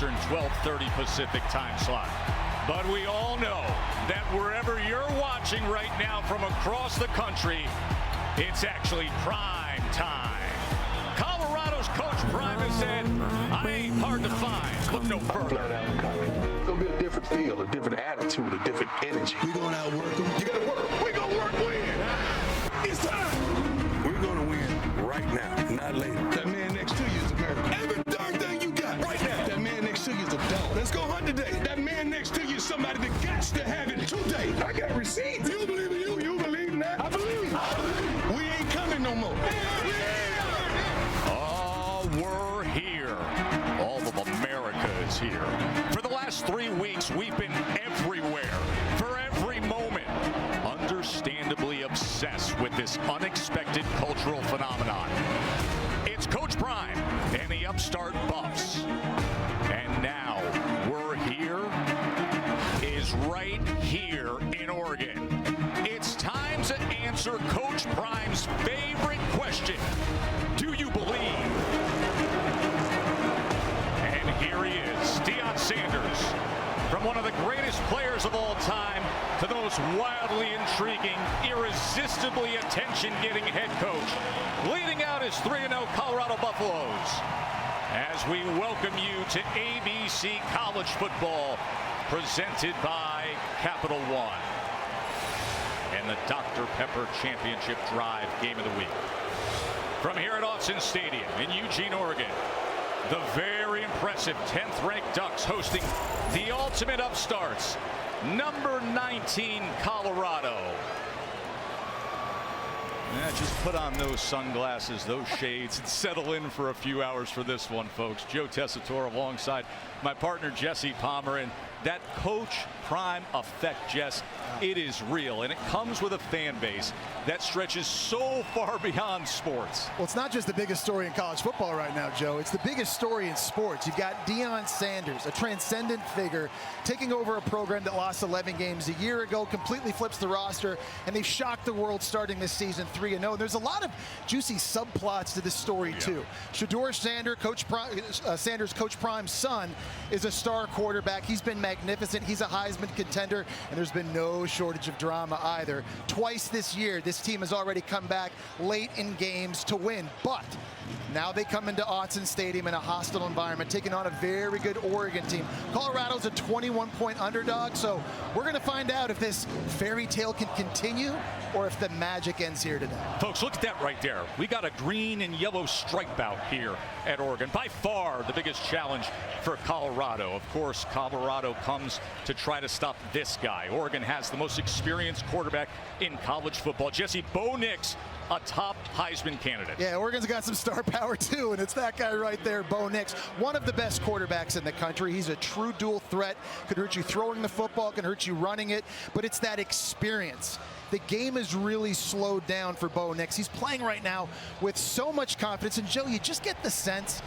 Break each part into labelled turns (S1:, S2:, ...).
S1: Eastern, 12:30 Pacific time slot. But we all know that wherever you're watching right now from across the country, it's actually prime time. Colorado's Coach Prime has said, I ain't hard to find. Look no further.
S2: It's going to be a different feel, a different attitude, a different energy.
S3: We're going to outwork them.
S2: You got to work. We're going to work win. It's time.
S3: We're going to win right now, not later. That man next to you is a miracle. Every darn thing you got right now. That man next to you is a dog. Let's go hunt today. That man next to you is somebody that got to have it today.
S2: I got receipts.
S3: You believe in you. You believe in that.
S2: I believe.
S3: We ain't coming no more.
S1: We're here. All of America is here. For the last 3 weeks, we've been everywhere, for every moment, understandably obsessed with this unexpected cultural phenomenon. It's Coach Prime and the upstart Buffs. And now, we're here is right here in Oregon. It's time to answer Coach Prime's favorite question. Do you believe? And here he is, Deion Sanders. From one of the greatest players of all time to the most wildly intriguing, irresistibly attention-getting head coach, leading out his 3-0 Colorado Buffaloes. As we welcome you to ABC College Football, presented by Capital One, and the Dr. Pepper Championship Drive Game of the Week. From here at Autzen Stadium in Eugene, Oregon, the very impressive 10th-ranked Ducks hosting the ultimate upstarts, number 19 Colorado. Yeah, just put on those sunglasses, those shades, and settle in for a few hours for this one, folks. Joe Tessitore alongside my partner Jesse Palmer, and that Coach Prime effect, Jess, it is real, and it comes with a fan base that stretches so far beyond sports.
S4: Well, it's not just the biggest story in college football right now, Joe. It's the biggest story in sports. You've got Deion Sanders, a transcendent figure, taking over a program that lost 11 games a year ago, completely flips the roster, and they've shocked the world starting this season 3-0. And there's a lot of juicy subplots to this story, too. Shedeur Sanders, Coach Prime's son, is a star quarterback. He's been magnificent. He's a Heisman contender, and there's been no shortage of drama either. Twice this year, this team has already come back late in games to win, but now they come into Autzen Stadium in a hostile environment, taking on a very good Oregon team. Colorado's a 21-point underdog, so we're going to find out if this fairy tale can continue or if the magic ends here today.
S1: Folks, look at that right there. We got a green and yellow stripe out here at Oregon. By far the biggest challenge for Colorado. Of course, Colorado comes to try to stop this guy. Oregon has the most experienced quarterback in college football. Jesse, Bo Nix, a top Heisman candidate.
S4: Yeah, Oregon's got some star power too, and it's that guy right there, Bo Nix, one of the best quarterbacks in the country. He's a true dual threat. Could hurt you throwing the football, can hurt you running it, but it's that experience. The game is really slowed down for Bo Nix. He's playing right now with so much confidence, and Joe, you just get the sense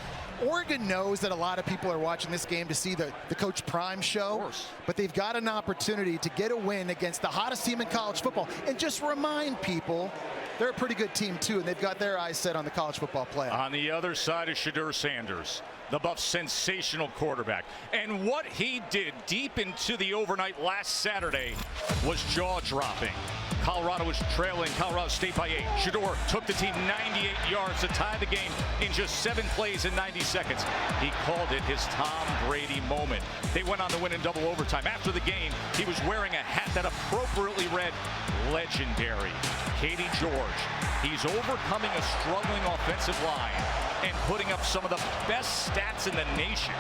S4: Oregon knows that a lot of people are watching this game to see the Coach Prime show, but they've got an opportunity to get a win against the hottest team in college football. And just remind people, they're a pretty good team too, and they've got their eyes set on the college football playoff.
S1: On the other side is Shedeur Sanders, the Buffs' sensational quarterback. And what he did deep into the overnight last Saturday was jaw-dropping. Colorado was trailing Colorado State by 8. Shedeur took the team 98 yards to tie the game in just 7 plays in 90 seconds. He called it his Tom Brady moment. They went on to win in double overtime. After the game, he was wearing a hat that appropriately read legendary. Katie George. He's overcoming a struggling offensive line and putting up some of the best stats in the nation.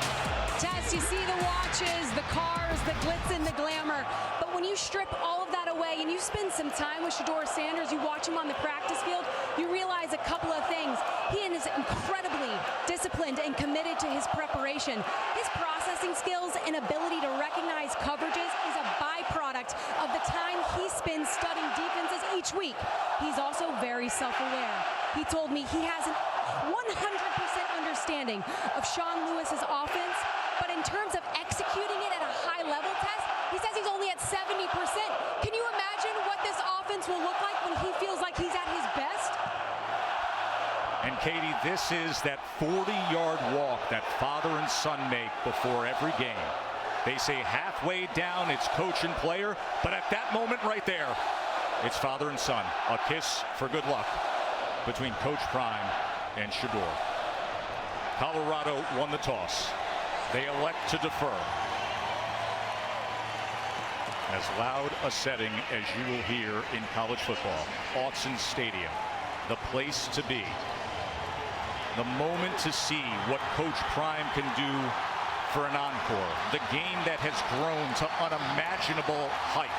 S5: Tess, you see the watches, the cars, the glitz and the glamour, but when you strip all of that away and you spend some time with Shedeur Sanders, you watch him on the practice field, you realize a couple of things. He is incredibly disciplined and committed to his preparation. His processing skills and ability to recognize coverages is a byproduct of the time he spends studying defenses each week. He's also very self-aware. He told me he has an 100% understanding of Sean Lewis's offense, but in terms of executing it at a high level, Test, he says he's only at 70%. Can you imagine what this offense will look like when he feels like he's at his best?
S1: And Katie, this is that 40-yard walk that father and son make before every game. They say halfway down it's coach and player, but at that moment right there, it's father and son. A kiss for good luck between Coach Prime and Shador. Colorado won the toss. They elect to defer. As loud a setting as you will hear in college football. Autzen Stadium, the place to be. The moment to see what Coach Prime can do for an encore. The game that has grown to unimaginable height.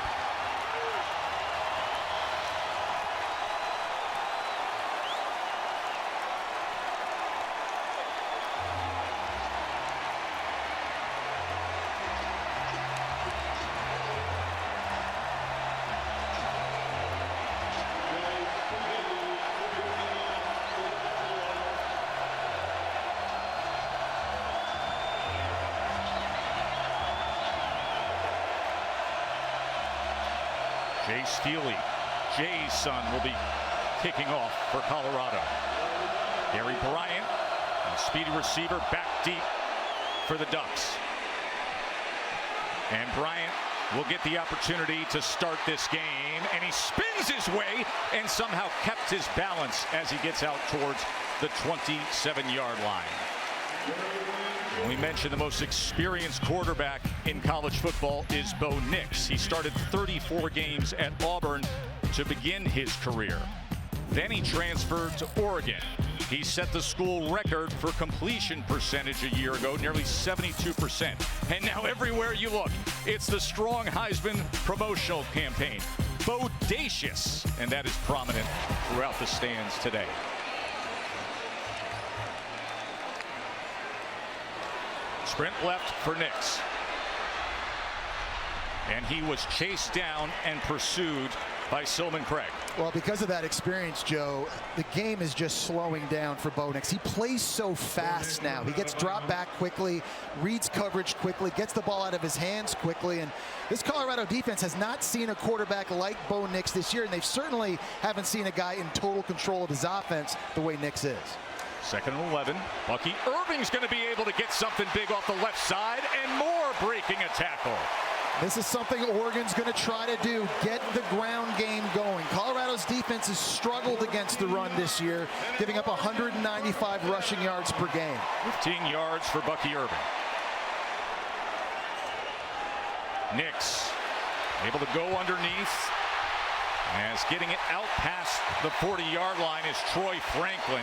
S1: Jay Steely, Jay's son, will be kicking off for Colorado. Gary Bryant, a speedy receiver, back deep for the Ducks. And Bryant will get the opportunity to start this game, and he spins his way and somehow kept his balance as he gets out towards the 27-yard line. We mentioned the most experienced quarterback in college football is Bo Nix. He started 34 games at Auburn to begin his career. Then he transferred to Oregon. He set the school record for completion percentage a year ago, nearly 72%. And now everywhere you look, it's the strong Heisman promotional campaign. Bodacious, and that is prominent throughout the stands today. Sprint left for Nix. And he was chased down and pursued by Silman Craig.
S4: Well, because of that experience, Joe, the game is just slowing down for Bo Nix. He plays so fast now. He gets dropped back quickly, reads coverage quickly, gets the ball out of his hands quickly. And this Colorado defense has not seen a quarterback like Bo Nix this year, and they certainly haven't seen a guy in total control of his offense the way Nix is.
S1: 2nd and 11. Bucky Irving's going to be able to get something big off the left side, and more breaking a tackle.
S4: This is something Oregon's going to try to do, get the ground game going. Colorado's defense has struggled against the run this year, giving up 195 rushing yards per game.
S1: 15 yards for Bucky Irving. Nix able to go underneath, as getting it out past the 40-yard line is Troy Franklin.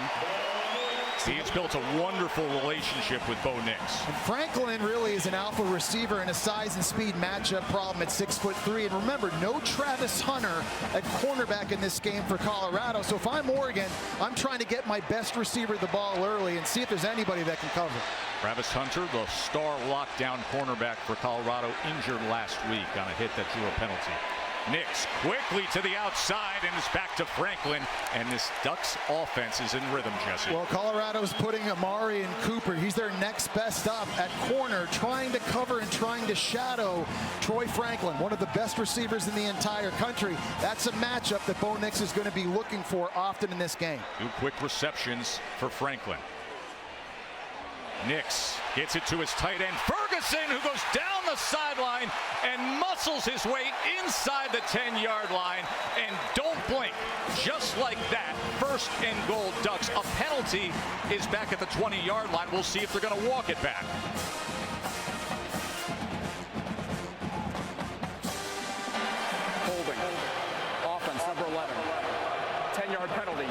S1: He's built a wonderful relationship with Bo Nix.
S4: And Franklin really is an alpha receiver in a size and speed matchup problem at 6'3". And remember, no Travis Hunter at cornerback in this game for Colorado. So if I'm Oregon, I'm trying to get my best receiver the ball early and see if there's anybody that can cover.
S1: Travis Hunter, the star lockdown cornerback for Colorado, injured last week on a hit that drew a penalty. Nix quickly to the outside and is back to Franklin, and this Ducks offense is in rhythm, Jesse.
S4: Well, Colorado's putting Amari and Cooper. He's their next best up at corner, trying to cover and trying to shadow Troy Franklin, one of the best receivers in the entire country. That's a matchup that Bo Nix is going to be looking for often in this game.
S1: 2 quick receptions for Franklin. Nix gets it to his tight end, Ferguson, who goes down the sideline and muscles his way inside the 10-yard line. And don't blink, just like that, 1st and goal Ducks. A penalty is back at the 20-yard line. We'll see if they're going to walk it back.
S6: Holding. Offense, number 11. 10-yard penalty.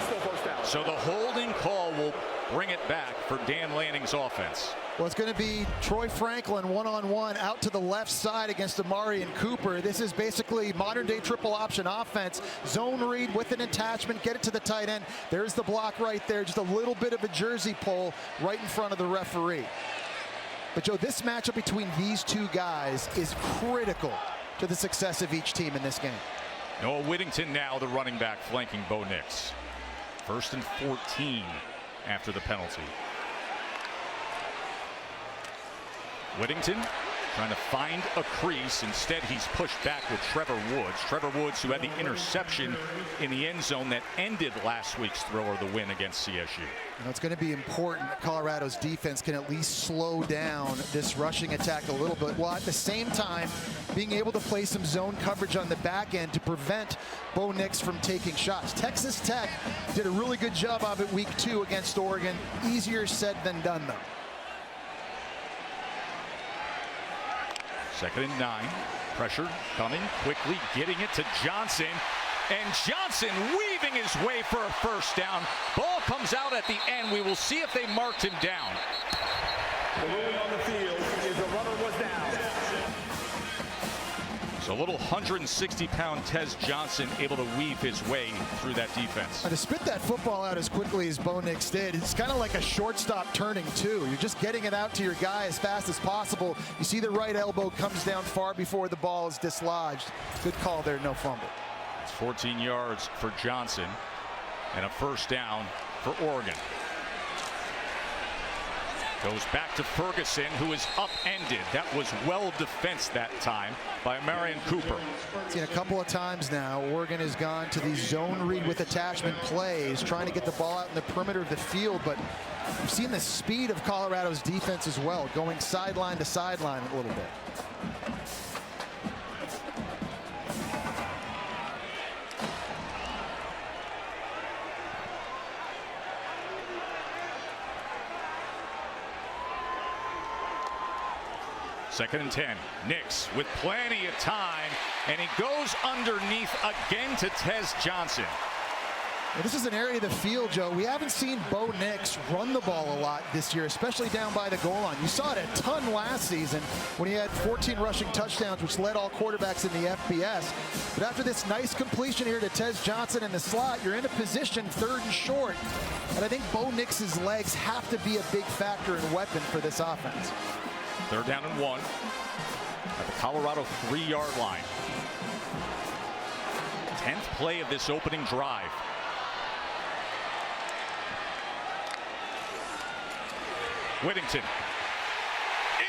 S6: Still 1st down.
S1: So the holding call will bring it back for Dan Lanning's offense.
S4: Well, it's going to be Troy Franklin one-on-one out to the left side against Amari and Cooper. This is basically modern-day triple option offense. Zone read with an attachment, get it to the tight end. There's the block right there, just a little bit of a jersey pull right in front of the referee. But, Joe, this matchup between these two guys is critical to the success of each team in this game.
S1: Noah Whittington now the running back flanking Bo Nix. 1st and 14 after the penalty. Whittington trying to find a crease. Instead, he's pushed back with Trevor Woods. Trevor Woods, who had the interception in the end zone that ended last week's throw or the win against CSU.
S4: You know, it's going to be important that Colorado's defense can at least slow down this rushing attack a little bit, while at the same time being able to play some zone coverage on the back end to prevent Bo Nix from taking shots. Texas Tech did a really good job of it week 2 against Oregon. Easier said than done, though.
S1: 2nd and 9. Pressure coming quickly, getting it to Johnson. And Johnson weaving his way for a first down. Ball comes out at the end. We will see if they marked him down.
S6: The ruling on the field is the runner was down.
S1: So a little 160-pound Tez Johnson able to weave his way through that defense.
S4: And to spit that football out as quickly as Bo Nix did, it's kind of like a shortstop turning too. You're just getting it out to your guy as fast as possible. You see the right elbow comes down far before the ball is dislodged. Good call there, no fumble.
S1: It's 14 yards for Johnson and a first down for Oregon. Goes back to Ferguson, who is upended. That was well defensed that time by Marion Cooper.
S4: Seen a couple of times now, Oregon has gone to these zone read with attachment plays, trying to get the ball out in the perimeter of the field, but we've seen the speed of Colorado's defense as well, going sideline to sideline a little bit.
S1: Second and 10. Nix with plenty of time, and he goes underneath again to Tez Johnson.
S4: Well, this is an area of the field, Joe. We haven't seen Bo Nix run the ball a lot this year, especially down by the goal line. You saw it a ton last season when he had 14 rushing touchdowns, which led all quarterbacks in the FBS. But after this nice completion here to Tez Johnson in the slot, you're in a position 3rd and short. And I think Bo Nix's legs have to be a big factor and weapon for this offense.
S1: 3rd down and 1 at the Colorado 3-yard line. 10th play of this opening drive. Whittington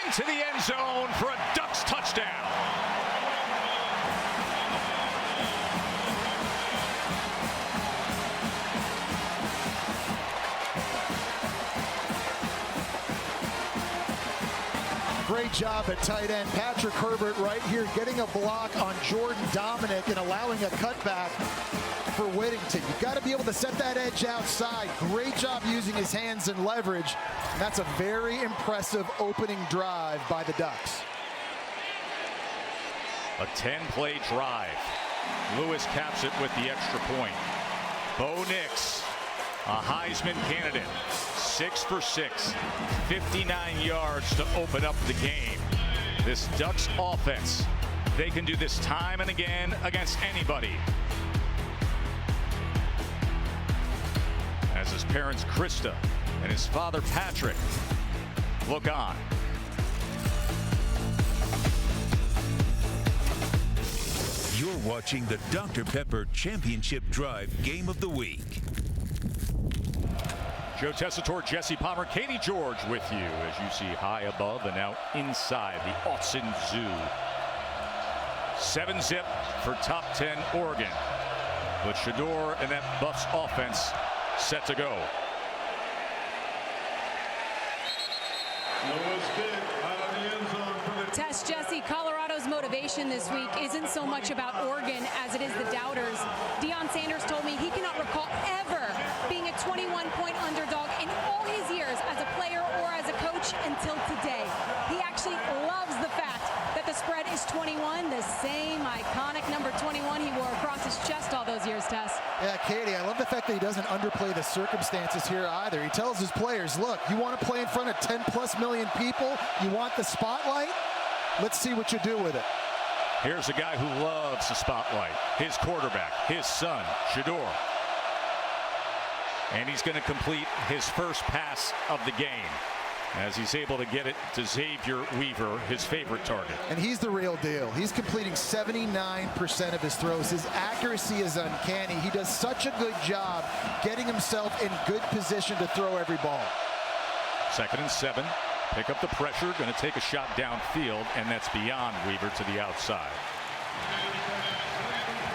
S1: into the end zone for a Ducks touchdown.
S4: Great job at tight end. Patrick Herbert right here getting a block on Jordan Dominic and allowing a cutback for Whittington. You've got to be able to set that edge outside. Great job using his hands and leverage. And that's a very impressive opening drive by the Ducks.
S1: A 10-play drive. Lewis caps it with the extra point. Bo Nix, a Heisman candidate. 6 for 6, 59 yards to open up the game. This Ducks offense, they can do this time and again against anybody. As his parents Krista and his father Patrick look on.
S7: You're watching the Dr. Pepper Championship Drive Game of the Week.
S1: Joe Tessitore, Jesse Palmer, Katie George with you as you see high above and out inside the Autzen Zoo. 7-zip for top 10 Oregon. But Shador and that Buffs offense set to go.
S5: Tess, Jesse, Colorado's motivation this week isn't so much about Oregon as it is the doubters. Deion Sanders told me he cannot recall ever being a 21-point underdog in all his years as a player or as a coach until today. He actually loves the fact that the spread is 21, the same iconic number 21 he wore across his chest all those years, Tess.
S4: Yeah, Katie, I love the fact that he doesn't underplay the circumstances here either. He tells his players, look, you want to play in front of 10+ million people? You want the spotlight? Let's see what you do with it.
S1: Here's a guy who loves the spotlight. His quarterback, his son, Shador. And he's going to complete his first pass of the game as he's able to get it to Xavier Weaver, his favorite target.
S4: And he's the real deal. He's completing 79% of his throws. His accuracy is uncanny. He does such a good job getting himself in good position to throw every ball.
S1: 2nd and 7. Pick up the pressure, going to take a shot downfield, and that's beyond Weaver to the outside.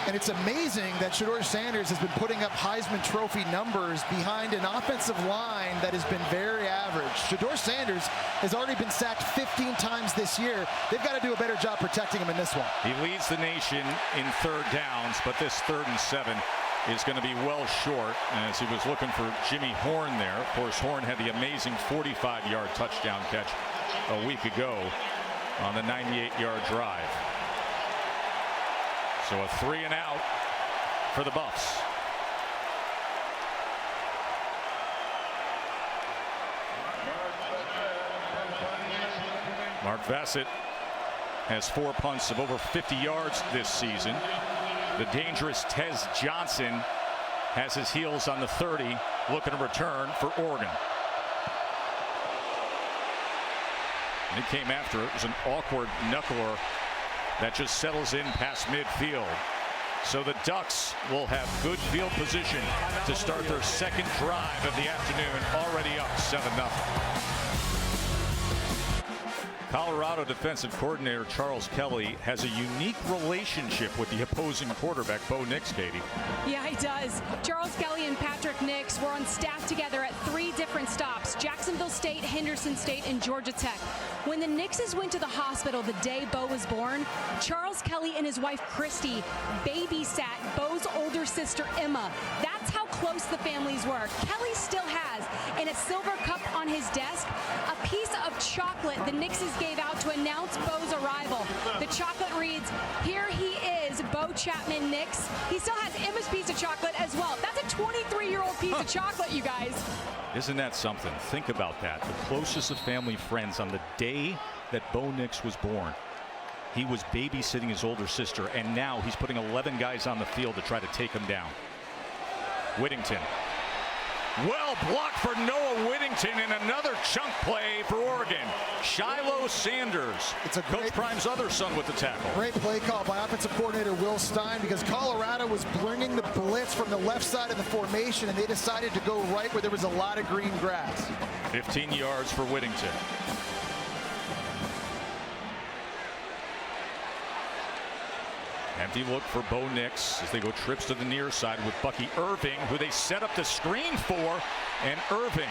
S4: And it's amazing that Shedeur Sanders has been putting up Heisman Trophy numbers behind an offensive line that has been very average. Shedeur Sanders has already been sacked 15 times this year. They've got to do a better job protecting him in this one.
S1: He leads the nation in third downs, but this 3rd and 7 is going to be well short as he was looking for Jimmy Horn there. Of course, Horn had the amazing 45-yard touchdown catch a week ago on the 98-yard drive. So a 3 and out for the Buffs. Mark Vassett has 4 punts of over 50 yards this season. The dangerous Tez Johnson has his heels on the 30, looking to return for Oregon. And he came after it. It was an awkward knuckler that just settles in past midfield. So the Ducks will have good field position to start their 2nd drive of the afternoon, already up 7-0. Colorado defensive coordinator Charles Kelly has a unique relationship with the opposing quarterback, Bo Nix, Katie.
S5: Yeah, he does. Charles Kelly and Patrick Nix were on staff together at 3 different stops: Jacksonville State, Henderson State, and Georgia Tech. When the Nixes went to the hospital the day Bo was born, Charles Kelly and his wife Christy babysat Bo's older sister Emma. That's how close the families were. Kelly still has, in a silver cup on his desk, a piece of chocolate the Nixes gave out to announce Bo's arrival. The chocolate reads, "Here he is, Bo Chapman Nix." He still has Emma's piece of chocolate as well. That's a 23-year-old piece of chocolate, you guys.
S1: Isn't that something? Think about that. The closest of family friends on the day that Bo Nix was born. He was babysitting his older sister, and now he's putting 11 guys on the field to try to take him down. Whittington. Well blocked for Noah Whittington, and another chunk play for Oregon. Shiloh Sanders,
S4: It's a
S1: Coach
S4: great,
S1: Prime's other son, with the tackle.
S4: Great play call by offensive coordinator Will Stein, because Colorado was bringing the blitz from the left side of the formation, and they decided to go right where there was a lot of green grass.
S1: 15 yards for Whittington. Empty look for Bo Nix as they go trips to the near side with Bucky Irving, who they set up the screen for, and Irving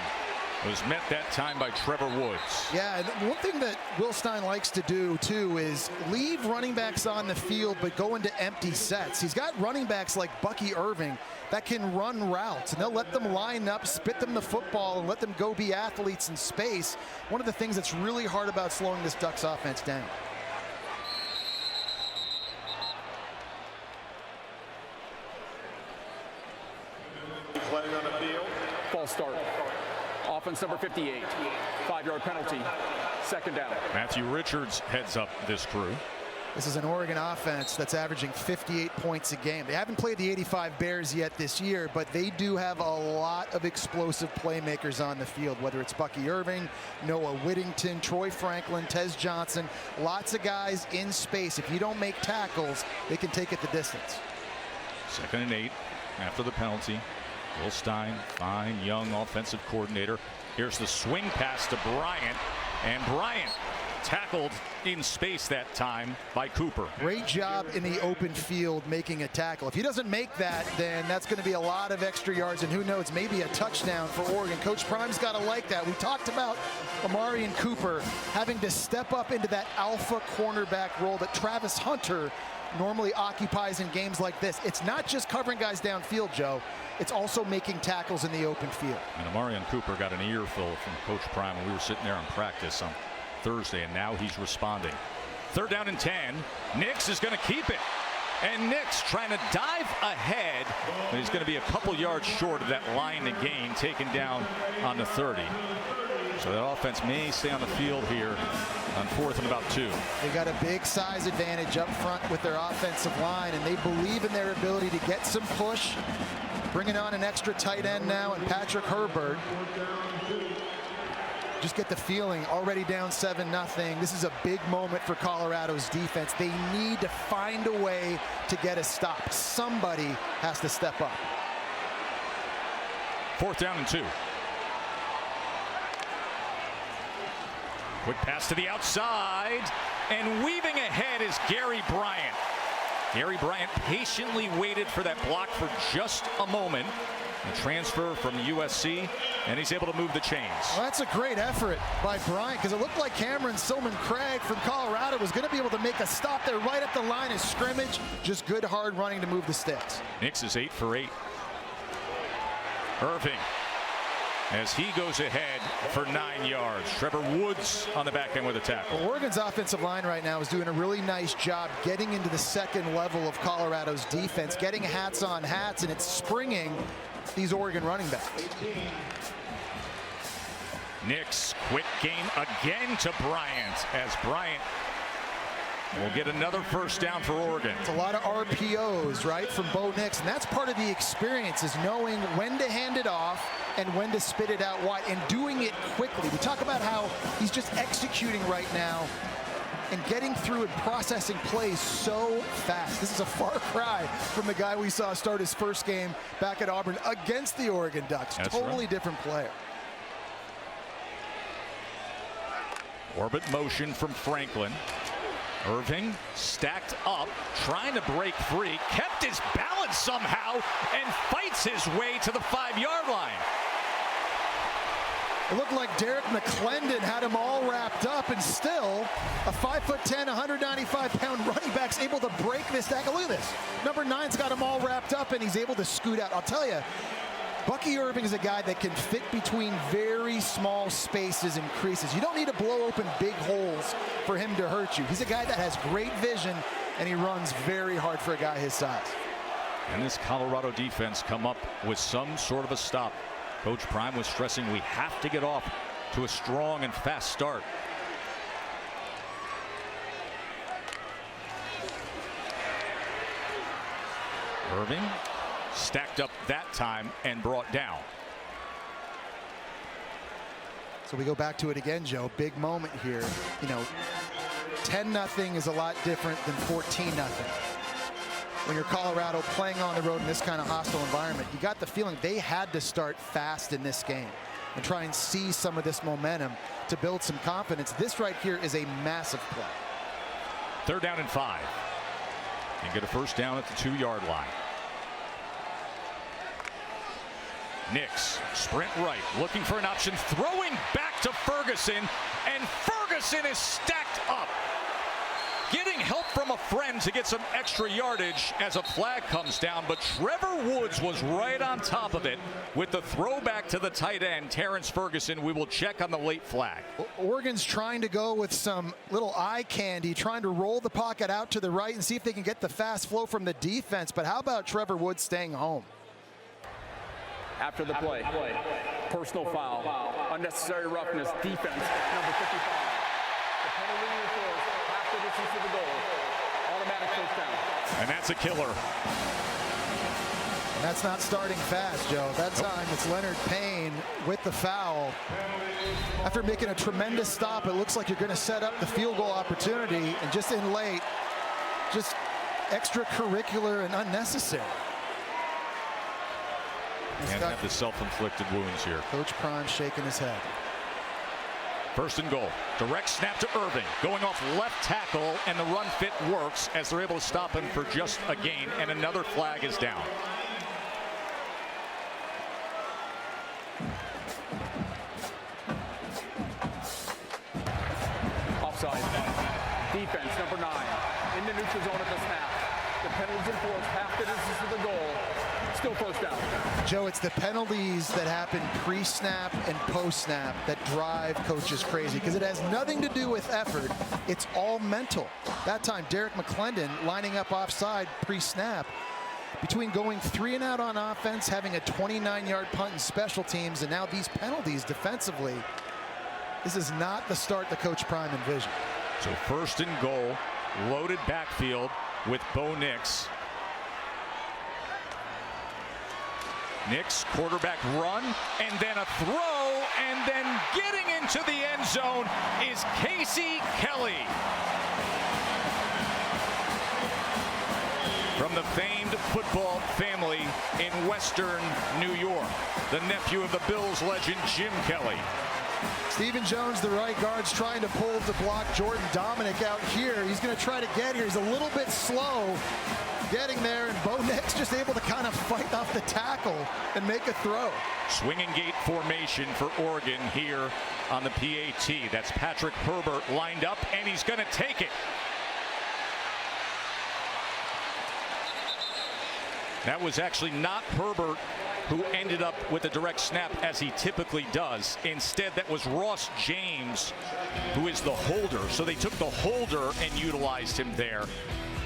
S1: was met that time by Trevor Woods.
S4: Yeah, and one thing that Will Stein likes to do too is leave running backs on the field but go into empty sets. He's got running backs like Bucky Irving that can run routes, and they'll let them line up, spit them the football, and let them go be athletes in space. One of the things that's really hard about slowing this Ducks offense down.
S6: On the field. False start. Offense number 58. 5-yard penalty. 2nd down.
S1: Matthew Richards heads up this crew.
S4: This is an Oregon offense that's averaging 58 points a game. They haven't played the 85 Bears yet this year, but they do have a lot of explosive playmakers on the field, whether it's Bucky Irving, Noah Whittington, Troy Franklin, Tez Johnson. Lots of guys in space. If you don't make tackles, they can take it the distance.
S1: 2nd and 8 after the penalty. Will Stein, fine young offensive coordinator. Here's the swing pass to Bryant, and Bryant tackled in space that time by Cooper.
S4: Great job in the open field making a tackle. If he doesn't make that, then that's going to be a lot of extra yards, and who knows, maybe a touchdown for Oregon. Coach Prime's got to like that. We talked about Amari and Cooper having to step up into that alpha cornerback role that Travis Hunter normally occupies in games like this. It's not just covering guys downfield, Joe. It's also making tackles in the open field.
S1: And Amari and Cooper got an earful from Coach Prime when we were sitting there in practice on Thursday, and now he's responding. 3rd down and 10. Nix is going to keep it. And Nix trying to dive ahead, but he's going to be a couple yards short of that line to gain, taken down on the 30. So that offense may stay on the field here on 4th and about 2.
S4: They got a big size advantage up front with their offensive line, and they believe in their ability to get some push. Bringing on an extra tight end now, and Patrick Herbert. Just get the feeling, already down 7-0. This is a big moment for Colorado's defense. They need to find a way to get a stop. Somebody has to step up.
S1: 4th down and 2. Quick pass to the outside, and weaving ahead is Gary Bryant. Gary Bryant patiently waited for that block for just a moment. A transfer from USC, and he's able to move the chains.
S4: Well, that's a great effort by Bryant, because it looked like Cameron Silman-Craig from Colorado was going to be able to make a stop there right at the line of scrimmage. Just good hard running to move the sticks.
S1: Nix is 8 for 8. Irving, as he goes ahead for 9 yards. Trevor Woods on the back end with a tackle.
S4: Well, Oregon's offensive line right now is doing a really nice job getting into the second level of Colorado's defense, getting hats on hats, and it's springing these Oregon running backs.
S1: Nix, quick game again to Bryant, as Bryant will get another first down for Oregon.
S4: It's a lot of RPOs, right, from Bo Nix, and that's part of the experience, is knowing when to hand it off and when to spit it out wide, and doing it quickly. We talk about how he's just executing right now and getting through and processing plays so fast. This is a far cry from the guy we saw start his first game back at Auburn against the Oregon Ducks.
S1: That's
S4: totally
S1: right.
S4: different player.
S1: Orbit motion from Franklin. Irving stacked up, trying to break free, kept his balance somehow, and fights his way to the 5-yard line.
S4: It looked like Derek McClendon had him all wrapped up, and still a 5'10", 195-pound running back's able to break this tackle. Look at this. Number 9's got him all wrapped up, and he's able to scoot out. I'll tell you, Bucky Irving is a guy that can fit between very small spaces and creases. You don't need to blow open big holes for him to hurt you. He's a guy that has great vision, and he runs very hard for a guy his size.
S1: And this Colorado defense come up with some sort of a stop. Coach Prime was stressing we have to get off to a strong and fast start. Irving stacked up that time and brought down.
S4: So we go back to it again, Joe. Big moment here. You know, 10-0 is a lot different than 14-0. When you're Colorado playing on the road in this kind of hostile environment, you got the feeling they had to start fast in this game and try and see some of this momentum to build some confidence. This right here is a massive play.
S1: 3rd down and 5. And get a first down at the 2-yard line. Nix, sprint right, looking for an option, throwing back to Ferguson, and Ferguson is stacked up. Getting help from a friend to get some extra yardage as a flag comes down, but Trevor Woods was right on top of it with the throwback to the tight end, Terrence Ferguson. We will check on the late flag.
S4: Oregon's trying to go with some little eye candy, trying to roll the pocket out to the right and see if they can get the fast flow from the defense, but how about Trevor Woods staying home?
S6: After the play, personal foul, unnecessary roughness, defense, number 55. The penalty enforced, half the distance to the goal, automatic first down.
S1: And that's a killer.
S4: And that's not starting fast, Joe. That time it's Leonard Payne with the foul. After making a tremendous stop, it looks like you're going to set up the field goal opportunity, and just in late, just extracurricular and unnecessary.
S1: And have the self-inflicted wounds here.
S4: Coach Prime shaking his head.
S1: 1st and goal. Direct snap to Irving. Going off left tackle, and the run fit works as they're able to stop him for just a gain, and another flag is down.
S6: Offside. Defense, number 9. In the neutral zone at the snap. The penalties enforced, half the distance to the goal. Still first down.
S4: Joe, it's the penalties that happen pre-snap and post-snap that drive coaches crazy, because it has nothing to do with effort. It's all mental. That time, Derek McClendon lining up offside pre-snap. Between going 3 and out on offense, having a 29-yard punt in special teams, and now these penalties defensively, this is not the start that Coach Prime envisioned.
S1: So 1st and goal, loaded backfield with Bo Nix. Nix, quarterback run, and then a throw, and then getting into the end zone is Casey Kelly. From the famed football family in Western New York, the nephew of the Bills legend Jim Kelly.
S4: Stephen Jones, the right guard's trying to pull to block Jordan Dominic out here. He's going to try to get here. He's a little bit slow getting there, and Bo Nix just able to kind of fight off the tackle and make a throw.
S1: Swinging gate formation for Oregon here on the PAT. That's Patrick Herbert lined up, and he's going to take it. That was actually not Herbert who ended up with a direct snap as he typically does. Instead, that was Ross James, who is the holder. So they took the holder and utilized him there.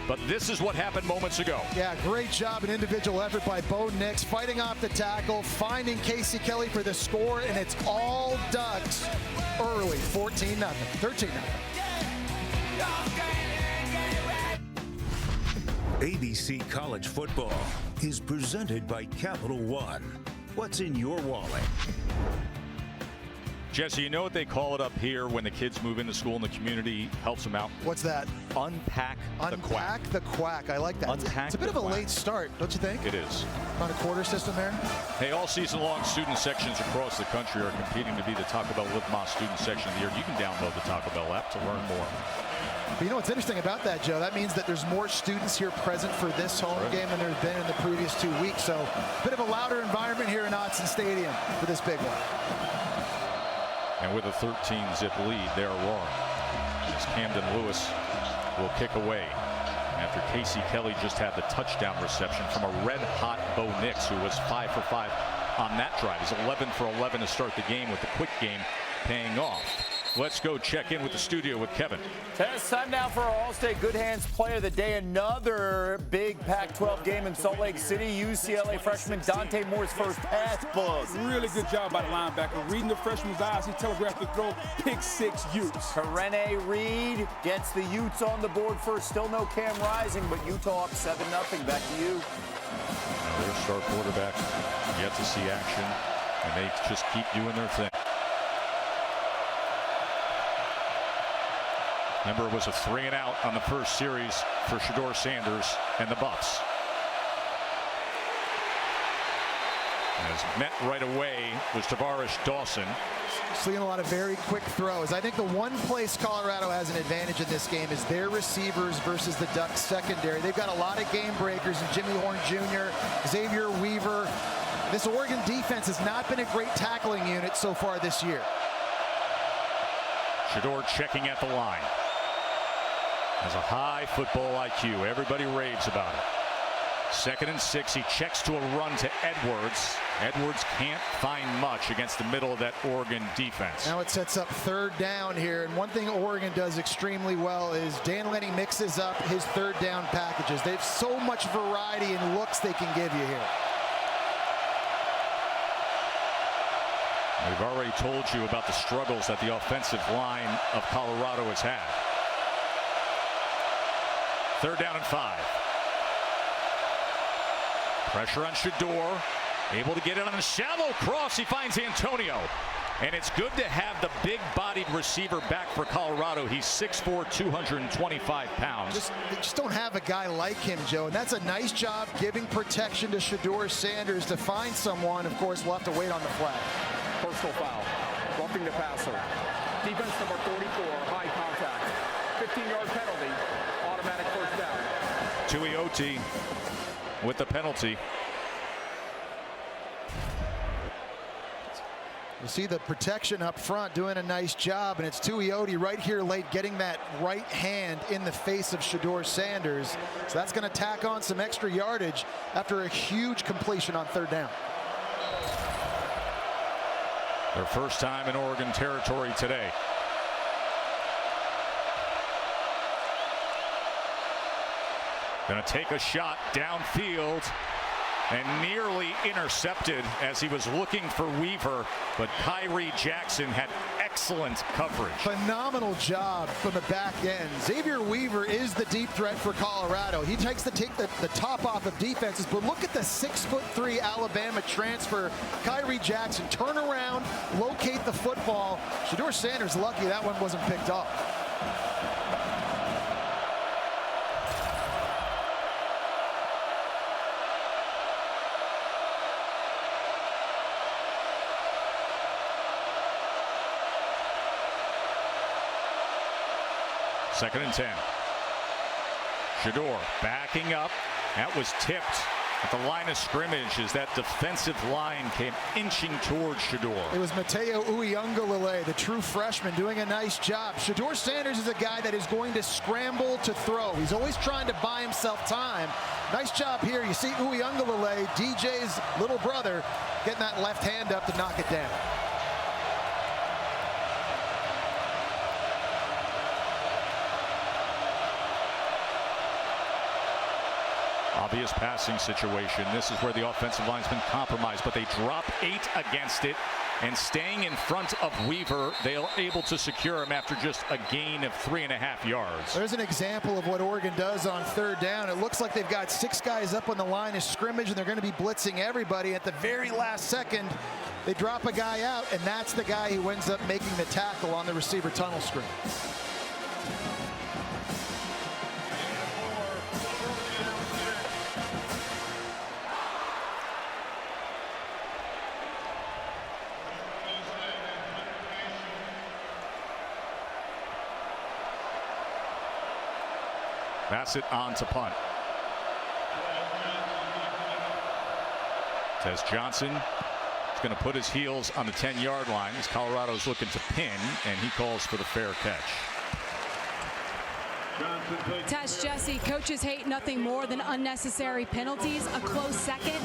S1: But this is what happened moments ago.
S4: Yeah, great job, an individual effort by Bo Nix, fighting off the tackle, finding Casey Kelly for the score, and it's all Ducks early, 14-0, 13-0.
S7: ABC College Football is presented by Capital One. What's in your wallet?
S1: Jesse, you know what they call it up here when the kids move into school and the community helps them out?
S4: What's that?
S1: Unpack the quack.
S4: Unpack the quack. I like that.
S1: Unpack
S4: it's a bit of a late start, don't you think?
S1: It is.
S4: On a quarter system there?
S1: Hey, all season long, student sections across the country are competing to be the Taco Bell Live Más student section of the year. You can download the Taco Bell app to learn more.
S4: But you know what's interesting about that, Joe? That means that there's more students here present for this home game than there's been in the previous 2 weeks. So a bit of a louder environment here in Autzen Stadium for this big one.
S1: And with a 13-zip lead, they're wrong. As Camden Lewis will kick away after Casey Kelly just had the touchdown reception from a red-hot Bo Nix, who was 5 for 5 on that drive. He's 11 for 11 to start the game, with the quick game paying off. Let's go check in with the studio with Kevin.
S8: It's time now for our All-State Good Hands Player of the Day. Another big Pac-12 game in Salt Lake City. UCLA freshman Dante Moore's first pass buzz.
S9: Really good job by the linebacker. Reading the freshman's eyes, he telegraphed the throw. Pick six Utes.
S8: Karene Reed gets the Utes on the board first. Still no Cam Rising, but Utah up 7-0. Back to you.
S1: Now their star quarterback yet to see action, and they just keep doing their thing. Remember, it was a 3-and-out on the first series for Shedeur Sanders and the Buffs. As met right away was Tavarish Dawson.
S4: Seeing a lot of very quick throws. I think the one place Colorado has an advantage in this game is their receivers versus the Ducks secondary. They've got a lot of game breakers, and Jimmy Horn Jr., Xavier Weaver. This Oregon defense has not been a great tackling unit so far this year.
S1: Shedeur checking at the line. Has a high football IQ. Everybody raves about it. 2nd and 6. He checks to a run to Edwards. Edwards can't find much against the middle of that Oregon defense.
S4: Now it sets up 3rd down here, and one thing Oregon does extremely well is Dan Lenny mixes up his 3rd down packages. They have so much variety in looks they can give you here.
S1: We've already told you about the struggles that the offensive line of Colorado has had. 3rd down and 5. Pressure on Shedeur. Able to get it on a shallow cross. He finds Antonio. And it's good to have the big-bodied receiver back for Colorado. He's 6'4", 225 pounds.
S4: They just don't have a guy like him, Joe. And that's a nice job giving protection to Shedeur Sanders to find someone. Of course, we'll have to wait on the flag.
S6: Personal foul. Roughing the passer. Defense number 44, high contact. 15-yard penalty. Automatic first down.
S1: Tuioti with the penalty.
S4: You see the protection up front doing a nice job, and it's Tuioti right here late getting that right hand in the face of Shedeur Sanders. So that's going to tack on some extra yardage after a huge completion on 3rd down.
S1: Their first time in Oregon territory today. Going to take a shot downfield and nearly intercepted as he was looking for Weaver, but Kyrie Jackson had excellent coverage.
S4: Phenomenal job from the back end. Xavier Weaver is the deep threat for Colorado. He takes the top off of defenses, but look at the 6'3" Alabama transfer. Kyrie Jackson, turn around, locate the football. Shedeur Sanders lucky that one wasn't picked off.
S1: 2nd and 10. Shador backing up. That was tipped at the line of scrimmage as that defensive line came inching towards Shador.
S4: It was Mateo Uyunglele, the true freshman, doing a nice job. Shador Sanders is a guy that is going to scramble to throw. He's always trying to buy himself time. Nice job here. You see Uyunglele, DJ's little brother, getting that left hand up to knock it down.
S1: Obvious passing situation. This is where the offensive line's been compromised, but they drop 8 against it, and staying in front of Weaver, they're able to secure him after just a gain of 3.5 yards.
S4: There's an example of what Oregon does on 3rd down. It looks like they've got 6 guys up on the line of scrimmage, and they're going to be blitzing everybody. At the very last second, they drop a guy out, and that's the guy who ends up making the tackle on the receiver tunnel screen.
S1: Bassett on to punt. Tez Johnson is going to put his heels on the 10-yard line as Colorado's looking to pin, and he calls for the fair catch.
S5: Tess, Jesse, coaches hate nothing more than unnecessary penalties. A close second,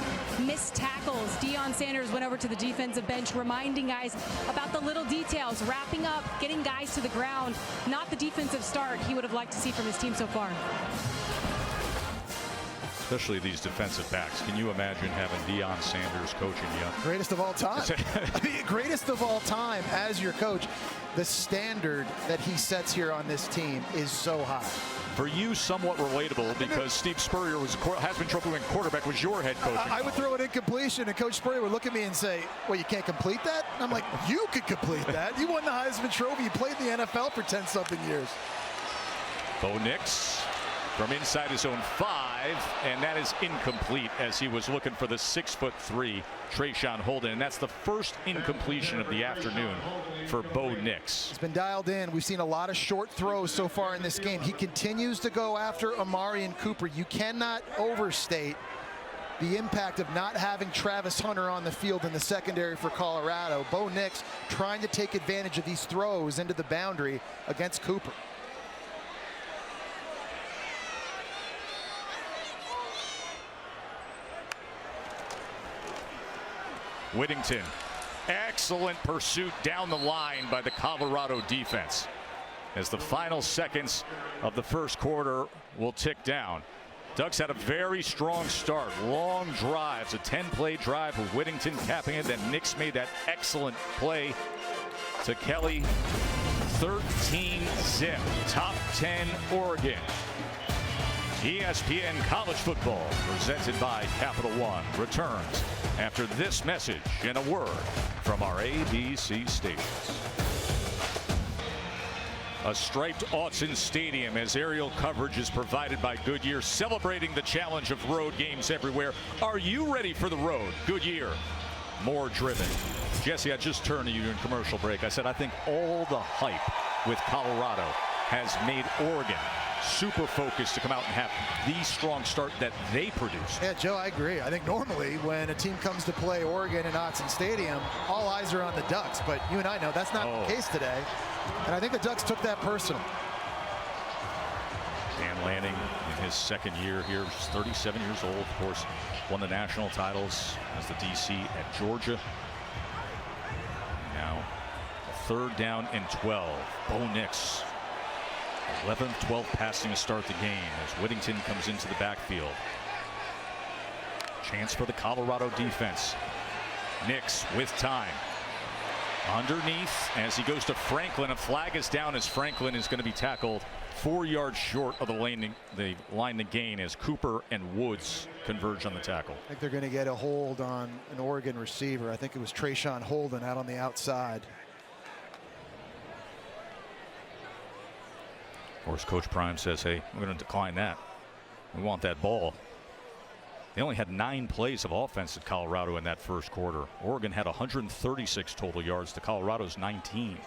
S5: missed tackles. Deion Sanders went over to the defensive bench, reminding guys about the little details, wrapping up, getting guys to the ground. Not the defensive start he would have liked to see from his team so far.
S1: Especially these defensive backs. Can you imagine having Deion Sanders coaching you?
S4: Greatest of all time. I mean, greatest of all time as your coach. The standard that he sets here on this team is so high.
S1: For you, somewhat relatable because Steve Spurrier has been troubling quarterback, was your head coach.
S4: I would throw an incompletion, and Coach Spurrier would look at me and say, well, you can't complete that? And I'm like, you could complete that. You won the Heisman Trophy. You played in the NFL for 10-something years.
S1: Bo Nix from inside his own 5, and that is incomplete as he was looking for the 6'3" Trayshawn Holden, and that's the first incompletion of the afternoon for Bo Nix.
S4: He's been dialed in. We've seen a lot of short throws so far in this game. He continues to go after Amari and Cooper. You cannot overstate the impact of not having Travis Hunter on the field in the secondary for Colorado. Bo Nix trying to take advantage of these throws into the boundary against Cooper.
S1: Whittington, excellent pursuit down the line by the Colorado defense as the final seconds of the first quarter will tick down. Ducks had a very strong start, long drives, a 10-play drive with Whittington capping it. Then Nix made that excellent play to Kelly. 13-zip, top 10 Oregon. ESPN College Football, presented by Capital One, returns after this message and a word from our ABC stations. A striped Autzen Stadium as aerial coverage is provided by Goodyear, celebrating the challenge of road games everywhere. Are you ready for the road? Goodyear, more driven. Jesse, I just turned to you in commercial break. I said I think all the hype with Colorado has made Oregon super focused to come out and have the strong start that they produce.
S4: Yeah, Joe, I agree. I think normally when a team comes to play Oregon in Autzen Stadium, all eyes are on the Ducks, but you and I know that's not the case today. And I think the Ducks took that personal.
S1: Dan Lanning in his second year here, just 37 years old, of course, won the national titles as the DC at Georgia. Now, 3rd down and 12. Bo Nix, 11th, 12th passing to start the game as Whittington comes into the backfield. Chance for the Colorado defense. Nix with time. Underneath as he goes to Franklin. A flag is down as Franklin is going to be tackled 4 yards short of the line to gain as Cooper and Woods converge on the tackle.
S4: I think they're going to get a hold on an Oregon receiver. I think it was Trayshawn Holden out on the outside.
S1: Of course, Coach Prime says, hey, we're going to decline that. We want that ball. They only had 9 plays of offense at Colorado in that first quarter. Oregon had 136 total yards to Colorado's 19.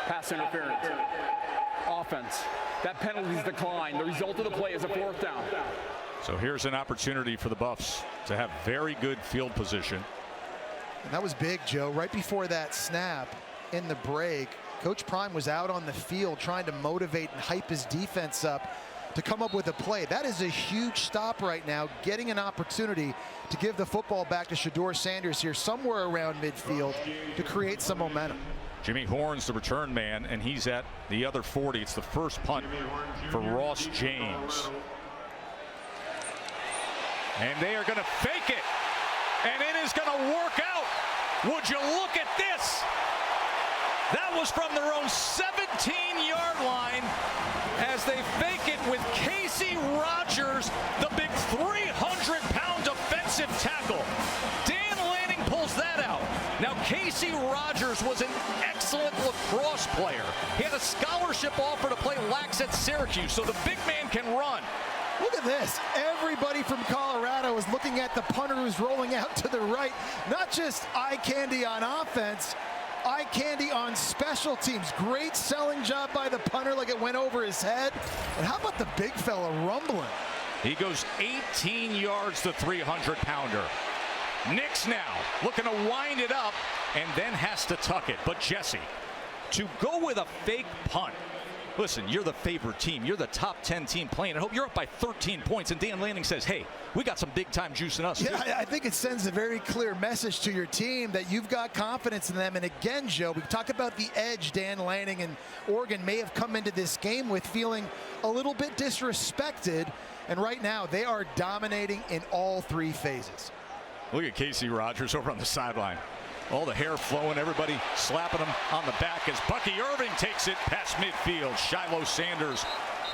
S6: Pass interference. Offense. That penalty's declined. The result of the play is a 4th down.
S1: So here's an opportunity for the Buffs to have very good field position.
S4: And that was big, Joe. Right before that snap in the break, Coach Prime was out on the field trying to motivate and hype his defense up to come up with a play. That is a huge stop right now, getting an opportunity to give the football back to Shedeur Sanders here somewhere around midfield to create some momentum.
S1: Jimmy Horn's the return man, and he's at the other 40. It's the first punt for Ross James. And they are going to fake it, and it is going to work out. Would you look at this? That was from their own 17-yard line as they fake it with Casey Rogers, the big 300-pound defensive tackle. Dan Lanning pulls that out. Now, Casey Rogers was an excellent lacrosse player. He had a scholarship offer to play lax at Syracuse, so the big man can run.
S4: Look at this. Everybody from Colorado is looking at the punter who's rolling out to the right. Not just eye candy on offense, eye candy on special teams. Great selling job by the punter, like it went over his head. And how about the big fella rumbling?
S1: He goes 18 yards, the 300-pounder. Nix now looking to wind it up and then has to tuck it. But Jesse, to go with a fake punt. Listen, you're the favored team. You're the top 10 team playing. I hope you're up by 13 points. And Dan Lanning says, hey, we got some big time juice in us.
S4: Yeah, I think it sends a very clear message to your team that you've got confidence in them. And again, Joe, we talk about the edge Dan Lanning and Oregon may have come into this game with, feeling a little bit disrespected. And right now they are dominating in all 3 phases.
S1: Look at Casey Rogers over on the sideline. All the hair flowing, everybody slapping him on the back as Bucky Irving takes it past midfield. Shiloh Sanders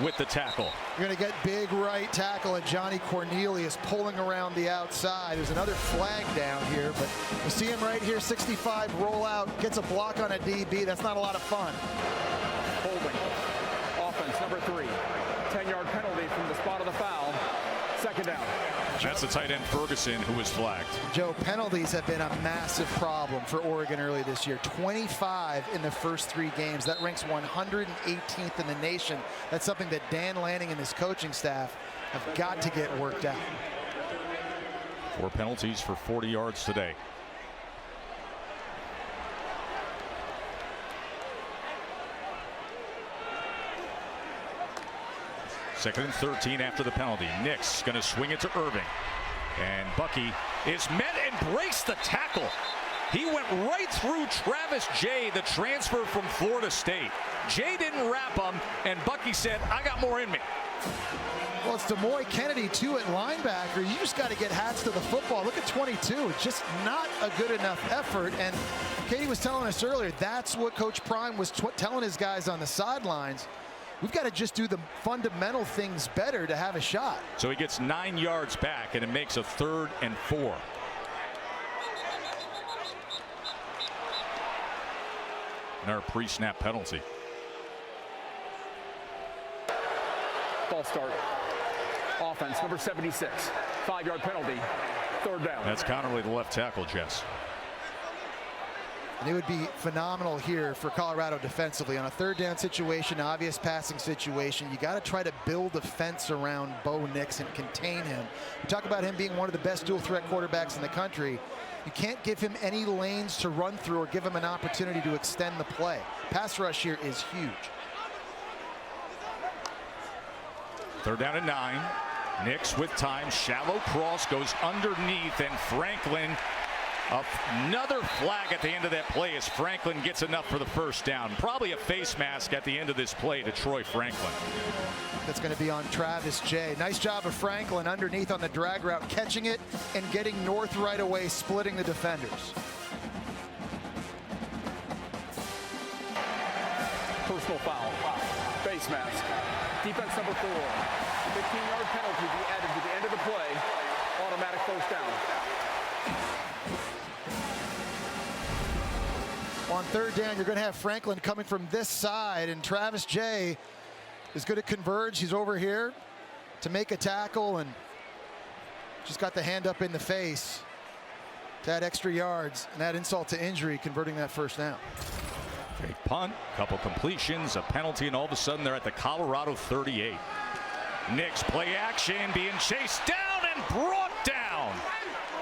S1: with the tackle.
S4: You're going to get big right tackle, and Johnny Cornelius pulling around the outside. There's another flag down here, but you see him right here, 65 roll out, gets a block on a DB. That's not a lot of fun.
S6: Holding. Offense number 3. 10-yard penalty from the spot of the foul. 2nd down.
S1: That's the tight end Ferguson who was flagged.
S4: Joe, penalties have been a massive problem for Oregon early this year. 25 in the first 3 games. That ranks 118th in the nation. That's something that Dan Lanning and his coaching staff have got to get worked out.
S1: 4 penalties for 40 yards today. Second and 13 after the penalty. Nix going to swing it to Irving. And Bucky is met and breaks the tackle. He went right through Travis Jay, the transfer from Florida State. Jay didn't wrap him, and Bucky said, I got more in me.
S4: Well, it's Demoy Kennedy, too, at linebacker. You just got to get hats to the football. Look at 22. It's just not a good enough effort. And Katie was telling us earlier, that's what Coach Prime was telling his guys on the sidelines. We've got to just do the fundamental things better to have a shot.
S1: So he gets 9 yards back, and it makes a 3rd and 4. And our pre-snap penalty.
S6: False start. Offense number 76. 5-yard penalty. 3rd down.
S1: That's Connerly, the left tackle, Jess.
S4: And it would be phenomenal here for Colorado defensively on a 3rd down situation, obvious passing situation. You got to try to build a fence around Bo Nix and contain him. You talk about him being one of the best dual threat quarterbacks in the country. You can't give him any lanes to run through or give him an opportunity to extend the play. Pass rush here is huge.
S1: 3rd down and 9. Nix with time. Shallow cross goes underneath, and Franklin. Another flag at the end of that play as Franklin gets enough for the 1st down. Probably a face mask at the end of this play to Troy Franklin.
S4: That's going to be on Travis Jay. Nice job of Franklin underneath on the drag route, catching it and getting north right away, splitting the defenders.
S6: Personal foul. Face mask. Defense number 4. 15-yard penalty be added to the end of the play. Automatic 1st down.
S4: On 3rd down, you're going to have Franklin coming from this side, and Travis Jay is going to converge. He's over here to make a tackle and just got the hand up in the face to add extra yards and add insult to injury, converting that 1st down.
S1: Fake punt, couple completions, a penalty, and all of a sudden they're at the Colorado 38. Knicks play action, being chased down and brought down.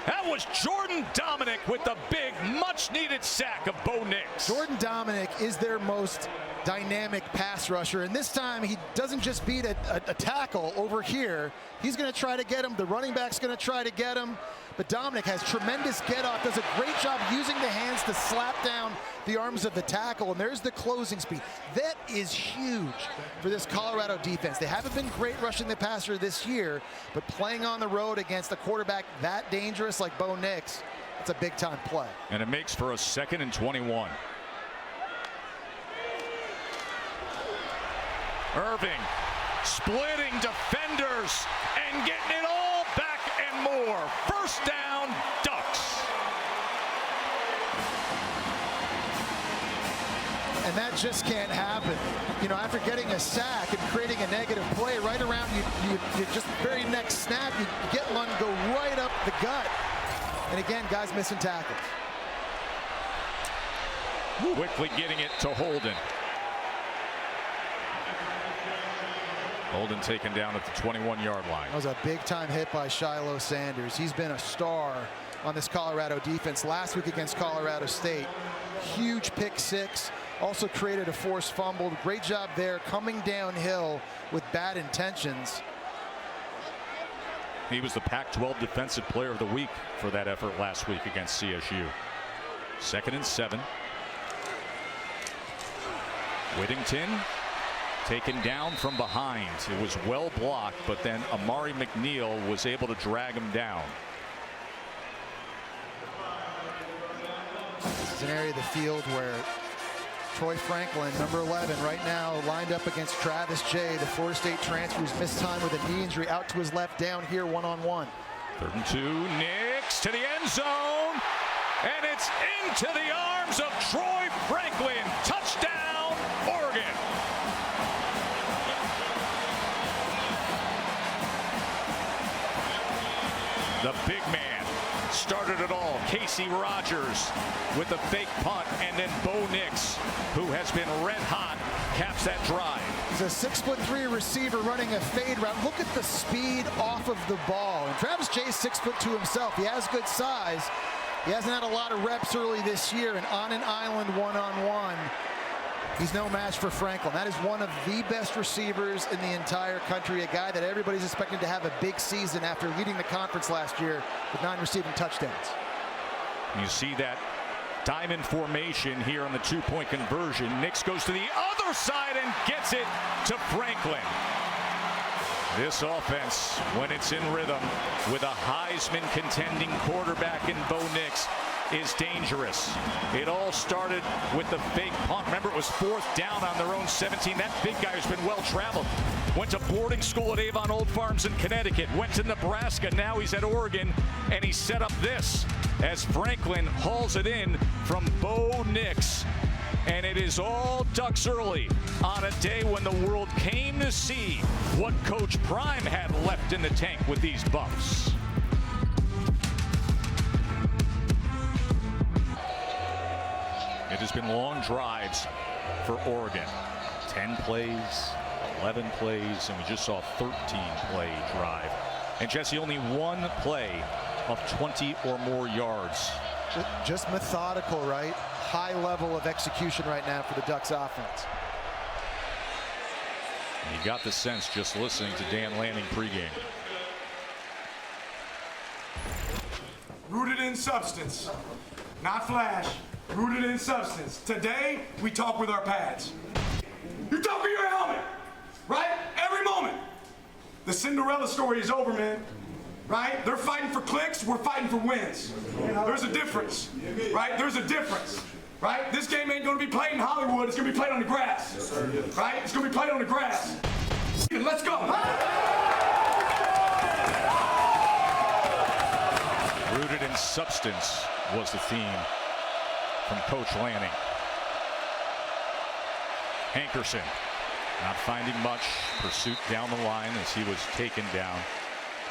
S1: That was Jordan Dominic with the big, much-needed sack of Bo Nix.
S4: Jordan Dominic is their most dynamic pass rusher, and this time he doesn't just beat a tackle over here. He's going to try to get him. The running back's going to try to get him. But Dominic has tremendous get-off, does a great job using the hands to slap down the arms of the tackle, and there's the closing speed. That is huge for this Colorado defense. They haven't been great rushing the passer this year, but playing on the road against a quarterback that dangerous like Bo Nix, it's a big-time play.
S1: And it makes for a 2nd and 21. Irving splitting defenders and getting it all back and more. First down, Ducks.
S4: And that just can't happen. You know, after getting a sack and creating a negative play right around you just very next snap, you get one go right up the gut. And again, guys missing tackles.
S1: Quickly getting it to Holden. Holden taken down at the 21-yard line.
S4: That was a big-time hit by Shiloh Sanders. He's been a star on this Colorado defense. Last week against Colorado State, huge pick six. Also created a forced fumble. Great job there, coming downhill with bad intentions.
S1: He was the Pac-12 Defensive Player of the Week for that effort last week against CSU. 2nd and 7. Whittington taken down from behind. It was well blocked, but then Amari McNeil was able to drag him down.
S4: This is an area of the field where Troy Franklin, number 11, right now lined up against Travis Jay, the Florida State transfer who's missed time with a knee injury, out to his left, down here one-on-one.
S1: 3rd and 2, Nix to the end zone, and it's into the arms of Troy Franklin. Touchdown, Oregon. The big man started it all. Casey Rogers with the fake punt, and then Bo Nix, who has been red hot, caps that drive.
S4: He's a 6'3" receiver running a fade route. Look at the speed off of the ball. And Travis Jay's 6'2" himself. He has good size. He hasn't had a lot of reps early this year, and on an island one-on-one, he's no match for Franklin. That is one of the best receivers in the entire country, a guy that everybody's expecting to have a big season after leading the conference last year with 9 receiving touchdowns.
S1: You see that diamond formation here on the 2-point conversion. Nix goes to the other side and gets it to Franklin. This offense, when it's in rhythm with a Heisman contending quarterback in Bo Nix, is dangerous. It all started with the fake punt. Remember, it was 4th down on their own 17. That big guy who's been well traveled. Went to boarding school at Avon Old Farms in Connecticut. Went to Nebraska. Now he's at Oregon. And he set up this as Franklin hauls it in from Bo Nix. And it is all Ducks early on a day when the world came to see what Coach Prime had left in the tank with these Buffs. It has been long drives for Oregon. 10 plays, 11 plays, and we just saw a 13-play drive. And Jesse, only one play of 20 or more yards.
S4: Just methodical, right? High level of execution right now for the Ducks offense.
S1: And you got the sense just listening to Dan Lanning pregame.
S3: Rooted in substance, not flash. Rooted in substance. Today, we talk with our pads. You talk with your helmet, right? Every moment. The Cinderella story is over, man. Right? They're fighting for clicks, we're fighting for wins. There's a difference, right? There's a difference, right? This game ain't gonna be played in Hollywood, it's gonna be played on the grass, right? It's gonna be played on the grass. Let's go.
S1: Rooted in substance was the theme from Coach Lanning. Hankerson not finding much pursuit down the line as he was taken down.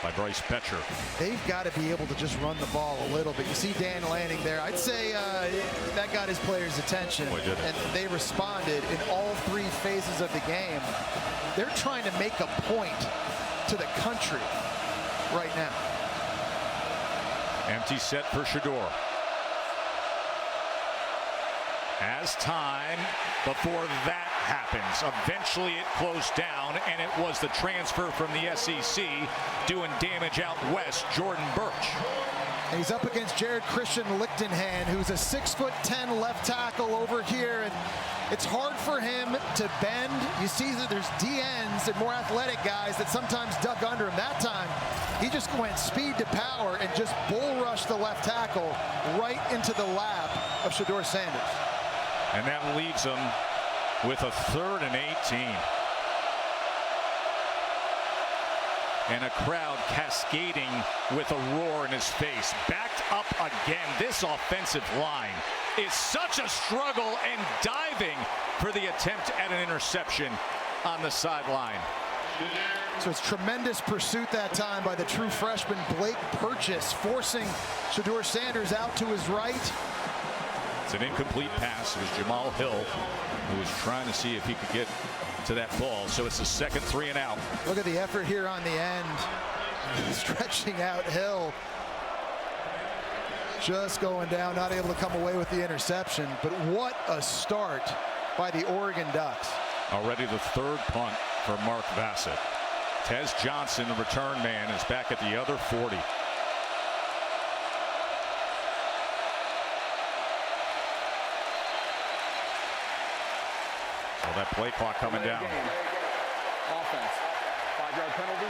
S1: by Bryce Betcher.
S4: They've got to be able to just run the ball a little bit. You see Dan Lanning there. I'd say that got his players' attention, and they responded in all 3 phases of the game. They're trying to make a point to the country right now.
S1: Empty set for Shedeur. As time before that happens, eventually it closed down, and it was the transfer from the SEC doing damage out west, Jordan Birch.
S4: And he's up against Jared Christian Lichtenhand, who's a 6'10" left tackle over here, and it's hard for him to bend. You see that there's DNs and more athletic guys that sometimes duck under him. That time, he just went speed to power and just bull rushed the left tackle right into the lap of Shedeur Sanders.
S1: And that leaves him with a 3rd and 18. And a crowd cascading with a roar in his face. Backed up again. This offensive line is such a struggle, and diving for the attempt at an interception on the sideline.
S4: So it's tremendous pursuit that time by the true freshman Blake Purchase, forcing Shedeur Sanders out to his right.
S1: It's an incomplete pass. It was Jamal Hill who was trying to see if he could get to that ball. So it's the 2nd 3 and out.
S4: Look at the effort here on the end. Stretching out Hill. Just going down, not able to come away with the interception. But what a start by the Oregon Ducks.
S1: Already the 3rd punt for Mark Bassett. Tez Johnson, the return man, is back at the other 40. That play clock coming down.
S6: Offense. 5-yard penalty.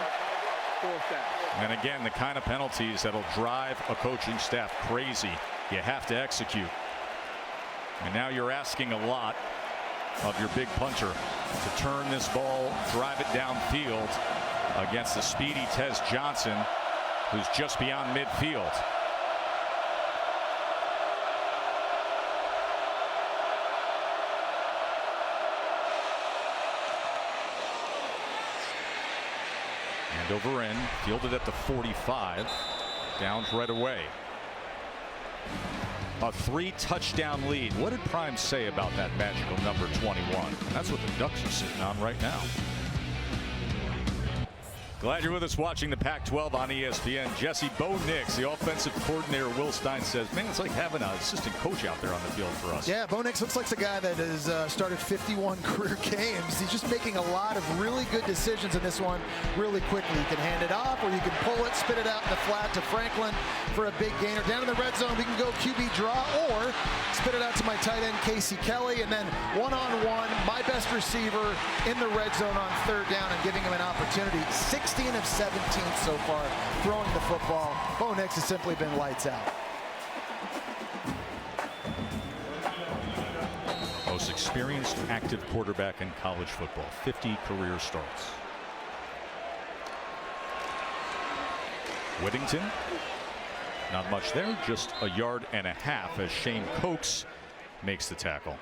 S6: 4th down.
S1: And again, the kind of penalties that'll drive a coaching staff crazy. You have to execute. And now you're asking a lot of your big punter to turn this ball, drive it downfield against the speedy Tez Johnson, who's just beyond midfield. Over in, fielded at the 45, downs right away. A 3-touchdown lead. What did Prime say about that magical number 21? That's what the Ducks are sitting on right now. Glad you're with us watching the Pac-12 on ESPN. Jesse Bo Nix, the offensive coordinator, Will Stein, says, man, it's like having an assistant coach out there on the field for us.
S4: Yeah, Bo Nix looks like the guy that has started 51 career games. He's just making a lot of really good decisions in this one really quickly. You can hand it off, or you can pull it, spit it out in the flat to Franklin for a big gainer. Down in the red zone, we can go QB draw, or spit it out to my tight end, Casey Kelly, and then one-on-one, my best receiver in the red zone on 3rd down and giving him an opportunity. 16 of 17 so far throwing the football. Bo Nix has simply been lights out.
S1: Most experienced active quarterback in college football, 50 career starts. Whittington, not much there, just a 1.5 yards as Shane Cokes makes the tackle.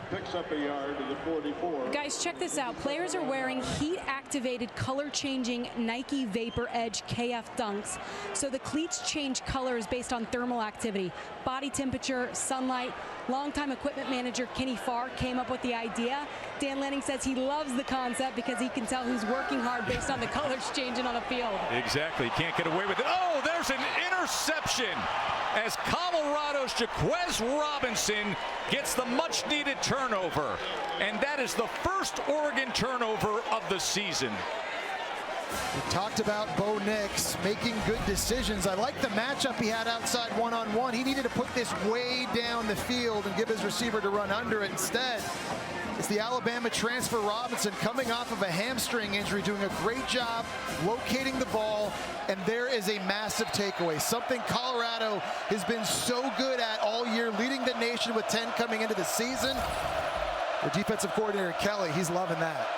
S10: Picks up a yard to the 44.
S5: Guys, check this out. Players are wearing heat-activated, color-changing Nike Vapor Edge KF Dunks. So the cleats change colors based on thermal activity, body temperature, sunlight. Longtime equipment manager Kenny Farr came up with the idea. Dan Lanning says he loves the concept because he can tell who's working hard based on the colors changing on a field.
S1: Exactly. Can't get away with it. Oh, there's an interception as Colorado's GWES Robinson gets the much-needed turnover. And that is the first Oregon turnover of the season.
S4: We talked about Bo Nix making good decisions. I like the matchup he had outside one-on-one. He needed to put this way down the field and give his receiver to run under it. Instead, it's the Alabama transfer Robinson coming off of a hamstring injury, doing a great job locating the ball, and there is a massive takeaway. Something Colorado has been so good at all year, leading the nation with 10 coming into the season. The defensive coordinator, Kelly, he's loving that.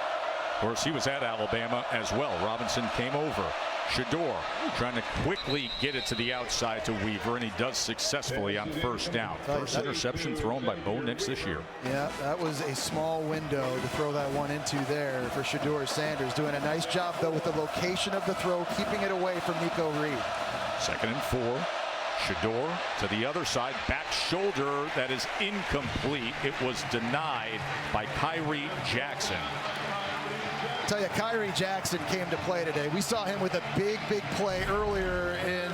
S1: Of course, he was at Alabama as well. Robinson came over. Shador trying to quickly get it to the outside to Weaver, and he does successfully on first down. First interception thrown by Bo Nix this year.
S4: Yeah, that was a small window to throw that one into there for Shador Sanders. Doing a nice job, though, with the location of the throw, keeping it away from Nico Reed.
S1: 2nd and 4. Shador to the other side, back shoulder, that is incomplete. It was denied by Kyrie Jackson.
S4: I tell you, Kyrie Jackson came to play today. We saw him with a big play earlier in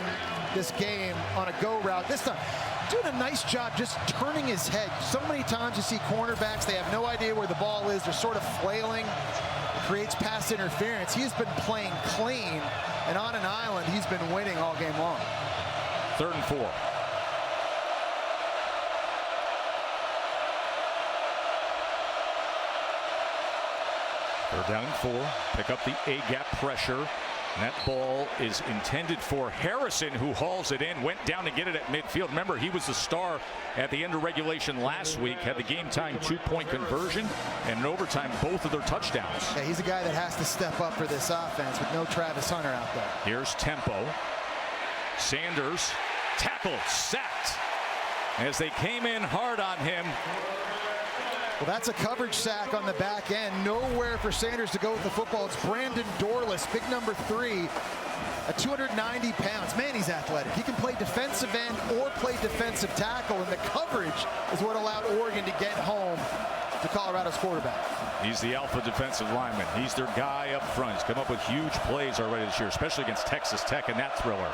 S4: this game on a go route. This time, doing a nice job just turning his head. So many times you see cornerbacks, they have no idea where the ball is. They're sort of flailing. It creates pass interference. He's been playing clean, and on an island, he's been winning all game long.
S1: 3rd and 4. They're down and 4. Pick up the A-gap pressure. And that ball is intended for Harrison, who hauls it in. Went down to get it at midfield. Remember, he was the star at the end of regulation last week. Had the game-tying 2-point conversion and in overtime both of their touchdowns.
S4: Yeah, he's a guy that has to step up for this offense with no Travis Hunter out there.
S1: Here's tempo. Sanders tackled, sacked as they came in hard on him.
S4: Well, that's a coverage sack on the back end. Nowhere for Sanders to go with the football. It's Brandon Dorless, big number 3, at 290 pounds. Man, he's athletic. He can play defensive end or play defensive tackle, and the coverage is what allowed Oregon to get home to Colorado's quarterback.
S1: He's the alpha defensive lineman. He's their guy up front. He's come up with huge plays already this year, especially against Texas Tech in that thriller.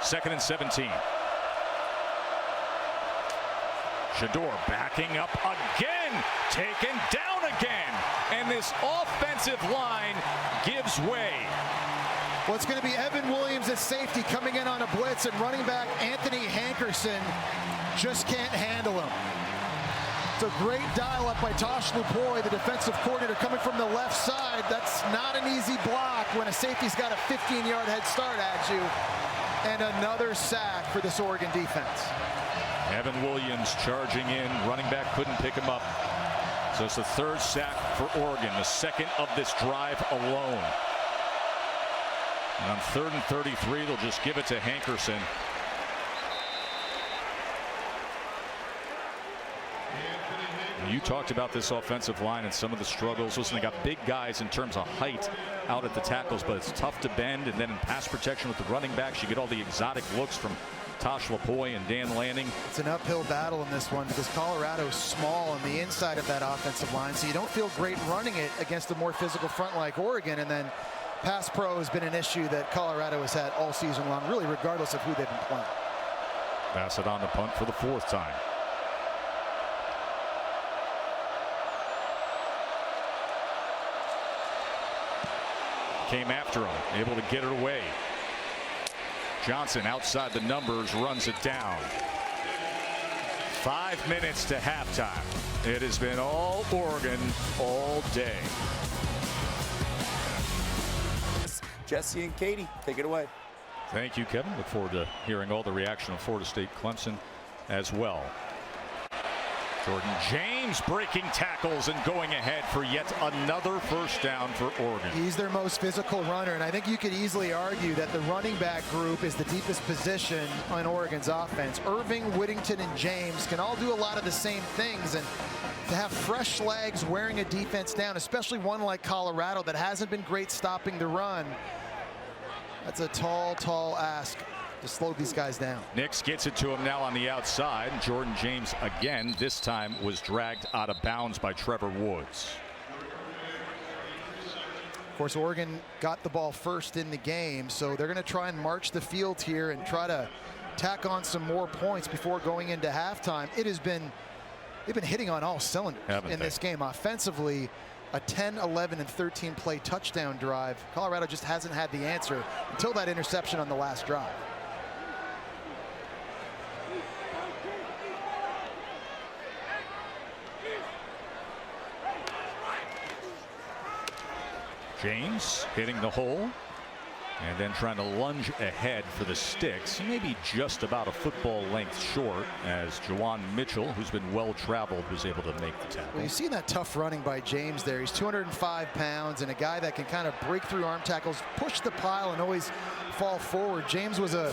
S1: 2nd and 17. Shador backing up again, taken down again, and this offensive line gives way.
S4: Well, it's going to be Evan Williams at safety coming in on a blitz, and running back Anthony Hankerson just can't handle him. It's a great dial-up by Tosh Lupoy, the defensive coordinator, coming from the left side. That's not an easy block when a safety's got a 15-yard head start at you. And another sack for this Oregon defense.
S1: Evan Williams charging in. Running back couldn't pick him up. So it's the 3rd sack for Oregon, the 2nd of this drive alone. And on 3rd and 33, they'll just give it to Hankerson. You talked about this offensive line and some of the struggles. Listen, they got big guys in terms of height out at the tackles, but it's tough to bend. And then in pass protection with the running backs, you get all the exotic looks from Tosh Lupoy and Dan Lanning.
S4: It's an uphill battle in this one because Colorado's small on the inside of that offensive line, so you don't feel great running it against a more physical front like Oregon. And then pass pro has been an issue that Colorado has had all season long, really regardless of who they've been playing.
S1: Pass it on to punt for the 4th time. Came after him, able to get it away. Johnson outside the numbers, runs it down. 5 minutes to halftime. It has been all Oregon all day.
S8: Jesse and Katie, take it away.
S1: Thank you, Kevin. Look forward to hearing all the reaction of Florida State Clemson as well. Jordan James breaking tackles and going ahead for yet another first down for Oregon.
S4: He's their most physical runner, and I think you could easily argue that the running back group is the deepest position on Oregon's offense. Irving, Whittington, and James can all do a lot of the same things, and to have fresh legs wearing a defense down, especially one like Colorado that hasn't been great stopping the run, that's a tall ask to slow these guys down.
S1: Nix gets it to him now on the outside. Jordan James again, this time was dragged out of bounds by Trevor Woods.
S4: Of course, Oregon got the ball first in the game, so they're going to try and march the field here and try to tack on some more points before going into halftime. They've been hitting on all cylinders in this game. Offensively, a 10, 11, and 13 play touchdown drive. Colorado just hasn't had the answer until that interception on the last drive.
S1: James hitting the hole. And then trying to lunge ahead for the sticks. He may be just about a football length short, as Juwan Mitchell, who's been well traveled, was able to make the tackle.
S4: Well, you see that tough running by James there. He's 205 pounds and a guy that can kind of break through arm tackles, push the pile, and always fall forward. James was a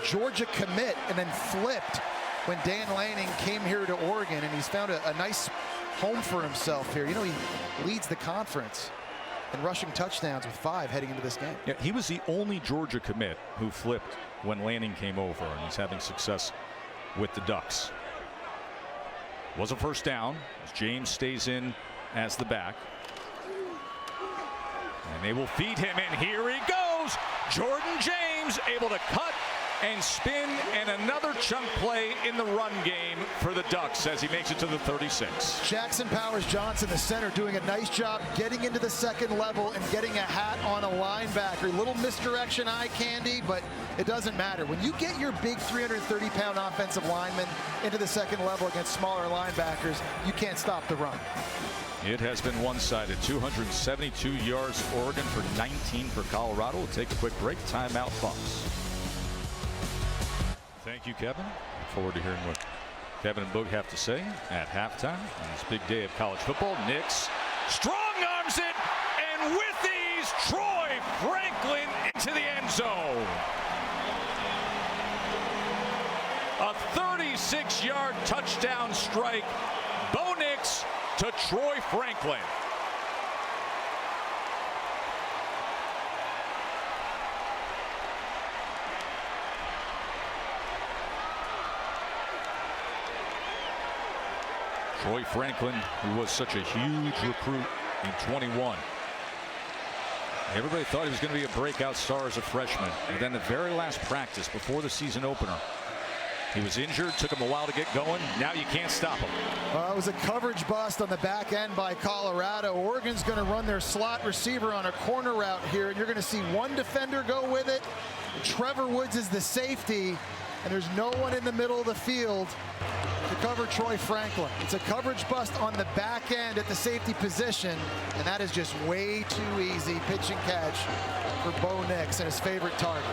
S4: Georgia commit and then flipped when Dan Lanning came here to Oregon, and he's found a nice home for himself here. You know, he leads the conference in rushing touchdowns with 5 heading into this game.
S1: Yeah, he was the only Georgia commit who flipped when Lanning came over, and he's having success with the Ducks. Was a first down as James stays in as the back. And they will feed him, and here he goes. Jordan James able to cut and spin, and another chunk play in the run game for the Ducks as he makes it to the 36.
S4: Jackson Powers Johnson, the center, doing a nice job getting into the second level and getting a hat on a linebacker. A little misdirection, eye candy, but it doesn't matter. When you get your big 330-pound offensive lineman into the second level against smaller linebackers, you can't stop the run.
S1: It has been one-sided. 272 yards Oregon for 19 for Colorado. We'll take a quick break. Timeout, Bucks. Thank you, Kevin. Look forward to hearing what Kevin and Boog have to say at halftime on this big day of college football. Nix strong arms it, and with these, Troy Franklin into the end zone. A 36-yard touchdown strike. Bo Nix to Troy Franklin. Troy Franklin, who was such a huge recruit in 21. Everybody thought he was going to be a breakout star as a freshman. And then the very last practice before the season opener, he was injured, took him a while to get going. Now you can't stop him.
S4: It was a coverage bust on the back end by Colorado. Oregon's going to run their slot receiver on a corner route here, and you're going to see one defender go with it. Trevor Woods is the safety, and there's no one in the middle of the field to cover Troy Franklin. It's a coverage bust on the back end at the safety position, and that is just way too easy. Pitch and catch for Bo Nix and his favorite target.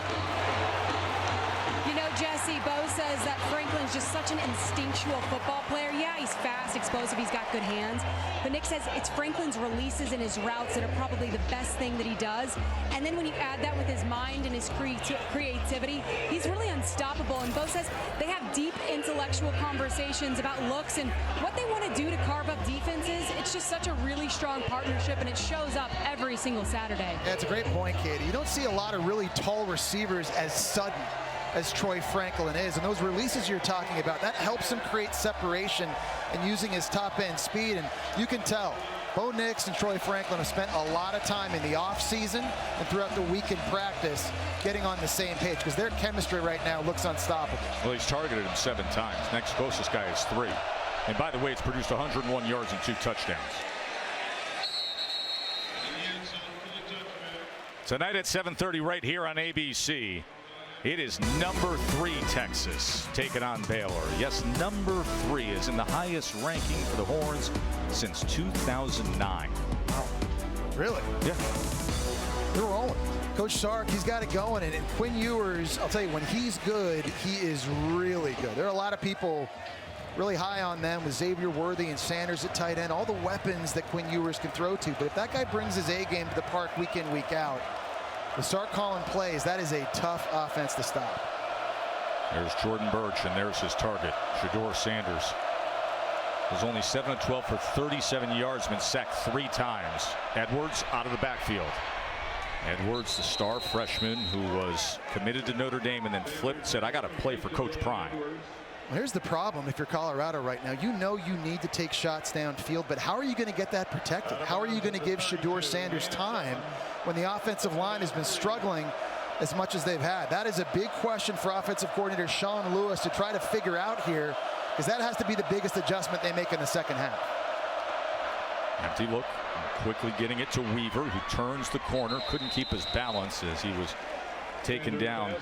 S5: You know, Jesse, Bo says that Franklin's just such an instinctual football player. Yeah, he's fast, explosive, he's got good hands. But Nick says it's Franklin's releases and his routes that are probably the best thing that he does. And then when you add that with his mind and his creativity, he's really unstoppable. And Bo says they have deep intellectual conversations about looks and what they want to do to carve up defenses. It's just such a really strong partnership, and it shows up every single Saturday.
S4: Yeah, it's a great point, Katie. You don't see a lot of really tall receivers as sudden as Troy Franklin is, and those releases you're talking about, that helps him create separation and using his top end speed. And you can tell Bo Nix and Troy Franklin have spent a lot of time in the off season and throughout the week in practice getting on the same page, because their chemistry right now looks unstoppable.
S1: Well, he's targeted him 7 times. Next closest guy is 3. And by the way, it's produced 101 yards and 2 touchdowns. Tonight at 7:30 right here on ABC. It is number 3 Texas taking on Baylor. Yes, number 3 is in the highest ranking for the Horns since 2009.
S4: Wow. Really?
S1: Yeah.
S4: They're rolling. Coach Sark, he's got it going. And Quinn Ewers, I'll tell you, when he's good, he is really good. There are a lot of people really high on them with Xavier Worthy and Sanders at tight end, all the weapons that Quinn Ewers can throw to. But if that guy brings his A game to the park week in, week out, to start calling plays, that is a tough offense to stop.
S1: There's Jordan Birch, and there's his target, Shedeur Sanders. Was only 7 of 12 for 37 yards, been sacked 3 times. Edwards out of the backfield. Edwards, the star freshman who was committed to Notre Dame and then flipped, said, I got to play for Coach Prime.
S4: Well, here's the problem if you're Colorado right now. You know you need to take shots downfield, but how are you going to get that protected? How are you going to give Shedeur Sanders time when the offensive line has been struggling as much as they've had? That is a big question for offensive coordinator Sean Lewis to try to figure out here, because that has to be the biggest adjustment they make in the second half.
S1: Empty look, quickly getting it to Weaver, who turns the corner, couldn't keep his balance as he was taken down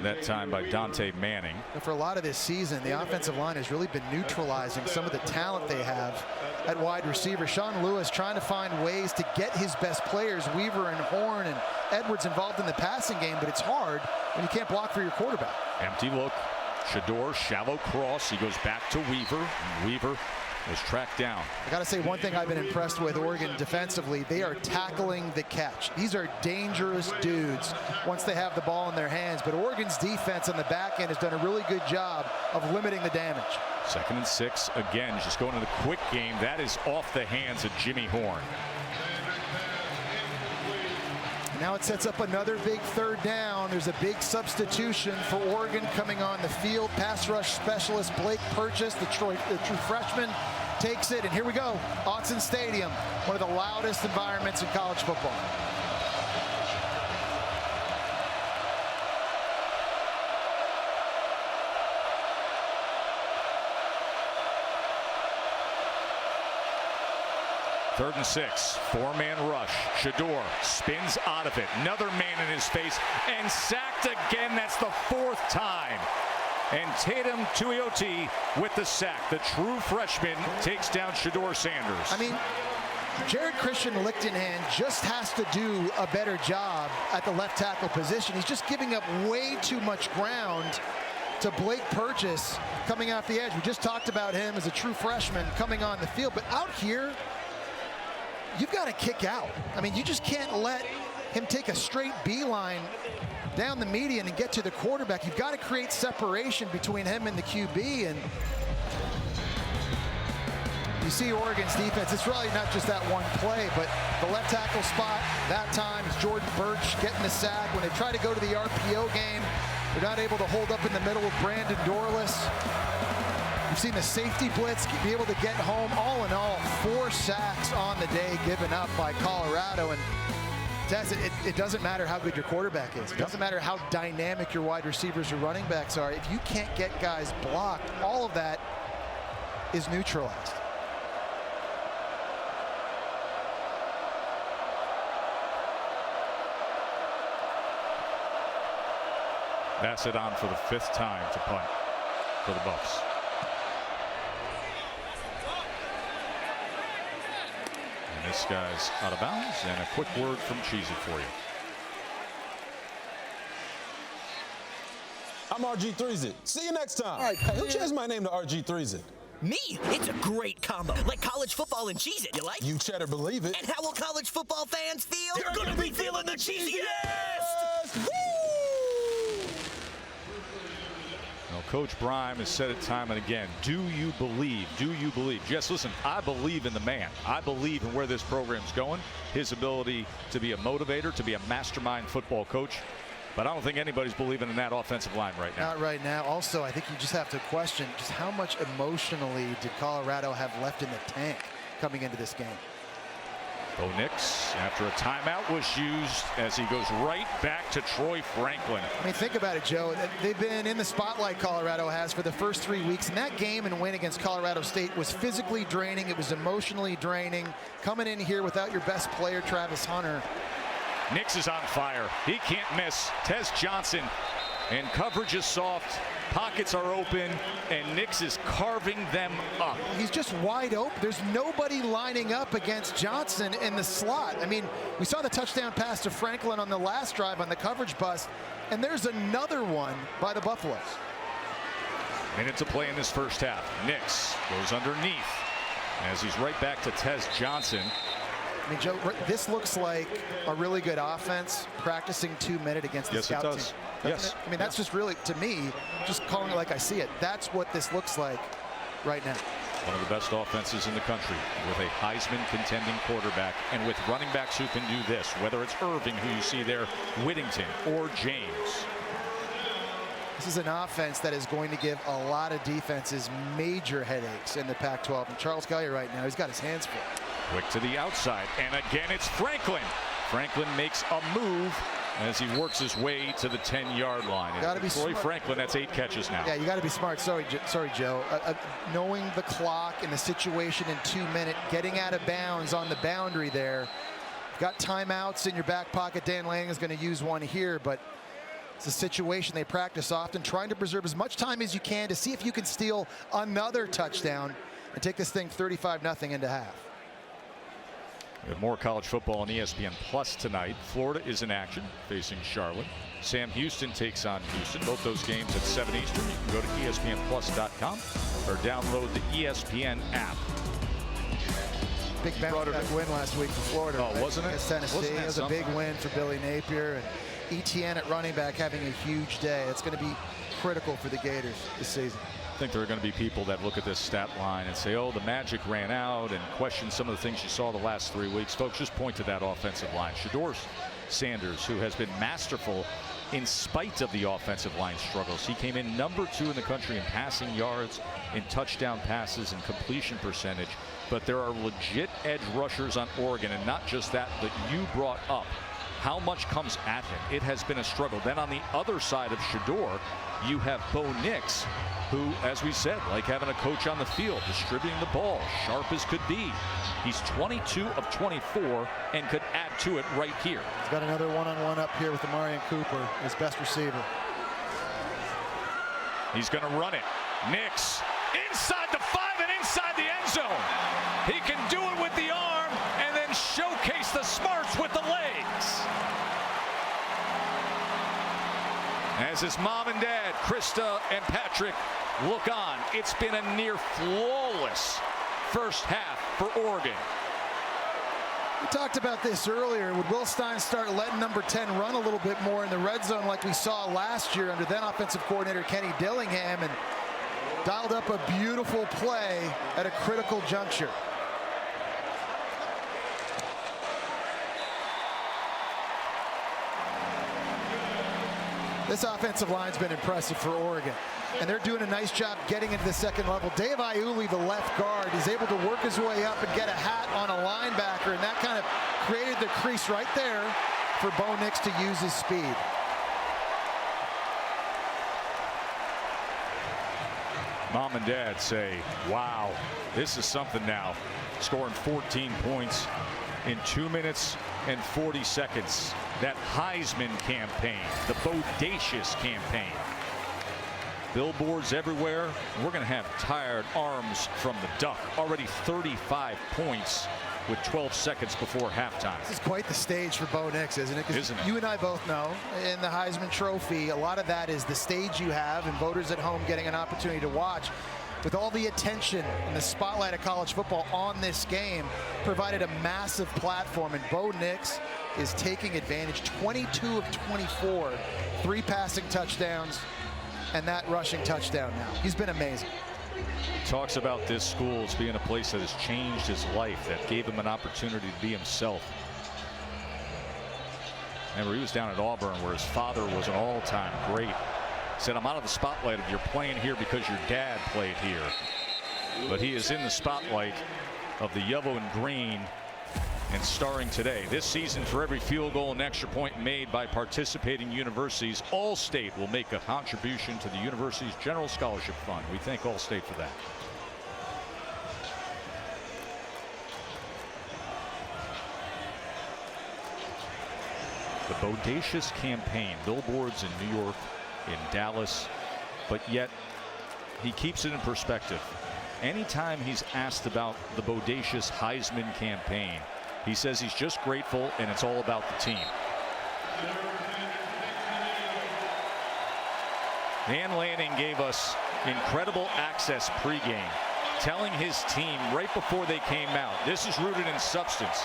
S1: that time by Dante Manning.
S4: But for a lot of this season, the offensive line has really been neutralizing some of the talent they have at wide receiver. Sean Lewis trying to find ways to get his best players, Weaver and Horn and Edwards, involved in the passing game, but it's hard when you can't block for your quarterback.
S1: Empty look. Shador, shallow cross. He goes back to Weaver. And Weaver is tracked down.
S4: I got to say, one thing I've been impressed with Oregon defensively, they are tackling the catch. These are dangerous dudes once they have the ball in their hands, but Oregon's defense on the back end has done a really good job of limiting the damage.
S1: 2nd and 6. Again, just going to the quick game. That is off the hands of Jimmy Horn.
S4: Now it sets up another big 3rd down. There's a big substitution for Oregon coming on the field. Pass rush specialist Blake Purchase, the true freshman, takes it. And here we go. Autzen Stadium, one of the loudest environments in college football.
S1: Third and 6, 4-man rush. Shador spins out of it. Another man in his face and sacked again. That's the 4th time. And Tatum Tuioti with the sack. The true freshman takes down Shador Sanders.
S4: I mean, Jared Christian Lichtenhand just has to do a better job at the left tackle position. He's just giving up way too much ground to Blake Purchase coming off the edge. We just talked about him as a true freshman coming on the field, but out here, you've got to kick out. I mean, you just can't let him take a straight beeline down the median and get to the quarterback. You've got to create separation between him and the QB. And you see Oregon's defense, it's really not just that one play, but the left tackle spot that time is Jordan Birch getting the sack. When they try to go to the RPO game, they're not able to hold up in the middle with Brandon Dorless. You've seen the safety blitz be able to get home. All in all, 4 sacks on the day given up by Colorado. And it doesn't matter how good your quarterback is. It doesn't matter how dynamic your wide receivers or running backs are. If you can't get guys blocked, all of that is neutralized.
S1: Bassett on for the 5th time to punt for the Buffs. And this guy's out of bounds, and a quick word from Cheesy for you.
S11: I'm RG3Z. See you next time. All right, hey, who changed my name to RG3Z?
S12: Me? It's a great combo. Like college football and Cheez-It. You like?
S11: You cheddar believe it.
S12: And how will college football fans feel? They're gonna be feeling the cheesiest!
S11: Woo!
S1: Well, Coach Brime has said it time and again. Do you believe? Do you believe? Yes, listen, I believe in the man. I believe in where this program's going, his ability to be a motivator, to be a mastermind football coach. But I don't think anybody's believing in that offensive line right now.
S4: Not right now. Also, I think you just have to question just how much emotionally did Colorado have left in the tank coming into this game.
S1: Bo Nix, after a timeout was used, as he goes right back to Troy Franklin.
S4: I mean, think about it, Joe. They've been in the spotlight, Colorado has, for the first 3 weeks. And that game and win against Colorado State was physically draining. It was emotionally draining. Coming in here without your best player, Travis Hunter.
S1: Nix is on fire. He can't miss. Tez Johnson, and coverage is soft. Pockets are open, and Nix is carving them up.
S4: He's just wide open. There's nobody lining up against Johnson in the slot. I mean, we saw the touchdown pass to Franklin on the last drive on the coverage bust, and there's another one by the Buffaloes.
S1: Minute to play in this first half. Nix goes underneath as he's right back to Tez Johnson.
S4: I mean, Joe, this looks like a really good offense practicing 2 minutes against the scout team.
S1: Yes.
S4: I mean, that's just really, to me, just calling it like I see it. That's what this looks like right now.
S1: One of the best offenses in the country with a Heisman contending quarterback and with running backs who can do this, whether it's Irving, who you see there, Whittington, or James.
S4: This is an offense that is going to give a lot of defenses major headaches in the Pac-12. And Charles Collier right now, he's got his hands full.
S1: Quick to the outside, and again it's Franklin. Franklin makes a move as he works his way to the 10-yard line.
S4: Gotta be
S1: Troy
S4: smart.
S1: Franklin, that's 8 catches now.
S4: Yeah, you got to be smart. Sorry, Joe. Knowing the clock and the situation in 2 minutes, getting out of bounds on the boundary there. You've got timeouts in your back pocket. Dan Lanning is going to use one here, but It's a situation they practice often, trying to preserve as much time as you can to see if you can steal another touchdown and take this thing 35-0 into half.
S1: We have more college football on ESPN Plus tonight. Florida is in action facing Charlotte. Sam Houston takes on Houston. Both those games at 7 Eastern. You can go to ESPNplus.com or download the ESPN app.
S4: Big bounce-back win last week for Florida.
S1: Oh, wasn't it?
S4: Against Tennessee. It was a big win for Billy Napier. And ETN at running back having a huge day. It's going to be critical for the Gators this season.
S1: I think there are going to be people that look at this stat line and say, oh, the magic ran out, and question some of the things you saw the last 3 weeks. Folks, just point to that offensive line. Shedeur Sanders, who has been masterful in spite of the offensive line struggles. He came in #2 in the country in passing yards, in touchdown passes, and completion percentage. But there are legit edge rushers on Oregon, and not just that you brought up. How much comes at him? It has been a struggle. Then on the other side of Shedeur, you have Bo Nix, who, as we said, like having a coach on the field, distributing the ball, sharp as could be. He's 22 of 24 and could add to it right here.
S4: He's got another one-on-one up here with Amarian Cooper, his best receiver.
S1: He's going to run it. Nix inside the 5 and inside the end zone. He can do it with the arm and then showcase the smarts with the legs. As his mom and dad, Krista and Patrick, look on. It's been a near flawless first half for Oregon.
S4: We talked about this earlier. Would Will Stein start letting number 10 run a little bit more in the red zone like we saw last year under then offensive coordinator Kenny Dillingham, and dialed up a beautiful play at a critical juncture. This offensive line's been impressive for Oregon, and they're doing a nice job getting into the second level. Dave Iuli, the left guard, is able to work his way up and get a hat on a linebacker, and that kind of created the crease right there for Bo Nix to use his speed.
S1: Mom and dad say, wow, this is something now. Scoring 14 points in 2 minutes and 40 seconds. That Heisman campaign, the bodacious campaign. Billboards everywhere. We're going to have tired arms from the Duck. Already 35 points with 12 seconds before halftime.
S4: This is quite the stage for Bo Nix, isn't it? Because you and I both know in the Heisman Trophy, a lot of that is the stage you have and voters at home getting an opportunity to watch. With all the attention and the spotlight of college football on this game, provided a massive platform, and Bo Nix is taking advantage. 22 of 24, 3 passing touchdowns, and that rushing touchdown now. He's been amazing.
S1: Talks about this school as being a place that has changed his life, that gave him an opportunity to be himself. Remember, he was down at Auburn where his father was an all-time great. Said, I'm out of the spotlight of you're playing here because your dad played here. But he is in the spotlight of the yellow and green and starring today. This season, for every field goal and extra point made by participating universities, All-State will make a contribution to the university's general scholarship fund. We thank All-State for that. The bodacious campaign, billboards in New York, in Dallas, but yet he keeps it in perspective. Anytime he's asked about the bodacious Heisman campaign, he says he's just grateful and it's all about the team. Dan Lanning gave us incredible access pregame, telling his team right before they came out, this is rooted in substance.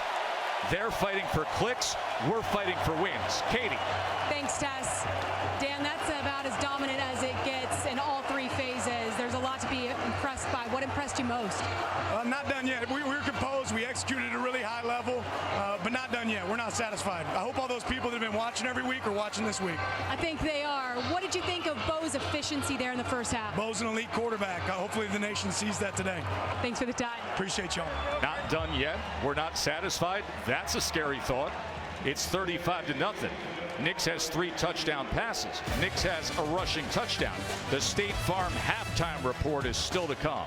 S1: They're fighting for clicks, we're fighting for wins. Katie.
S5: Thanks, Tess. Dan, that's about as dominant as it gets in all 3 phases. There's a lot to be impressed by. What impressed you most?
S3: Not done yet. We were composed. We executed at a really high level, but not done yet. We're not satisfied. I hope all those people that have been watching every week are watching this week.
S5: I think they are. What did you think of Bo's efficiency there in the first half?
S3: Bo's an elite quarterback. Hopefully the nation sees that today.
S5: Thanks for the time.
S3: Appreciate y'all.
S1: Not done yet. We're not satisfied. That's a scary thought. It's 35-0. Nix has 3 touchdown passes. Nix has a rushing touchdown. The State Farm halftime report is still to come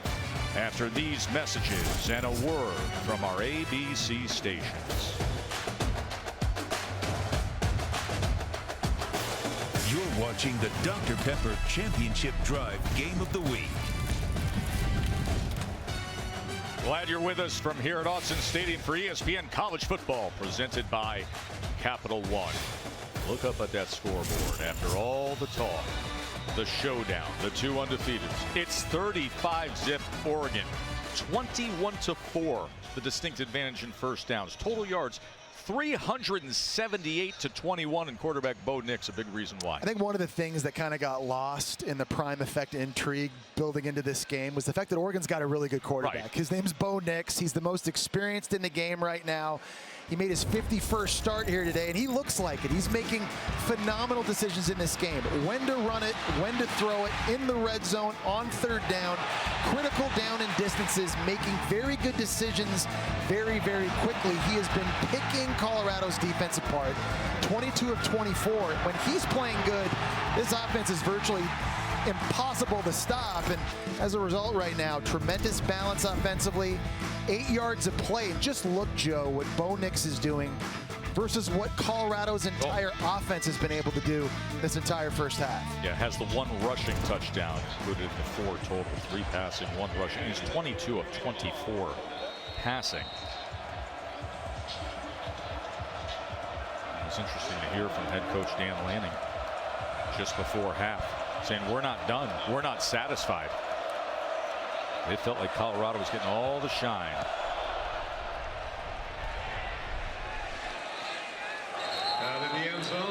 S1: after these messages and a word from our ABC stations.
S7: You're watching the Dr. Pepper Championship Drive Game of the Week.
S1: Glad you're with us from here at Autzen Stadium for ESPN College Football, presented by Capital One. Look up at that scoreboard after all the talk. The showdown, the two undefeateds. It's 35-zip Oregon, 21-4, the distinct advantage in first downs. Total yards, 378-21, and quarterback Bo Nix, a big reason why.
S4: I think one of the things that kind of got lost in the prime effect intrigue building into this game was the fact that Oregon's got a really good quarterback.
S1: Right.
S4: His name's Bo Nix. He's the most experienced in the game right now. He made his 51st start here today, and he looks like it. He's making phenomenal decisions in this game. When to run it, when to throw it, in the red zone, on third down, critical down and distances, making very good decisions very, very quickly. He has been picking Colorado's defense apart. 22 of 24. When he's playing good, this offense is virtually impossible to stop, and as a result right now, tremendous balance offensively, 8 yards of play. And just look, Joe, what Bo Nix is doing versus what Colorado's entire offense has been able to do this entire first half.
S1: Yeah, has the one rushing touchdown included in the 4 total, 3 passing, 1 rushing. He's 22 of 24 passing. It's interesting to hear from head coach Dan Lanning just before half, saying we're not done, we're not satisfied. They felt like Colorado was getting all the shine.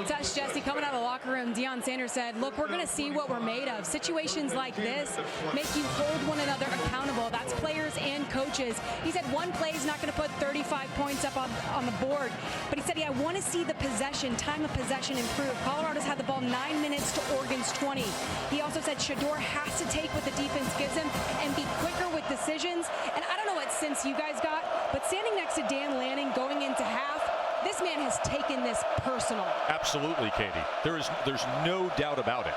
S5: Touch, Jesse, coming out of the locker room, Deion Sanders said, look, we're going to see what we're made of. Situations like this make you hold one another accountable. That's players and coaches. He said one play is not going to put 35 points up on the board, but he said, I want to see the possession, time of possession improve. Colorado's had the ball 9 minutes to Oregon's 20. He also said Shedeur has to take what the defense gives him and be quicker with decisions. And I don't know what sense you guys got, but standing next to Dan Lanning going into half, this man has taken this personal.
S1: Absolutely, Katie. There's no doubt about it.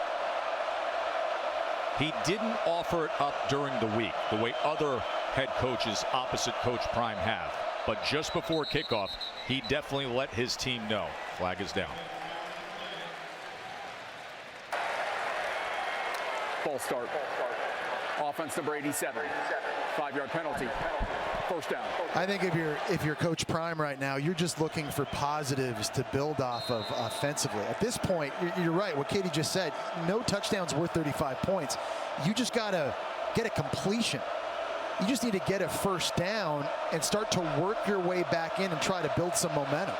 S1: He didn't offer it up during the week the way other head coaches opposite Coach Prime have. But just before kickoff, he definitely let his team know. Flag is down.
S6: False start. Offense number 87. 5-yard penalty. First down.
S4: I think if you're Coach Prime right now, you're just looking for positives to build off of offensively. At this point, you're right. What Katie just said, no touchdowns worth 35 points. You just got to get a completion. You just need to get a first down and start to work your way back in and try to build some momentum.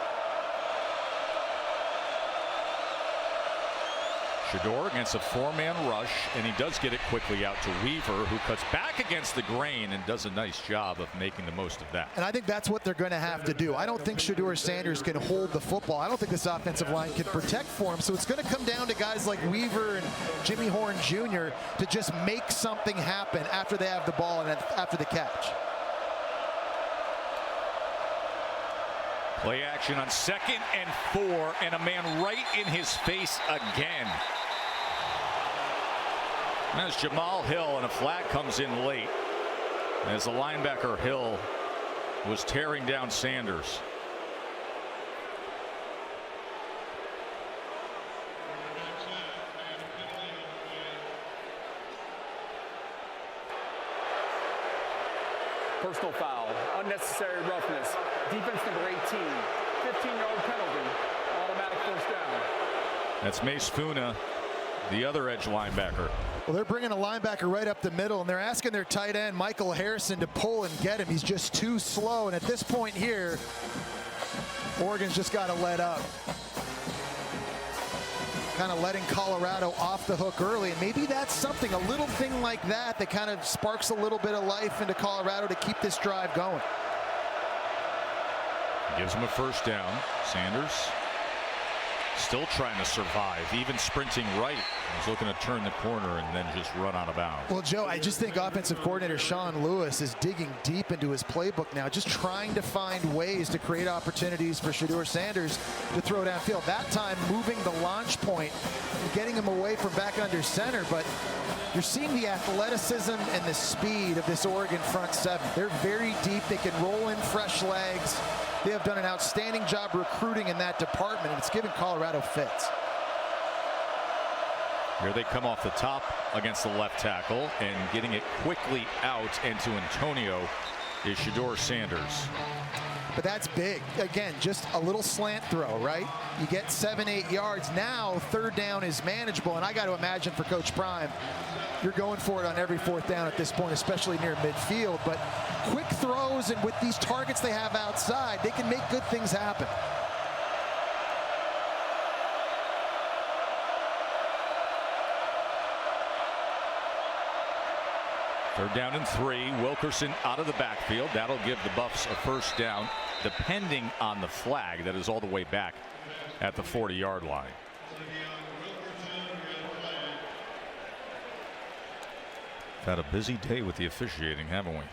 S1: Shedeur against a 4-man rush, and he does get it quickly out to Weaver, who cuts back against the grain and does a nice job of making the most of that.
S4: And I think that's what they're going to have to do. I don't think Shedeur Sanders can hold the football. I don't think this offensive line can protect for him. So it's going to come down to guys like Weaver and Jimmy Horn Jr. to just make something happen after they have the ball and after the catch.
S1: Play action on 2nd and 4, and a man right in his face again. And that's Jamal Hill, and a flag comes in late as the linebacker Hill was tearing down Sanders.
S6: Personal foul, unnecessary roughness, defense number 18, 15-yard penalty, automatic first down.
S1: That's Mace Funa, the other edge linebacker.
S4: Well, they're bringing a linebacker right up the middle, and they're asking their tight end, Michael Harrison, to pull and get him. He's just too slow, and at this point here, Oregon's just got to let up. Kind of letting Colorado off the hook early, and maybe that's something, a little thing like that kind of sparks a little bit of life into Colorado to keep this drive going.
S1: Gives him a first down. Sanders still trying to survive, even sprinting right. He's looking to turn the corner and then just run out of bounds.
S4: Well, Joe, I just think offensive coordinator Sean Lewis is digging deep into his playbook now, just trying to find ways to create opportunities for Shedeur Sanders to throw downfield. That time moving the launch point and getting him away from back under center, but you're seeing the athleticism and the speed of this Oregon front seven. They're very deep. They can roll in fresh legs. They have done an outstanding job recruiting in that department, and it's given Colorado fits.
S1: Here they come off the top against the left tackle, and getting it quickly out into Antonio is Shedeur Sanders.
S4: But that's big. Again, just a little slant throw, right? You get 7-8 yards. Now third down is manageable, and I got to imagine for Coach Prime, you're going for it on every fourth down at this point, especially near midfield. But quick throws, and with these targets they have outside, they can make good things happen.
S1: Third down and 3. Wilkerson out of the backfield. That'll give the Buffs a first down, depending on the flag that is all the way back at the 40-yard line. We've had a busy day with the officiating, haven't we?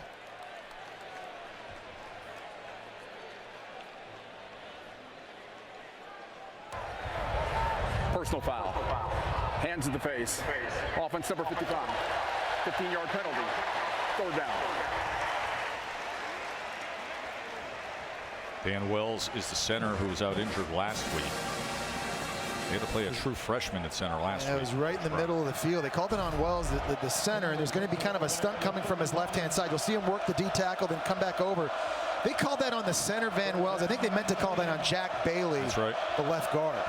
S6: Personal foul. Hands in the face. Offense number 55. 15-yard penalty. Third down.
S1: Dan Wells is the center who was out injured last week. They had to play a true freshman at center last week.
S4: It was right in the middle of the field. They called it on Wells, the center, and there's going to be kind of a stunt coming from his left-hand side. You'll see him work the D tackle, then come back over. They called that on the center, Van Wells. I think they meant to call that on Jack Bailey,
S1: that's right,
S4: the left guard.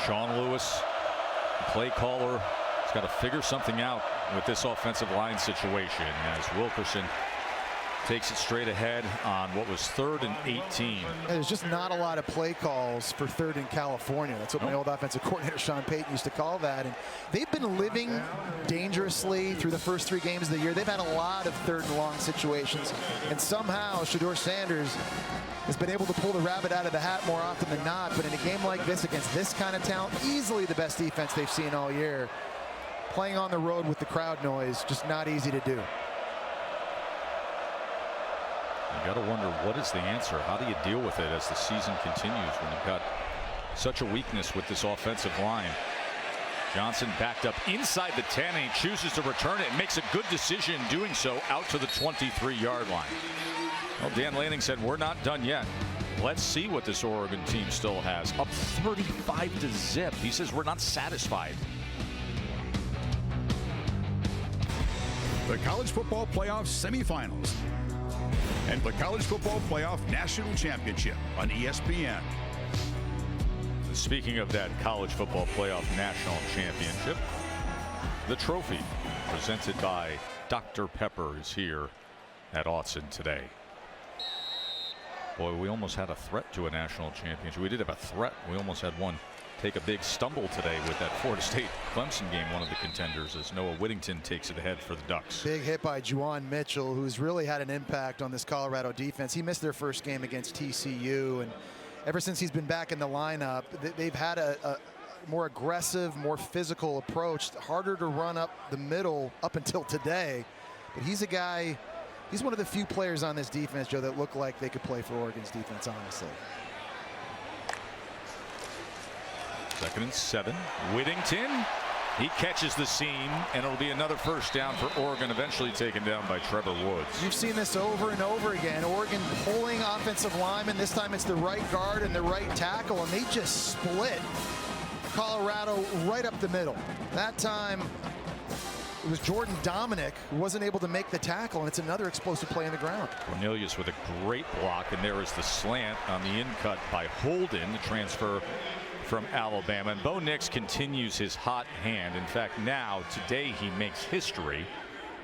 S1: Sean Lewis, play caller, has got to figure something out with this offensive line situation as Wilkerson takes it straight ahead on what was 3rd and 18.
S4: There's just not a lot of play calls for 3rd in California. That's what my old offensive coordinator Sean Payton used to call that. And they've been living dangerously through the first 3 games of the year. They've had a lot of 3rd and long situations, and somehow Shedeur Sanders has been able to pull the rabbit out of the hat more often than not. But in a game like this against this kind of talent, easily the best defense they've seen all year, playing on the road with the crowd noise, just not easy to do.
S1: You got to wonder, what is the answer? How do you deal with it as the season continues when you've got such a weakness with this offensive line? Johnson backed up inside the 10, and he chooses to return it and makes a good decision doing so out to the 23-yard line. Well, Dan Lanning said, we're not done yet. Let's see what this Oregon team still has. Up 35-0. He says we're not satisfied.
S13: The College Football Playoff semifinals and the College Football Playoff National Championship on ESPN.
S1: Speaking of that College Football Playoff National Championship, the trophy presented by Dr. Pepper is here at Autzen today. Boy, we almost had a threat to a national championship. We did have a threat. We almost had one take a big stumble today with that Florida State-Clemson game, one of the contenders, as Noah Whittington takes it ahead for the Ducks.
S4: Big hit by Juwan Mitchell, who's really had an impact on this Colorado defense. He missed their first game against TCU, and ever since he's been back in the lineup, they've had a more aggressive, more physical approach, harder to run up the middle up until today. But he's a guy, he's one of the few players on this defense, Joe, that look like they could play for Oregon's defense, honestly.
S1: 2nd and 7. Whittington, he catches the seam, and it'll be another first down for Oregon, eventually taken down by Trevor Woods.
S4: You've seen this over and over again. Oregon pulling offensive linemen. This time it's the right guard and the right tackle, and they just split Colorado right up the middle. That time it was Jordan Dominic who wasn't able to make the tackle, and it's another explosive play on the ground.
S1: Cornelius with a great block, and there is the slant on the in-cut by Holden, the transfer from Alabama. And Bo Nix continues his hot hand. In fact, now today he makes history,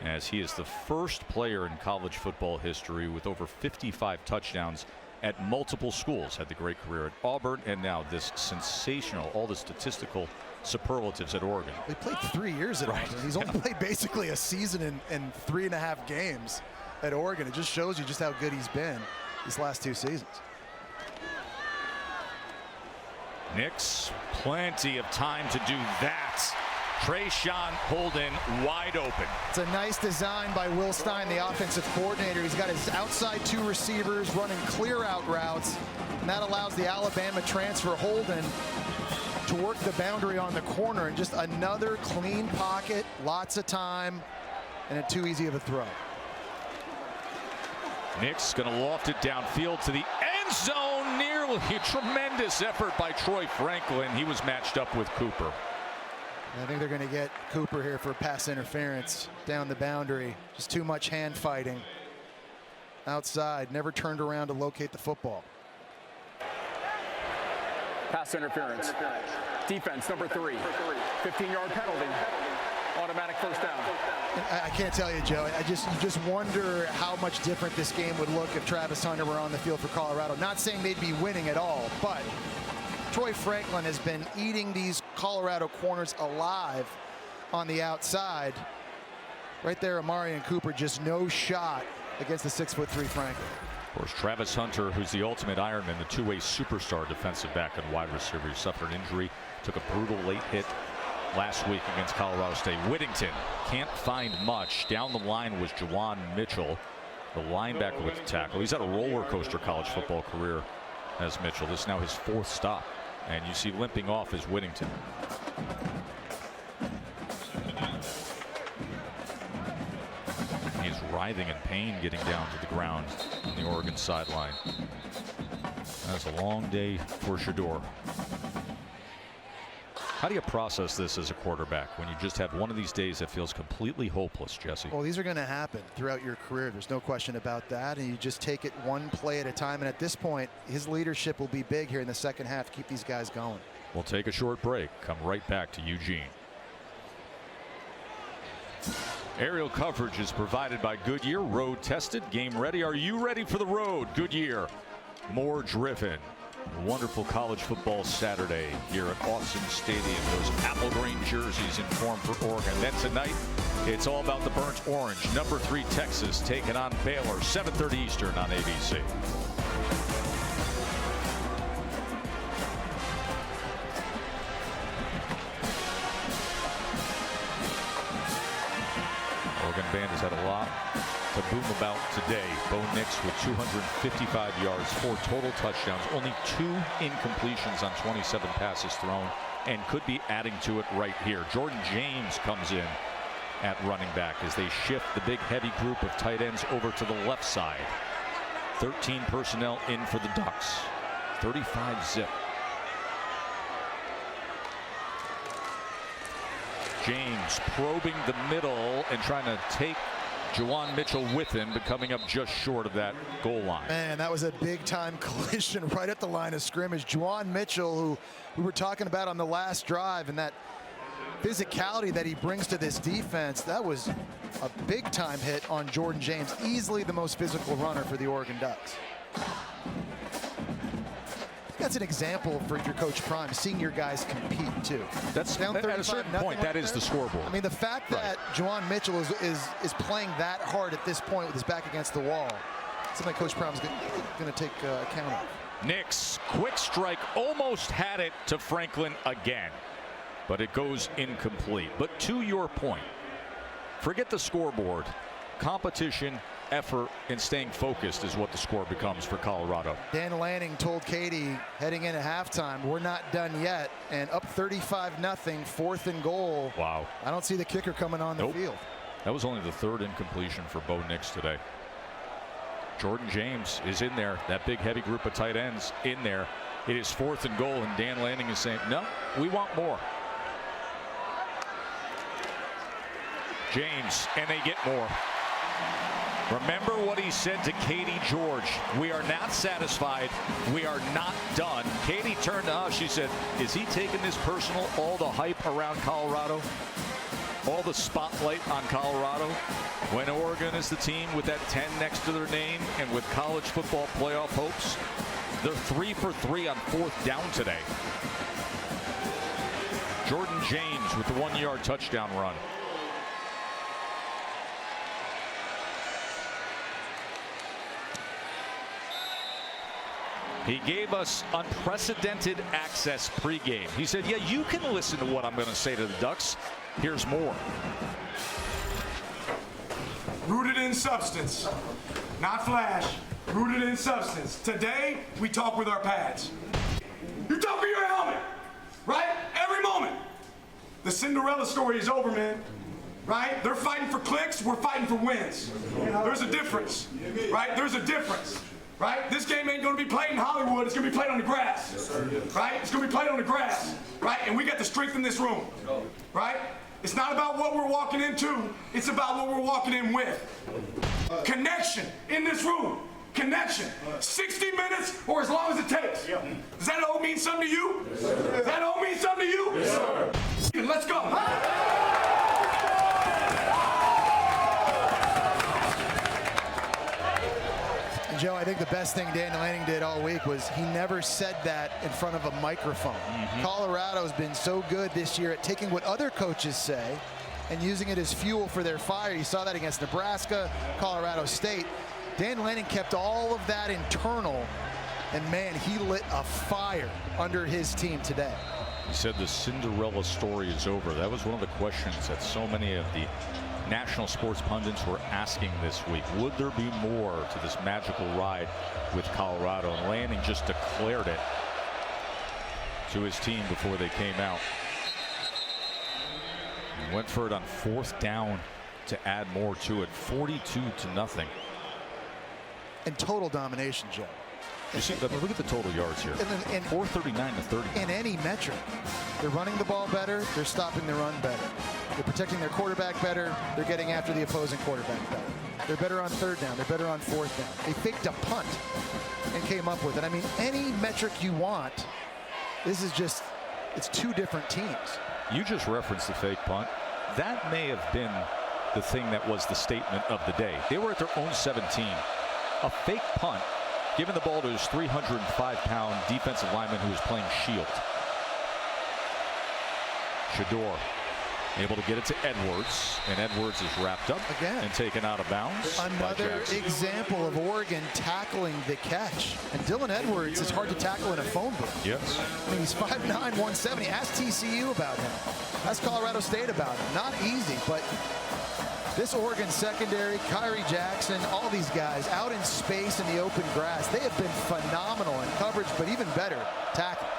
S1: as he is the first player in college football history with over 55 touchdowns at multiple schools. Had the great career at Auburn, and now this sensational, all the statistical superlatives at Oregon.
S4: He played 3 years at Auburn. He's only played basically a season in 3.5 games at Oregon. It just shows you just how good he's been these last 2 seasons.
S1: Nix, plenty of time to do that. Trayshawn Holden wide open.
S4: It's a nice design by Will Stein, the offensive coordinator. He's got his outside 2 receivers running clear out routes, and that allows the Alabama transfer Holden to work the boundary on the corner, and just another clean pocket, lots of time, and a too easy of a throw.
S1: Nix going to loft it downfield to the end zone near clearly a tremendous effort by Troy Franklin. He was matched up with Cooper.
S4: I think they're going to get Cooper here for pass interference down the boundary. Just too much hand fighting. Outside, never turned around to locate the football.
S6: Pass interference. Defense, number 3. 15-yard penalty. Automatic first down.
S4: I can't tell you, Joe. You just wonder how much different this game would look if Travis Hunter were on the field for Colorado. Not saying they'd be winning at all, but Troy Franklin has been eating these Colorado corners alive on the outside. Right there, Amari and Cooper, just no shot against the 6'3" Franklin.
S1: Of course, Travis Hunter, who's the ultimate Ironman, the two-way superstar defensive back and wide receiver. He suffered an injury, took a brutal late hit last week against Colorado State. Whittington can't find much. Down the line was Juwan Mitchell, the linebacker with the tackle. He's had a roller coaster college football career as Mitchell. This is now his 4th stop. And you see limping off is Whittington. He's writhing in pain getting down to the ground on the Oregon sideline. That's a long day for Shedeur. How do you process this as a quarterback when you just have one of these days that feels completely hopeless, Jesse?
S4: Well, these are going to happen throughout your career. There's no question about that. And you just take it one play at a time. And at this point, his leadership will be big here in the second half to keep these guys going.
S1: We'll take a short break. Come right back to Eugene. Aerial coverage is provided by Goodyear. Road tested, game ready. Are you ready for the road? Goodyear. More driven. Wonderful college football Saturday here at Austin Stadium. Those apple green jerseys in form for Oregon. Then tonight, it's all about the burnt orange. Number 3 Texas taking on Baylor. 7:30 Eastern on ABC. Oregon band has had a lot to boom about today. Bo Nix with 255 yards, 4 total touchdowns, only 2 incompletions on 27 passes thrown, and could be adding to it right here. Jordan James comes in at running back as they shift the big heavy group of tight ends over to the left side. 13 personnel in for the Ducks. 35 zip. James probing the middle and trying to take Juwan Mitchell with him, but coming up just short of that goal line.
S4: Man, that was a big-time collision right at the line of scrimmage. Juwan Mitchell, who we were talking about on the last drive, and that physicality that he brings to this defense, that was a big-time hit on Jordan James, easily the most physical runner for the Oregon Ducks. That's an example for your Coach Prime, seeing your guys compete too.
S1: That's down at a certain point. That is the scoreboard.
S4: I mean, the fact that Juwan Mitchell is playing that hard at this point with his back against the wall, something Coach Prime's going to take account of.
S1: Nix, quick strike, almost had it to Franklin again, but it goes incomplete. But to your point, forget the scoreboard. Competition, effort, and staying focused is what the score becomes for Colorado.
S4: Dan Lanning told Katie heading into halftime, we're not done yet, and up 35-0, 4th and goal.
S1: Wow.
S4: I don't see the kicker coming on the field.
S1: That was only the 3rd incompletion for Bo Nix today. Jordan James is in there, that big heavy group of tight ends in there. It is 4th and goal, and Dan Lanning is saying, no, we want more. James, and they get more. Remember what he said to Katie George. We are not satisfied. We are not done. Katie turned to us. She said, is he taking this personal? All the hype around Colorado? All the spotlight on Colorado? When Oregon is the team with that 10 next to their name and with college football playoff hopes, they're 3 for 3 on 4th down today. Jordan James with the 1-yard touchdown run. He gave us unprecedented access pregame. He said, yeah, you can listen to what I'm going to say to the Ducks. Here's more.
S3: Rooted in substance, not flash. Rooted in substance. Today, we talk with our pads. You talk with your helmet, right? Every moment. The Cinderella story is over, man. Right? They're fighting for clicks. We're fighting for wins. There's a difference, right? There's a difference. right? This game ain't gonna be played in Hollywood, it's gonna be played on the grass. Yes, sir. Right? It's gonna be played on the grass, right? And we got to strengthen this room, right? It's not about what we're walking into, it's about what we're walking in with. Connection in this room. Connection. 60 minutes or as long as it takes. Does that all mean something to you? Yes, does that all mean something to you? Yes, sir. Let's go.
S4: And Joe, I think the best thing Dan Lanning did all week was he never said that in front of a microphone. Colorado's been so good this year at taking what other coaches say and using it as fuel for their fire. You saw that against Nebraska, Colorado State. Dan Lanning kept all of that internal, and man, he lit a fire under his team today.
S1: He said the Cinderella story is over. That was one of the questions that so many of the national sports pundits were asking this week. Would there be more to this magical ride with Colorado? And Lanning just declared it to his team before they came out. He went for it on 4th down to add more to it. 42-0.
S4: And total domination, Joe.
S1: You see, look at the total yards here. 439-30.
S4: In any metric, they're running the ball better. They're stopping the run better. They're protecting their quarterback better. They're getting after the opposing quarterback better. They're better on 3rd down. They're better on 4th down. They faked a punt and came up with it. I mean, any metric you want. This is just, it's two different teams.
S1: You just referenced the fake punt. That may have been the thing that was the statement of the day. They were at their own 17. A fake punt, giving the ball to his 305-pound defensive lineman who was playing shield. Shador able to get it to Edwards, and Edwards is wrapped up
S4: again
S1: and taken out of bounds.
S4: Another example of Oregon tackling the catch. And Dylan Edwards is hard to tackle in a phone booth.
S1: Yes.
S4: I mean, he's 5'9", 170. Ask TCU about him. Ask Colorado State about him. Not easy, but this Oregon secondary, Kyrie Jackson, all these guys out in space in the open grass, they have been phenomenal in coverage, but even better tackling.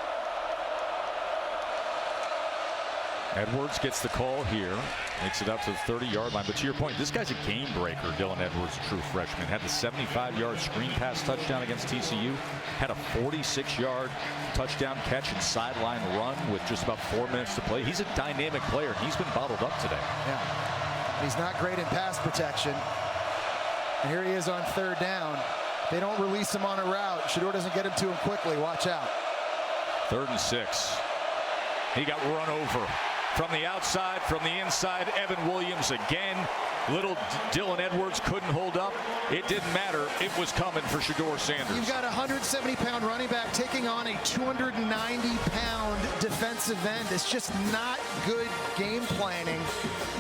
S1: Edwards gets the call here, makes it out to the 30-yard line. But to your point, this guy's a game breaker. Dylan Edwards, a true freshman, had the 75-yard screen pass touchdown against TCU, had a 46-yard touchdown catch and sideline run with just about 4 minutes to play. He's a dynamic player, and he's been bottled up today.
S4: Yeah, he's not great in pass protection. And here he is on 3rd down. They don't release him on a route. Shador doesn't get him to him quickly. Watch out.
S1: 3rd and 6. He got run over. From the outside, from the inside, Evan Williams again. Little Dylan Edwards couldn't hold up. It didn't matter. It was coming for Shador Sanders.
S4: You've got a 170-pound running back taking on a 290-pound defensive end. It's just not good game planning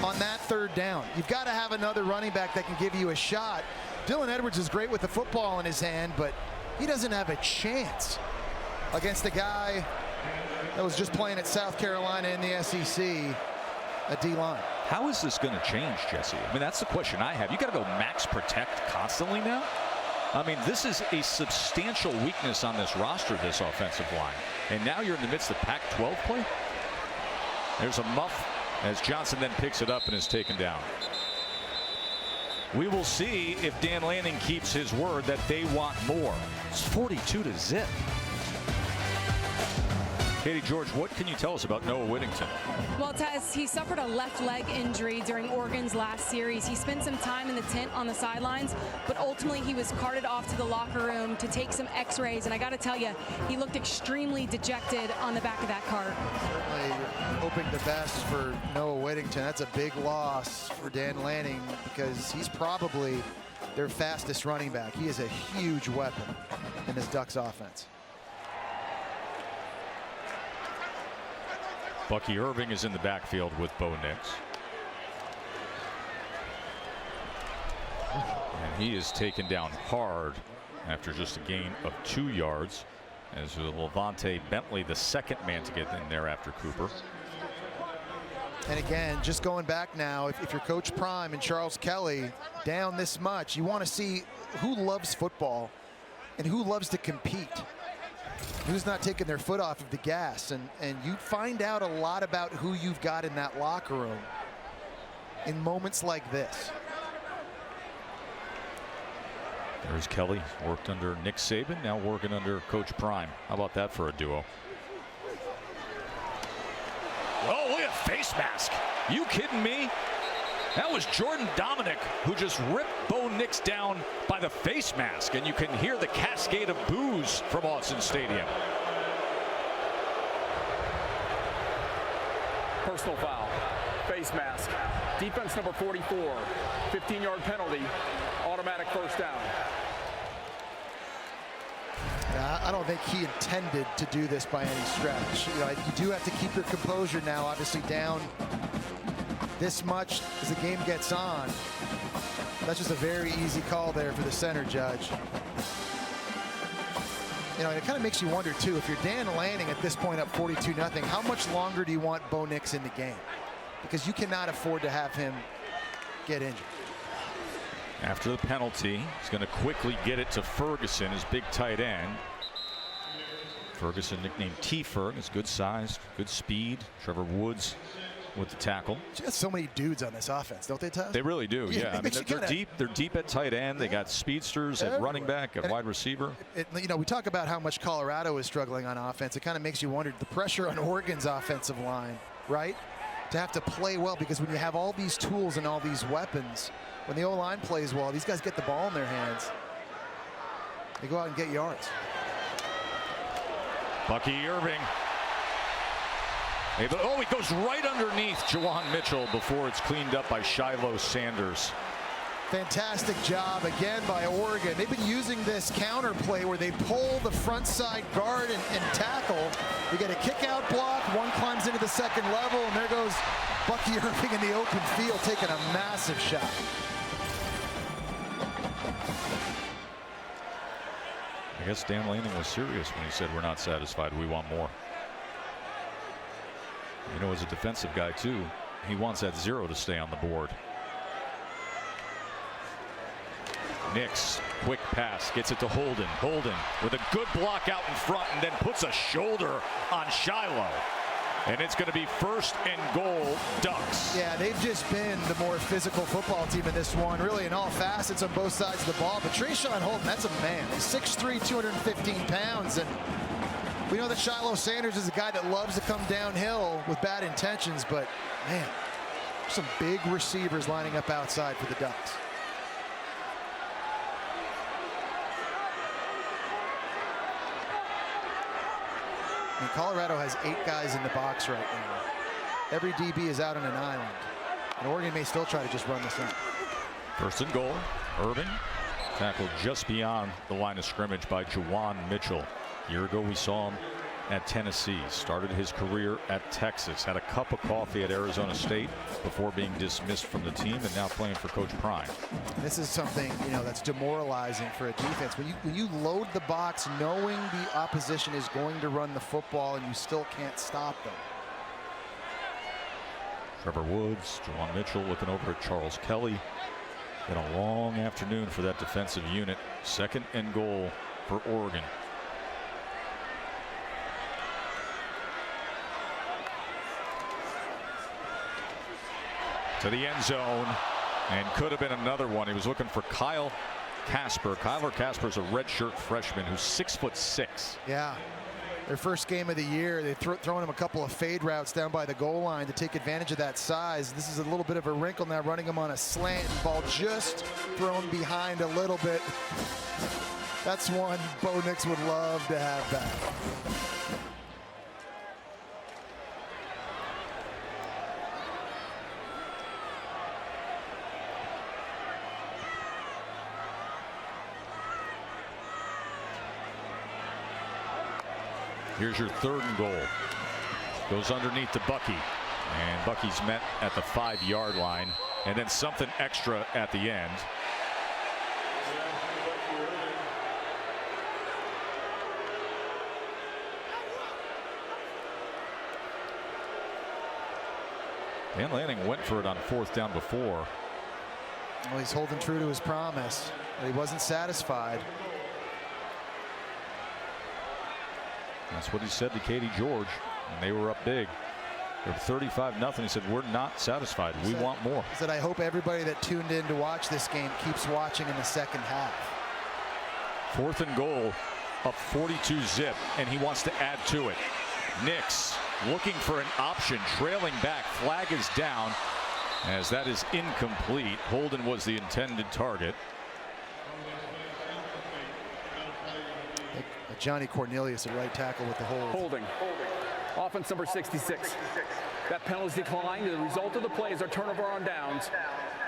S4: on that 3rd down. You've got to have another running back that can give you a shot. Dylan Edwards is great with the football in his hand, but he doesn't have a chance against the guy that was just playing at South Carolina in the SEC, a D-line.
S1: How is this going to change, Jesse? I mean, that's the question I have. You got to go max protect constantly now? I mean, this is a substantial weakness on this roster, this offensive line. And now you're in the midst of Pac-12 play? There's a muff as Johnson then picks it up and is taken down. We will see if Dan Lanning keeps his word that they want more. It's 42-0. Katie George, what can you tell us about Noah Whittington?
S5: Well, Tess, he suffered a left leg injury during Oregon's last series. He spent some time in the tent on the sidelines, but ultimately he was carted off to the locker room to take some x-rays. And I got to tell you, he looked extremely dejected on the back of that cart.
S4: Certainly hoping the best for Noah Whittington. That's a big loss for Dan Lanning because he's probably their fastest running back. He is a huge weapon in this Ducks offense.
S1: Bucky Irving is in the backfield with Bo Nix. And he is taken down hard after just a gain of 2 yards. As Levante Bentley, the second man to get in there after Cooper.
S4: And again, just going back now, if you're Coach Prime and Charles Kelly down this much, you want to see who loves football and who loves to compete. Who's not taking their foot off of the gas, and you find out a lot about who you've got in that locker room in moments like this.
S1: There's Kelly, worked under Nick Saban, now working under Coach Prime. How about that for a duo? Oh, look at face mask. You kidding me? That was Jordan Dominic who just ripped Bo Nix down by the face mask, and you can hear the cascade of boos from Autzen Stadium.
S6: Personal foul, face mask, defense number 44, 15-yard penalty, automatic first down.
S4: I don't think he intended to do this by any stretch. You know, you do have to keep your composure now, obviously down this much as the game gets on. That's just a very easy call there for the center judge. You know, it kind of makes you wonder, too, if you're Dan Lanning at this point up 42-0, how much longer do you want Bo Nix in the game? Because you cannot afford to have him get injured.
S1: After the penalty, he's going to quickly get it to Ferguson, his big tight end. Ferguson, nicknamed T-Ferg, is good size, good speed. Trevor Woods with the tackle.
S4: You got so many dudes on this offense, don't they, Taz?
S1: They really do, yeah. I mean, they're deep. They're deep at tight end. They got speedsters at running back, at wide receiver.
S4: You know, we talk about how much Colorado is struggling on offense. It kind of makes you wonder the pressure on Oregon's offensive line, right? To have to play well, because when you have all these tools and all these weapons, when the O-line plays well, these guys get the ball in their hands. They go out and get yards.
S1: Bucky Irving. Oh, he goes right underneath Juwan Mitchell before it's cleaned up by Shiloh Sanders.
S4: Fantastic job again by Oregon. They've been using this counter play where they pull the front side guard and tackle. You get a kick out block, one climbs into the second level, and there goes Bucky Irving in the open field taking a massive shot.
S1: I guess Dan Lanning was serious when he said we're not satisfied, we want more. You know, as a defensive guy too, he wants that 0 to stay on the board. Nix, quick pass, gets it to Holden. Holden with a good block out in front and then puts a shoulder on Shiloh. And it's going to be 1st and goal, Ducks.
S4: Yeah, they've just been the more physical football team in this one, really in all facets on both sides of the ball. But Trayshawn Holden, that's a man. He's 6'3", 215 pounds. And we know that Shiloh Sanders is a guy that loves to come downhill with bad intentions. But, man, some big receivers lining up outside for the Ducks. And Colorado has 8 guys in the box right now. Every DB is out on an island. And Oregon may still try to just run this in.
S1: 1st and goal. Irving tackled just beyond the line of scrimmage by Juwan Mitchell. A year ago we saw him at Tennessee. Started his career at Texas. Had a cup of coffee at Arizona State before being dismissed from the team, and now playing for Coach Prime.
S4: This is something, you know, that's demoralizing for a defense. When you load the box knowing the opposition is going to run the football and you still can't stop them.
S1: Trevor Woods, Juwan Mitchell looking over at Charles Kelly. Been a long afternoon for that defensive unit. 2nd and goal for Oregon. To the end zone, and could have been another one. He was looking for Kyle Casper. Kyler Casper's a redshirt freshman who's 6'6".
S4: Yeah, their first game of the year. They've thrown him a couple of fade routes down by the goal line to take advantage of that size. This is a little bit of a wrinkle now, running him on a slant, and ball just thrown behind a little bit. That's one Bo Nix would love to have back.
S1: Here's your 3rd and goal. Goes underneath to Bucky. And Bucky's met at the 5-yard line. And then something extra at the end. Dan Lanning went for it on 4th down before.
S4: Well, he's holding true to his promise. He wasn't satisfied.
S1: That's what he said to Katie George, and they were up big. They're 35-0. He said, we're not satisfied. We want more.
S4: He said, I hope everybody that tuned in to watch this game keeps watching in the second half.
S1: 4th and goal, up 42-zip, and he wants to add to it. Nix looking for an option, trailing back. Flag is down as that is incomplete. Holden was the intended target.
S4: Johnny Cornelius at right tackle with the hold.
S6: Holding. Offense number 66. That penalty declined. The result of the play is our turnover on downs.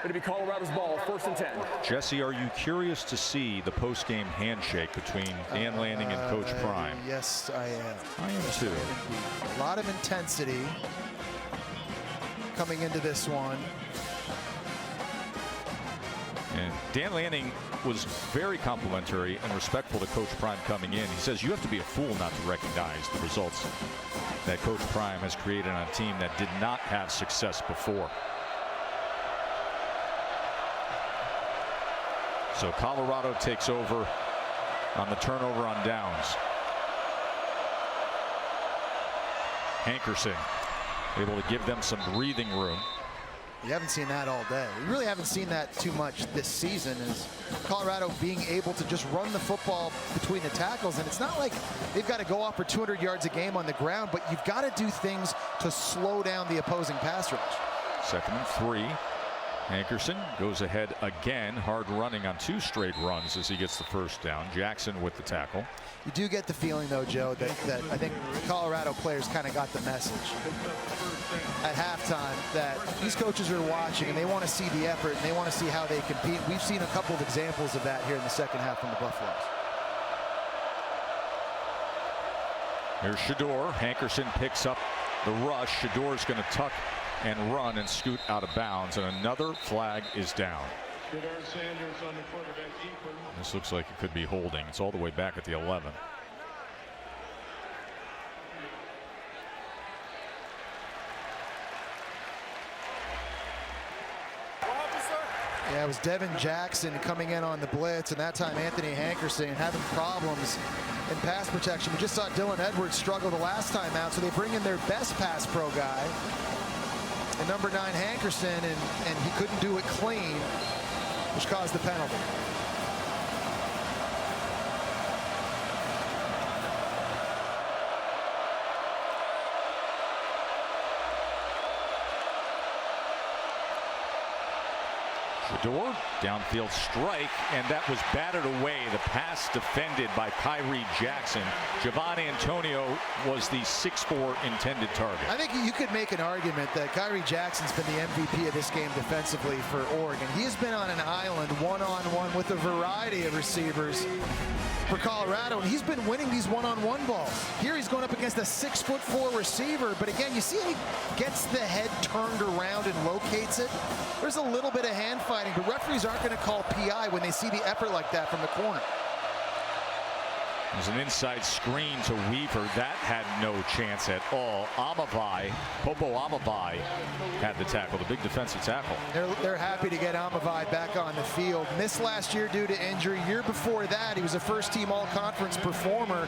S6: It'll be Colorado's ball, 1st and 10.
S1: Jesse, are you curious to see the post-game handshake between Dan Lanning and Coach Prime?
S4: Yes, I am.
S1: I am too.
S4: A lot of intensity coming into this one.
S1: And Dan Lanning was very complimentary and respectful to Coach Prime coming in. He says you have to be a fool not to recognize the results that Coach Prime has created on a team that did not have success before. So Colorado takes over on the turnover on downs. Hankerson able to give them some breathing room.
S4: You haven't seen that all day. You really haven't seen that too much this season, is Colorado being able to just run the football between the tackles. And it's not like they've got to go off for 200 yards a game on the ground, but you've got to do things to slow down the opposing pass rush.
S1: 2nd and 3. Hankerson goes ahead again, hard running on 2 straight runs as he gets the 1st down. Jackson with the tackle.
S4: You do get the feeling, though, Joe, that I think Colorado players kind of got the message at halftime that these coaches are watching and they want to see the effort and they want to see how they compete. We've seen a couple of examples of that here in the 2nd half from the Buffaloes.
S1: Here's Shador. Hankerson picks up the rush. Shador's going to tuck and run and scoot out of bounds, and another flag is down. This looks like it could be holding. It's all the way back at the 11.
S4: Yeah, it was Devin Jackson coming in on the blitz, and that time Anthony Hankerson having problems in pass protection. We just saw Dylan Edwards struggle the last time out, so they bring in their best pass pro guy, and number 9 Hankerson, and he couldn't do it clean, which caused the penalty.
S1: Shador, downfield strike, and that was batted away. The pass defended by Kyrie Jackson. Javon Antonio was the 6'4" intended target.
S4: I think you could make an argument that Kyrie Jackson's been the MVP of this game defensively for Oregon. He has been on an island one-on-one with a variety of receivers for Colorado, and he's been winning these one-on-one balls. Here he's going up against a 6'4" receiver, but again, you see he gets the head turned around and locates it. There's a little bit of hand fighting, but referees aren't going to call PI when they see the effort like that from the corner.
S1: There's an inside screen to Weaver. That had no chance at all. Popo Amavai had the tackle, the big defensive tackle.
S4: They're happy to get Amavai back on the field. Missed last year due to injury. Year before that, he was a first-team all-conference performer.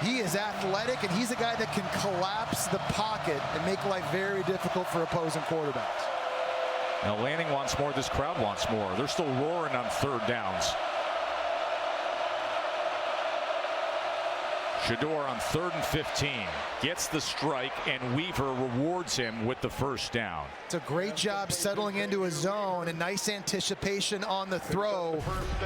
S4: He is athletic, and he's a guy that can collapse the pocket and make life very difficult for opposing quarterbacks.
S1: Now Lanning wants more. This crowd wants more. They're still roaring on 3rd downs. Shador on 3rd and 15 gets the strike, and Weaver rewards him with the 1st down.
S4: It's a great job settling into his zone, and nice anticipation on the throw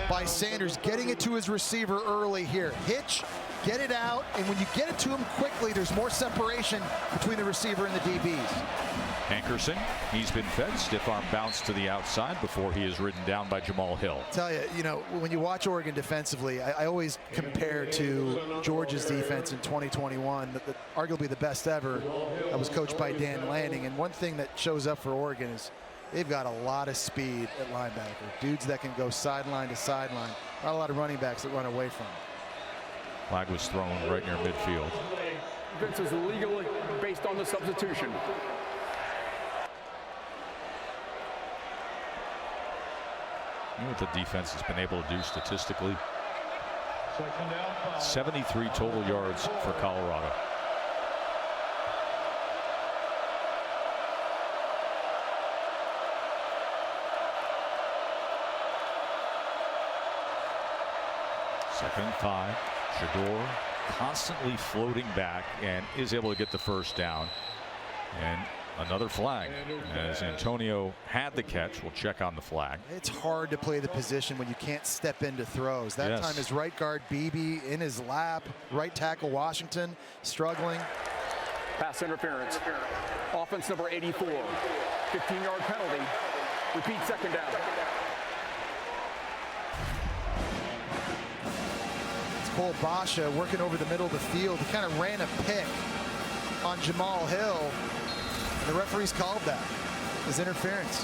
S4: by Sanders, getting it to his receiver early here. Hitch, get it out, and when you get it to him quickly, there's more separation between the receiver and the DBs.
S1: Hankerson, he's been fed. Stiff arm bounce to the outside before he is ridden down by Jamal Hill.
S4: Tell you, when you watch Oregon defensively, I always compare to Georgia's defense in 2021, arguably the best ever. That was coached by Dan Lanning. And one thing that shows up for Oregon is they've got a lot of speed at linebacker. Dudes that can go sideline to sideline. Not a lot of running backs that run away from them.
S1: Flag was thrown right near midfield.
S6: This is legally based on the substitution.
S1: You know what the defense has been able to do statistically? 73 total yards for Colorado. 2nd and 5. Shador constantly floating back and is able to get the first down. And another flag as Antonio had the catch. We'll check on the flag.
S4: It's hard to play the position when you can't step into throws. That time is right guard Beebe in his lap. Right tackle Washington struggling.
S6: Pass interference. Offense number 84. 15-yard penalty. Repeat 2nd down.
S4: It's Cole Basha working over the middle of the field. He kind of ran a pick on Jamal Hill. And the referees called that as interference.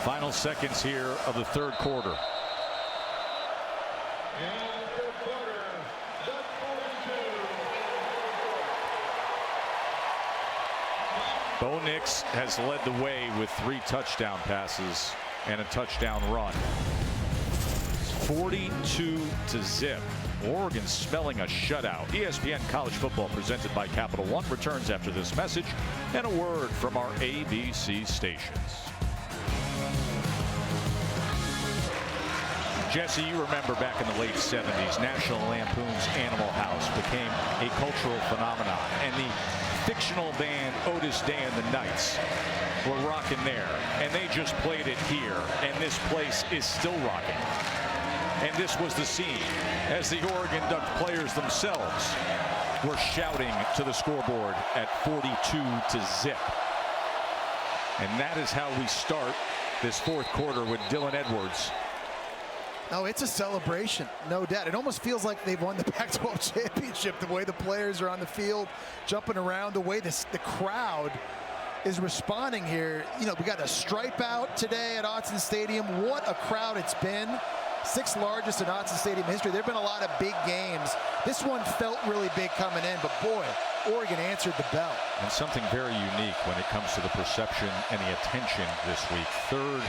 S1: Final seconds here of the 3rd quarter. Bo Nix has led the way with 3 touchdown passes and a touchdown run. 42-0. Oregon spelling a shutout. ESPN College Football presented by Capital One returns after this message and a word from our ABC stations. Jesse, you remember back in the late 70s, National Lampoon's Animal House became a cultural phenomenon, and the fictional band Otis Day and the Knights were rocking there, and they just played it here, and this place is still rocking. And this was the scene as the Oregon Duck players themselves were shouting to the scoreboard at 42-0. And that is how we start this 4th quarter with Dylan Edwards.
S4: Oh, it's a celebration, no doubt. It almost feels like they've won the Pac-12 championship, the way the players are on the field, jumping around, the way the crowd is responding here. You know, we got a stripe out today at Autzen Stadium. What a crowd it's been. 6th largest in Autzen Stadium history. There have been a lot of big games. This one felt really big coming in, but boy, Oregon answered the bell.
S1: And something very unique when it comes to the perception and the attention this week. 3rd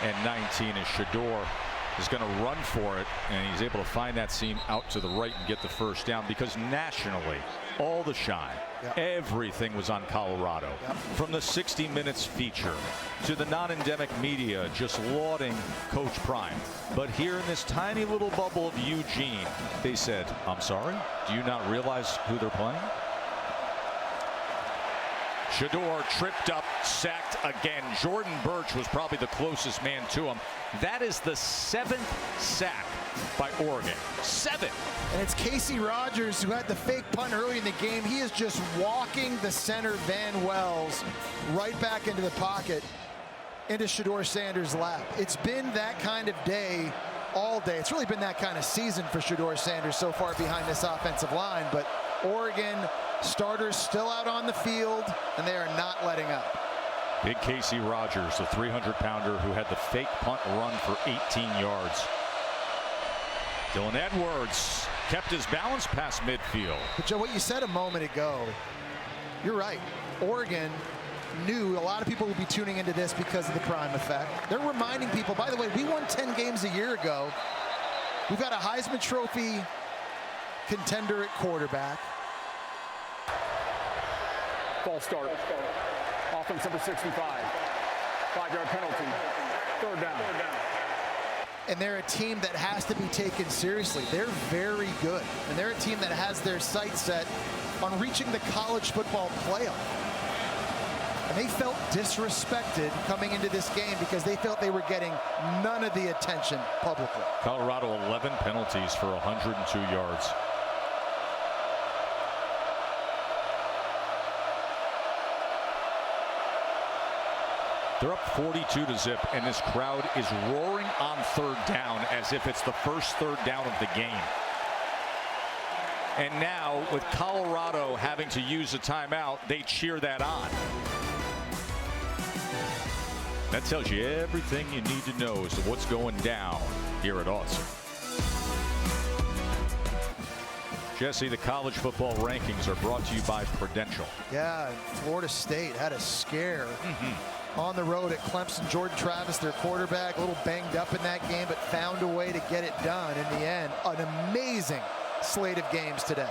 S1: and 19 as Shador is going to run for it, and he's able to find that seam out to the right and get the first down, because nationally, all the shine, everything was on Colorado. From the 60 Minutes feature to the non-endemic media just lauding Coach Prime. But here in this tiny little bubble of Eugene, they said, I'm sorry, do you not realize who they're playing? Shador tripped up, sacked again. Jordan Birch was probably the closest man to him. That is the 7th sack by Oregon. 7.
S4: And it's Casey Rogers who had the fake punt early in the game. He is just walking the center Van Wells right back into the pocket, into Shador Sanders' lap. It's been that kind of day all day. It's really been that kind of season for Shador Sanders so far behind this offensive line. But Oregon starters still out on the field, and they are not letting up.
S1: Big Casey Rogers, the 300-pounder who had the fake punt run for 18 yards. Dylan Edwards kept his balance past midfield.
S4: But Joe, what you said a moment ago, you're right. Oregon knew a lot of people would be tuning into this because of the Prime effect. They're reminding people, by the way, we won 10 games a year ago. We've got a Heisman Trophy contender at quarterback.
S6: False start. Offense number 65. 5-yard penalty. 3rd down.
S4: And they're a team that has to be taken seriously. They're very good. And they're a team that has their sights set on reaching the college football playoff. And they felt disrespected coming into this game because they felt they were getting none of the attention publicly.
S1: Colorado 11 penalties for 102 yards. They're up 42-0, and this crowd is roaring on 3rd down as if it's the first 3rd down of the game. And now, with Colorado having to use a timeout, they cheer that on. That tells you everything you need to know as to what's going down here at Autzen. Jesse, the college football rankings are brought to you by Prudential.
S4: Yeah, Florida State had a scare on the road at Clemson. Jordan Travis, their quarterback, a little banged up in that game, but found a way to get it done in the end. An amazing slate of games today.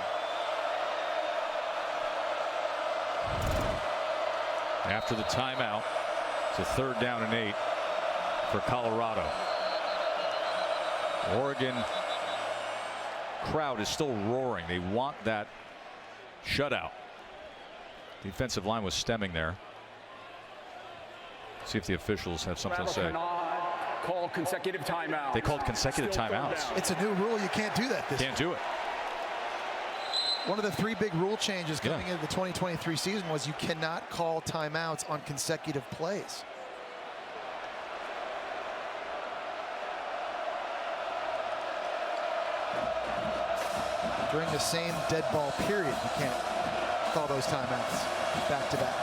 S1: After the timeout, It's a 3rd down and 8 for Colorado. Oregon crowd is still roaring. They want that shutout. Defensive line was stemming there. See if the officials have something to say.
S6: Call consecutive timeouts.
S1: They called consecutive timeouts.
S4: It's a new rule. You can't do that this
S1: Can't do it.
S4: One of the 3 big rule changes coming into the 2023 season was you cannot call timeouts on consecutive plays. During the same dead ball period, you can't call those timeouts back to back.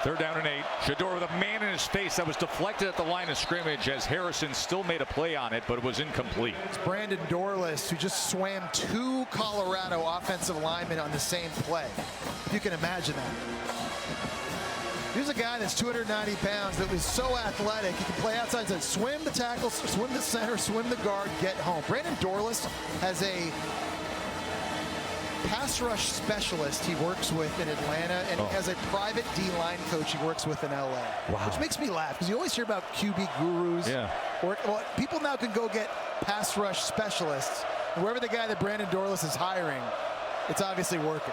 S1: Third down and 8. Shedeur with a man in his face that was deflected at the line of scrimmage as Harrison still made a play on it, but it was incomplete.
S4: It's Brandon Dorless who just swam 2 Colorado offensive linemen on the same play. You can imagine that. Here's a guy that's 290 pounds that was so athletic. He can play outside, so swim the tackle, swim the center, swim the guard, get home. Brandon Dorless has a pass rush specialist he works with in Atlanta, and he has a private D-line coach he works with in LA.
S1: Wow.
S4: Which makes me laugh because you always hear about QB gurus.
S1: Yeah.
S4: Or, well, people now can go get pass rush specialists. And wherever the guy that Brandon Dorless is hiring, it's obviously working.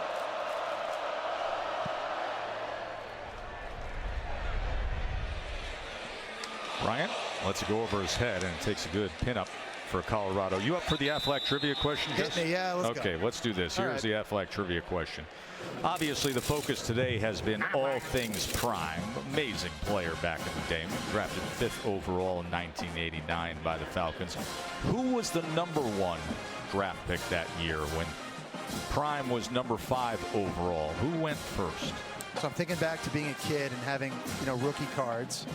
S1: Bryant lets it go over his head and takes a good pinup for Colorado. You up for the Aflac trivia question, Jess?
S4: Hit me, yeah, let's go.
S1: Okay, let's do this. Here's the Aflac trivia question. Obviously, the focus today has been all things Prime. Amazing player back in the day. Drafted 5th overall in 1989 by the Falcons. Who was the #1 draft pick that year when Prime was #5 overall? Who went first?
S4: So I'm thinking back to being a kid and having, rookie cards.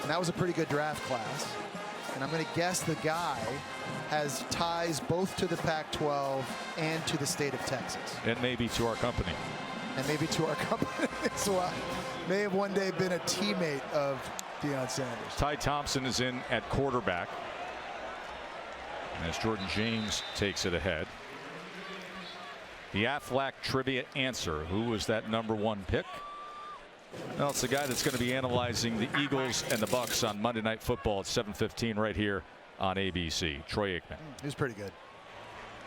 S4: And that was a pretty good draft class. And I'm going to guess the guy has ties both to the Pac-12 and to the state of Texas.
S1: And maybe to our company.
S4: And maybe to our company as well. May have one day been a teammate of Deion Sanders.
S1: Ty Thompson is in at quarterback. As Jordan James takes it ahead. The Aflac trivia answer. Who was that #1 pick? Well, it's the guy that's going to be analyzing the Eagles and the Bucks on Monday Night Football at 7:15 right here on ABC. Troy Aikman.
S4: He was pretty good.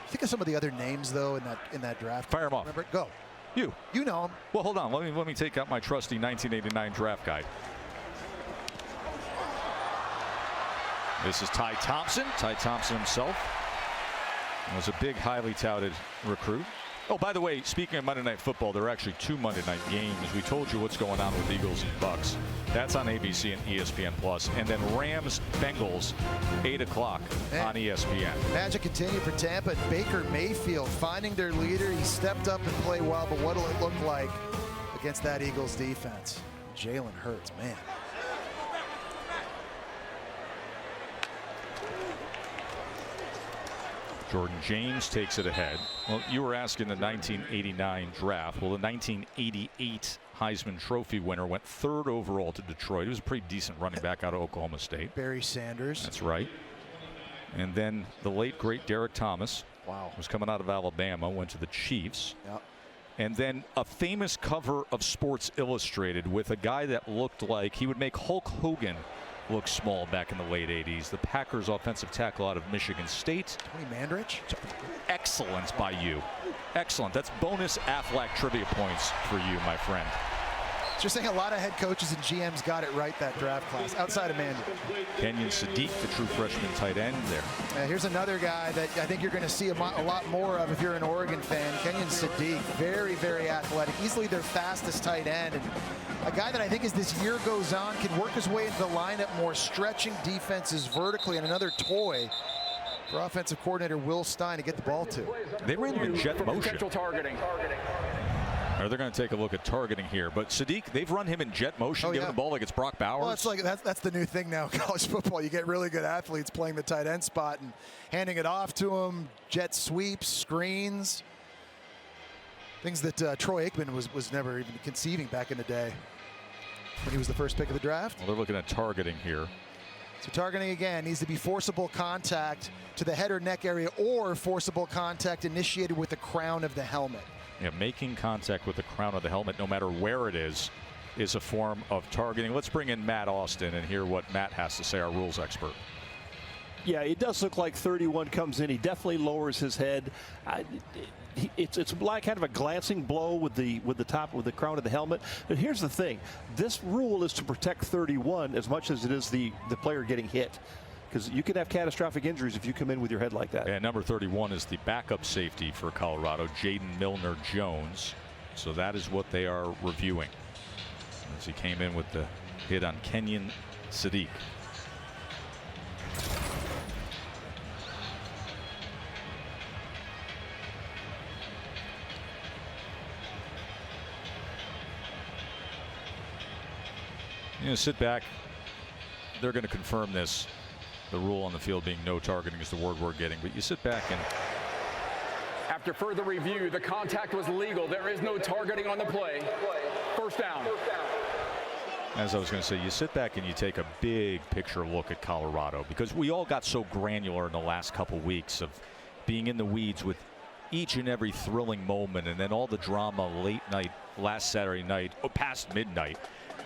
S4: Think of some of the other names though in that draft.
S1: Fire him off.
S4: Remember? Go.
S1: You
S4: know him.
S1: Well, hold on. Let me take out my trusty 1989 draft guide. This is Ty Thompson. Ty Thompson himself was a big, highly touted recruit. Oh, by the way, speaking of Monday Night Football, there are actually 2 Monday night games. We told you what's going on with Eagles and Bucks. That's on ABC and ESPN+. And then Rams-Bengals, 8 o'clock on ESPN.
S4: Magic continued for Tampa, and Baker Mayfield finding their leader. He stepped up and played well, but what'll it look like against that Eagles defense? Jalen Hurts, man.
S1: Jordan James takes it ahead. Well, you were asking the 1989 draft. Well, the 1988 Heisman Trophy winner went 3rd overall to Detroit. He was a pretty decent running back out of Oklahoma State.
S4: Barry Sanders.
S1: That's right. And then the late, great Derek Thomas.
S4: Wow.
S1: Was coming out of Alabama, went to the Chiefs.
S4: Yep.
S1: And then a famous cover of Sports Illustrated with a guy that looked like he would make Hulk Hogan look small back in the late 80s. The Packers offensive tackle out of Michigan State.
S4: Tony Mandrich.
S1: Excellent by you. Excellent. That's bonus Aflac trivia points for you, my friend.
S4: Just saying a lot of head coaches and GMs got it right that draft class, outside of Mandrich.
S1: Kenyon Sadiq, the true freshman tight end there.
S4: Here's another guy that I think you're going to see a lot more of if you're an Oregon fan. Kenyon Sadiq, very, very athletic. Easily their fastest tight end. And a guy that I think as this year goes on can work his way into the lineup more, stretching defenses vertically, and another toy for offensive coordinator Will Stein to get the ball to.
S1: They ran him in jet motion.
S6: Potential targeting.
S1: Or they're going to take a look at targeting here. But Sadiq, they've run him in jet motion, giving the ball like it's Brock Bowers.
S4: Well, that's the new thing now in college football. You get really good athletes playing the tight end spot and handing it off to them, jet sweeps, screens. Things that Troy Aikman was never even conceiving back in the day when he was the first pick of the draft.
S1: Well, they're looking at targeting here.
S4: So targeting again needs to be forcible contact to the head or neck area or forcible contact initiated with the crown of the helmet.
S1: making contact with the crown of the helmet, no matter where it is a form of targeting. Let's bring in Matt Austin and hear what Matt has to say, our rules expert.
S14: Yeah, it does look like 31 comes in. He definitely lowers his head. It's like kind of a glancing blow with the crown of the helmet. But here's the thing: this rule is to protect 31 as much as it is the player getting hit, because you can have catastrophic injuries if you come in with your head like that.
S1: And number 31 is the backup safety for Colorado, Jaden Milner-Jones. So that is what they are reviewing, as he came in with the hit on Kenyon Sadiq. Sit back. They're going to confirm this. The rule on the field being no targeting is the word we're getting. But you sit back and...
S6: After further review, the contact was legal. There is no targeting on the play. First down.
S1: As I was going to say, you sit back and you take a big picture look at Colorado, because we all got so granular in the last couple weeks of being in the weeds with each and every thrilling moment, and then all the drama late night, last Saturday night, past midnight.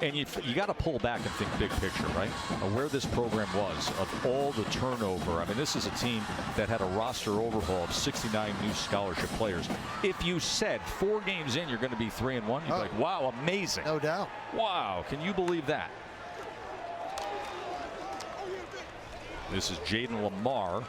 S1: And you got to pull back and think big picture, right? Where this program was, of all the turnover. I mean, this is a team that had a roster overhaul of 69 new scholarship players. If you said 4 games in, you're going to be 3-1, you'd be like, wow, amazing.
S4: No doubt.
S1: Wow, can you believe that? This is Jaden Lamar,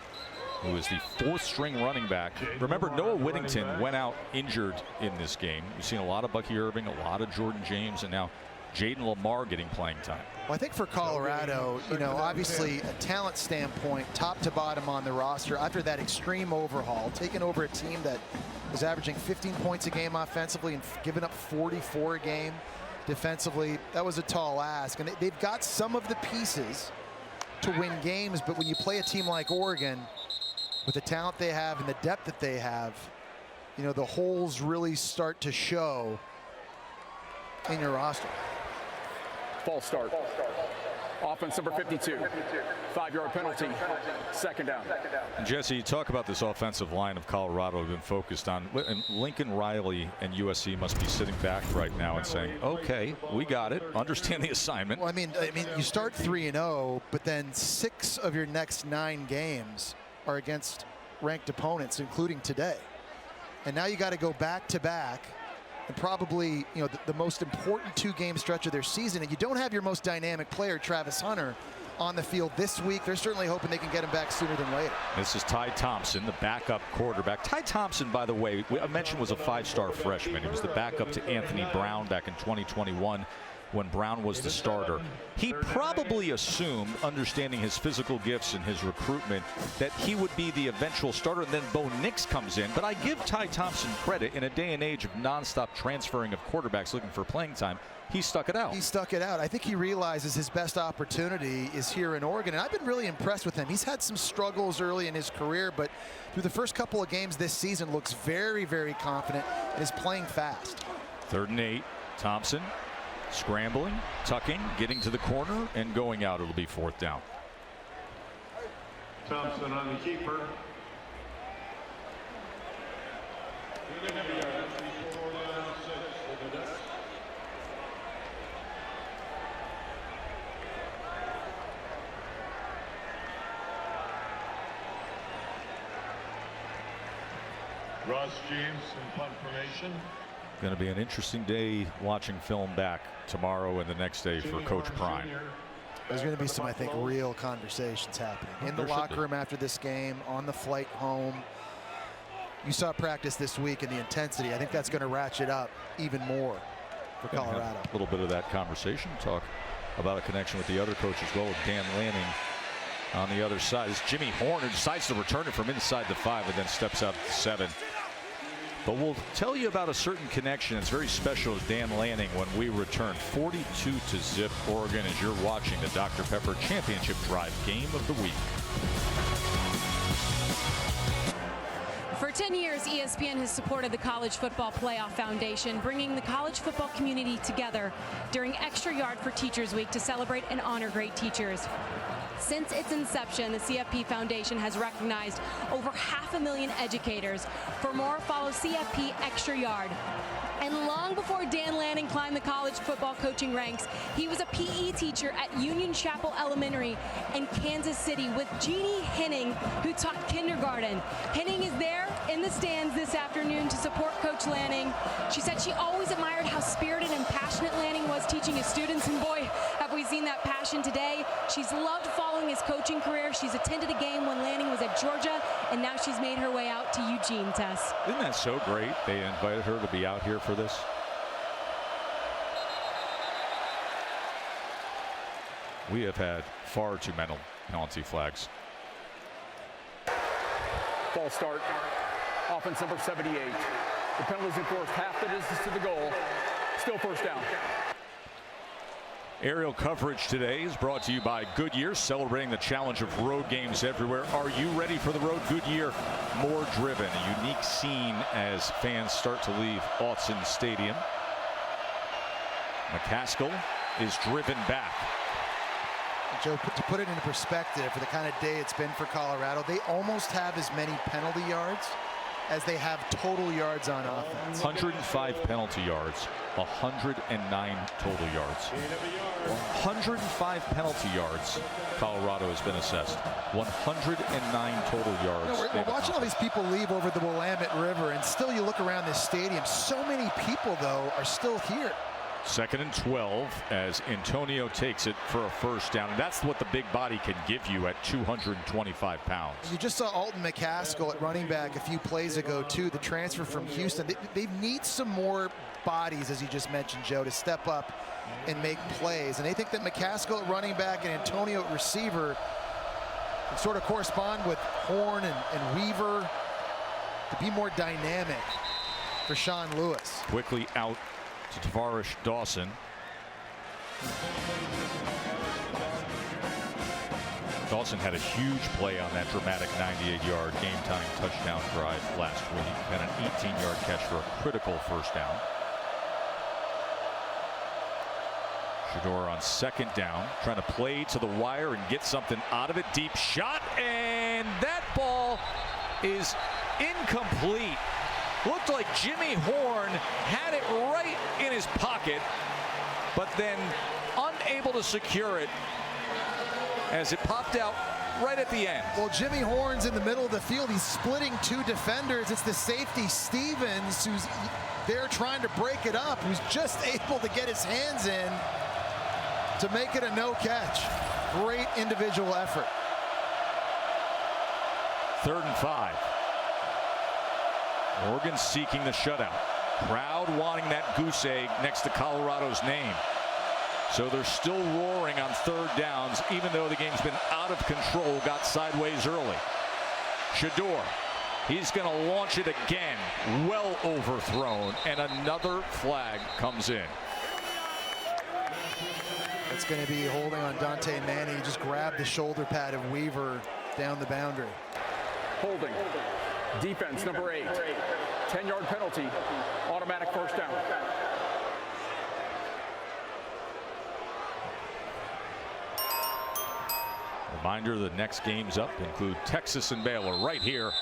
S1: who is the 4th-string running back. Remember, Noah Whittington went out injured in this game. You've seen a lot of Bucky Irving, a lot of Jordan James, and now Jaden Lamar getting playing time.
S4: Well, I think for Colorado, obviously a talent standpoint, top to bottom on the roster, after that extreme overhaul, taking over a team that was averaging 15 points a game offensively and giving up 44 a game defensively, that was a tall ask. And they've got some of the pieces to win games, but when you play a team like Oregon, with the talent they have and the depth that they have, the holes really start to show in your roster.
S6: False start. Offense number 52. 5-yard penalty. Second down.
S1: And Jesse, you talk about this offensive line of Colorado have been focused on, and Lincoln Riley and USC must be sitting back right now and saying, okay, we got it. Understand the assignment.
S4: Well, I mean, you start 3-0, but then 6 of your next 9 games are against ranked opponents, including today. And now you got to go back to back. And probably, the most important 2-game stretch of their season, and you don't have your most dynamic player, Travis Hunter, on the field this week. They're certainly hoping they can get him back sooner than later.
S1: This is Ty Thompson, the backup quarterback. Ty Thompson, by the way, I mentioned was a 5-star freshman. He was the backup to Anthony Brown back in 2021 when Brown was the starter. He probably assumed, understanding his physical gifts and his recruitment, that he would be the eventual starter, and then Bo Nix comes in. But I give Ty Thompson credit. In a day and age of nonstop transferring of quarterbacks looking for playing time, he stuck it out.
S4: He stuck it out. I think he realizes his best opportunity is here in Oregon, and I've been really impressed with him. He's had some struggles early in his career, but through the first couple of games this season looks very, very confident and is playing fast.
S1: 3rd and 8, Thompson scrambling, tucking, getting to the corner, and going out. It'll be 4th down.
S10: Thompson on the keeper. Ross James in punt formation.
S1: Going to be an interesting day watching film back tomorrow and the next day for Coach Prime.
S4: There's going to be some, I think, real conversations happening in the locker room after this game, on the flight home. You saw practice this week and the intensity. I think that's going to ratchet up even more for Colorado.
S1: A little bit of that conversation. Talk about a connection with the other coach as well, with Dan Lanning on the other side. It's Jimmy Horn who decides to return it from inside the 5 and then steps out to 7. But we'll tell you about a certain connection that's very special with Dan Lanning when we return. 42-0 Oregon, as you're watching the Dr. Pepper Championship Drive Game of the Week.
S5: For 10 years, ESPN has supported the College Football Playoff Foundation, bringing the college football community together during Extra Yard for Teachers Week to celebrate and honor great teachers. Since its inception, the CFP Foundation has recognized over 500,000 educators. For more, follow CFP Extra Yard. And long before Dan Lanning climbed the college football coaching ranks, he was a PE teacher at Union Chapel Elementary in Kansas City with Jeannie Henning, who taught kindergarten. Henning is there in the stands this afternoon to support Coach Lanning. She said she always admired how spirited and passionate Lanning was teaching his students, and boy, have we seen that passion today. She's loved following his coaching career. She's attended a game when Lanning was at Georgia, and now she's made her way out to Eugene, Tess.
S1: Isn't that so great? They invited her to be out here for this. We have had far too many penalty flags.
S6: False start. Offense number 78. The penalties enforced half the distance to the goal. Still first down.
S1: Aerial coverage today is brought to you by Goodyear, celebrating the challenge of road games everywhere. Are you ready for the road? Goodyear, more driven. A unique scene as fans start to leave Autzen Stadium. McCaskill is driven back.
S4: Joe, to put it into perspective, for the kind of day it's been for Colorado, they almost have as many penalty yards as they have total yards on offense.
S1: 105 penalty yards, 109 total yards. 105 penalty yards Colorado has been assessed. 109 total yards.
S4: We're watching all these people leave over the Willamette River, and still you look around this stadium, so many people, though, are still here.
S1: 2nd and 12 as Antonio takes it for a first down. And that's what the big body can give you at 225 pounds.
S4: You just saw Alton McCaskill at running back a few plays ago, too, the transfer from Houston. They need some more bodies, as you just mentioned, Joe, to step up and make plays. And they think that McCaskill at running back and Antonio at receiver can sort of correspond with Horn and Weaver to be more dynamic for Sean Lewis.
S1: Quickly out to Tavarish Dawson. Dawson had a huge play on that dramatic 98-yard game-time touchdown drive last week, and an 18-yard catch for a critical first down. Shador on 2nd down, trying to play to the wire and get something out of it. Deep shot, and that ball is incomplete. Looked like Jimmy Horn had it right in his pocket, but then unable to secure it as it popped out right at the end.
S4: Well, Jimmy Horn's in the middle of the field. He's splitting 2 defenders. It's the safety Stevens who's there trying to break it up, who's just able to get his hands in to make it a no catch. Great individual effort.
S1: 3rd and 5. Oregon seeking the shutout. Crowd wanting that goose egg next to Colorado's name. So they're still roaring on 3rd downs, even though the game's been out of control, got sideways early. Shador, he's going to launch it again. Well overthrown, and another flag comes in.
S4: It's going to be holding on Dante Manning. He just grabbed the shoulder pad of Weaver down the boundary.
S6: Holding. Defense number 8. 10-yard penalty. Automatic first down.
S1: Reminder, the next games up include Texas and Baylor right here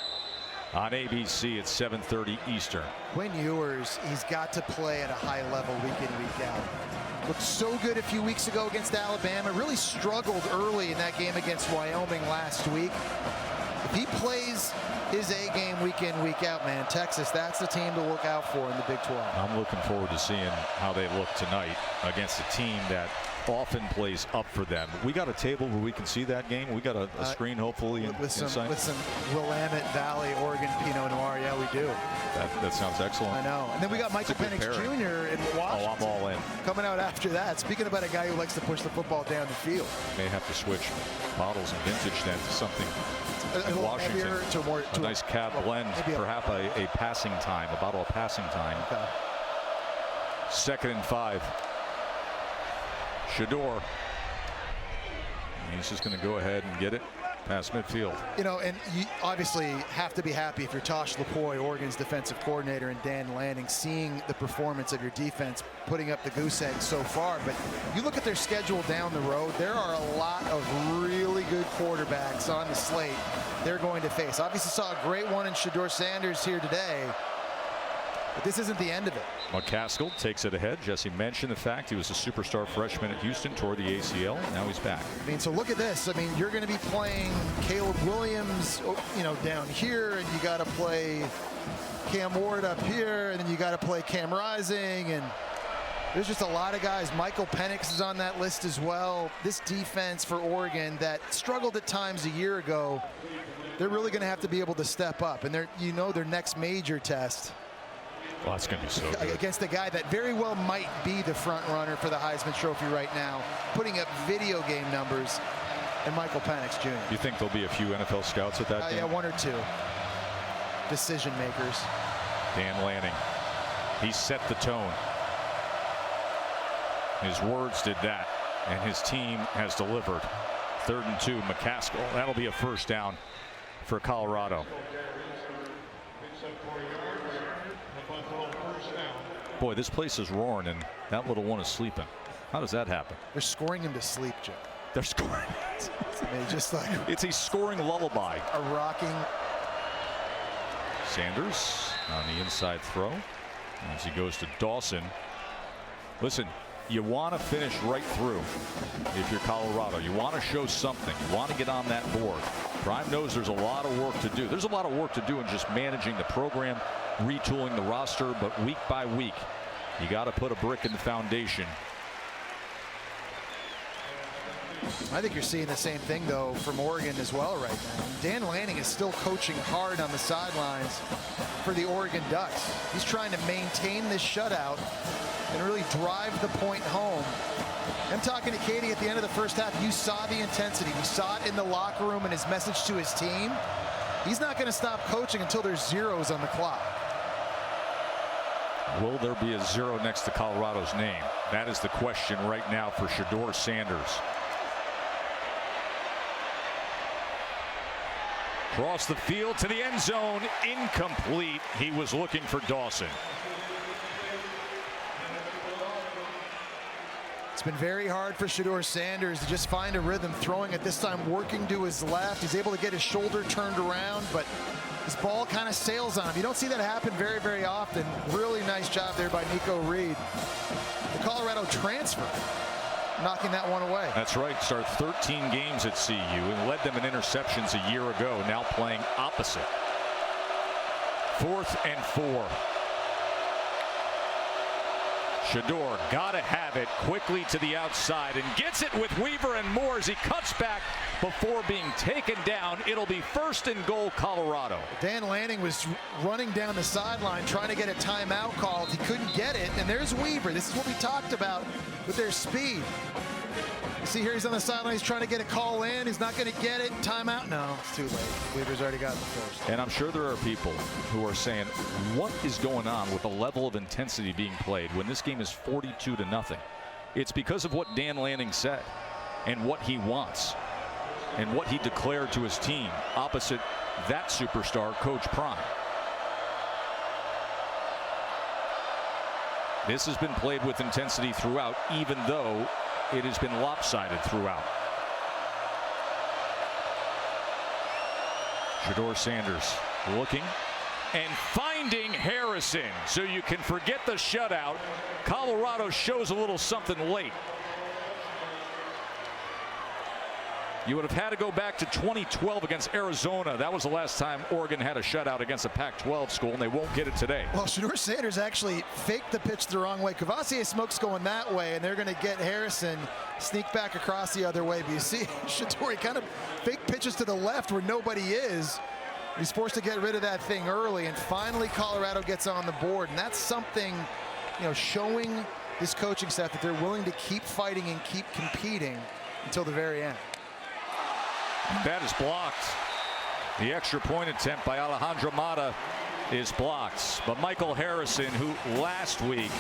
S1: on ABC at 7:30 Eastern.
S4: Quinn Ewers, he's got to play at a high level week in, week out. Looked so good a few weeks ago against Alabama. Really struggled early in that game against Wyoming last week. If he plays his A game week in, week out, man, Texas, that's the team to look out for in the Big 12.
S1: I'm looking forward to seeing how they look tonight against a team that often plays up for them. We got a table where we can see that game. We got a screen, hopefully,
S4: with some Willamette Valley, Oregon Pinot Noir. Yeah, we do.
S1: That sounds excellent.
S4: I know. And then we got Michael Penix Jr. in Washington.
S1: Oh, I'm all in.
S4: Coming out after that. Speaking about a guy who likes to push the football down the field.
S1: May have to switch bottles and vintage then to something in Washington. A nice cab blend, perhaps a passing time, a bottle of passing time.
S4: Okay.
S1: 2nd and 5. Shador. He's just going to go ahead and get it. past midfield.
S4: You know, and you obviously have to be happy if you're Tosh Lupoi, Oregon's defensive coordinator, and Dan Lanning, seeing the performance of your defense, putting up the goose egg so far. But you look at their schedule down the road, there are a lot of really good quarterbacks on the slate they're going to face. Obviously saw a great one in Shedeur Sanders here today, but this isn't the end of it.
S1: McCaskill takes it ahead. Jesse mentioned the fact he was a superstar freshman at Houston, tore the ACL. Now he's back.
S4: I mean, so look at this. I mean, you're going to be playing Caleb Williams, you know, down here, and you got to play Cam Ward up here, and then you got to play Cam Rising, and there's just a lot of guys. Michael Penix is on that list as well. This defense for Oregon that struggled at times a year ago, they're really going to have to be able to step up, and you know, their next major test.
S1: Well, that's going to be so good.
S4: Against a guy that very well might be the front runner for the Heisman Trophy right now, putting up video game numbers, and Michael Penix Jr.
S1: You think there'll be a few NFL scouts at that game?
S4: Yeah, one or two decision makers.
S1: Dan Lanning, he set the tone. His words did that, and his team has delivered. 3rd and 2, McCaskill. That'll be a first down for Colorado. Boy, this place is roaring, and that little one is sleeping. How does that happen?
S4: They're scoring him to sleep, Jim.
S1: They're scoring.
S4: I mean, just like
S1: it's a scoring lullaby.
S4: A rocking.
S1: Sanders on the inside throw as he goes to Dawson. Listen, you want to finish right through if you're Colorado. You want to show something. You want to get on that board. Prime knows there's a lot of work to do. There's a lot of work to do in just managing the program, retooling the roster, but week by week, you got to put a brick in the foundation.
S4: I think you're seeing the same thing, though, from Oregon as well right now. Dan Lanning is still coaching hard on the sidelines for the Oregon Ducks. He's trying to maintain this shutout and really drive the point home. I'm talking to Katie at the end of the first half. You saw the intensity. You saw it in the locker room and his message to his team. He's not going to stop coaching until there's zeros on the clock.
S1: Will there be a 0 next to Colorado's name? That is the question right now for Shedeur Sanders. Across the field to the end zone, incomplete. He was looking for Dawson.
S4: It's been very hard for Shedeur Sanders to just find a rhythm, throwing at this time, working to his left. He's able to get his shoulder turned around, but his ball kind of sails on him. You don't see that happen very, very often. Really nice job there by Nico Reed. The Colorado transfer, knocking that one away.
S1: That's right. Started 13 games at CU and led them in interceptions a year ago. Now playing opposite. 4th and 4. Shedeur got to have it quickly to the outside and gets it with Weaver and Moore as he cuts back before being taken down. It'll be 1st and goal, Colorado.
S4: Dan Lanning was running down the sideline trying to get a timeout called. He couldn't get it, and there's Weaver. This is what we talked about with their speed. You see here he's on the sideline. He's trying to get a call in. He's not going to get it. Timeout. No, it's too late. Weaver's already got the first.
S1: And I'm sure there are people who are saying, what is going on with the level of intensity being played when this game is 42-0? It's because of what Dan Lanning said and what he wants and what he declared to his team opposite that superstar, Coach Prime. This has been played with intensity throughout, even though it has been lopsided throughout. Shedeur Sanders looking and finding Harrison. So you can forget the shutout. Colorado shows a little something late. You would have had to go back to 2012 against Arizona. That was the last time Oregon had a shutout against a Pac-12 school, and they won't get it today.
S4: Well, Shedeur Sanders actually faked the pitch the wrong way. Kavasier Smoke's going that way, and they're going to get Harrison sneak back across the other way. But you see, Shedeur kind of fake pitches to the left where nobody is. He's forced to get rid of that thing early, and finally Colorado gets on the board. And that's something, you know, showing this coaching staff that they're willing to keep fighting and keep competing until the very end.
S1: That is blocked. The extra point attempt by Alejandro Mata is blocked. But Michael Harrison, who last week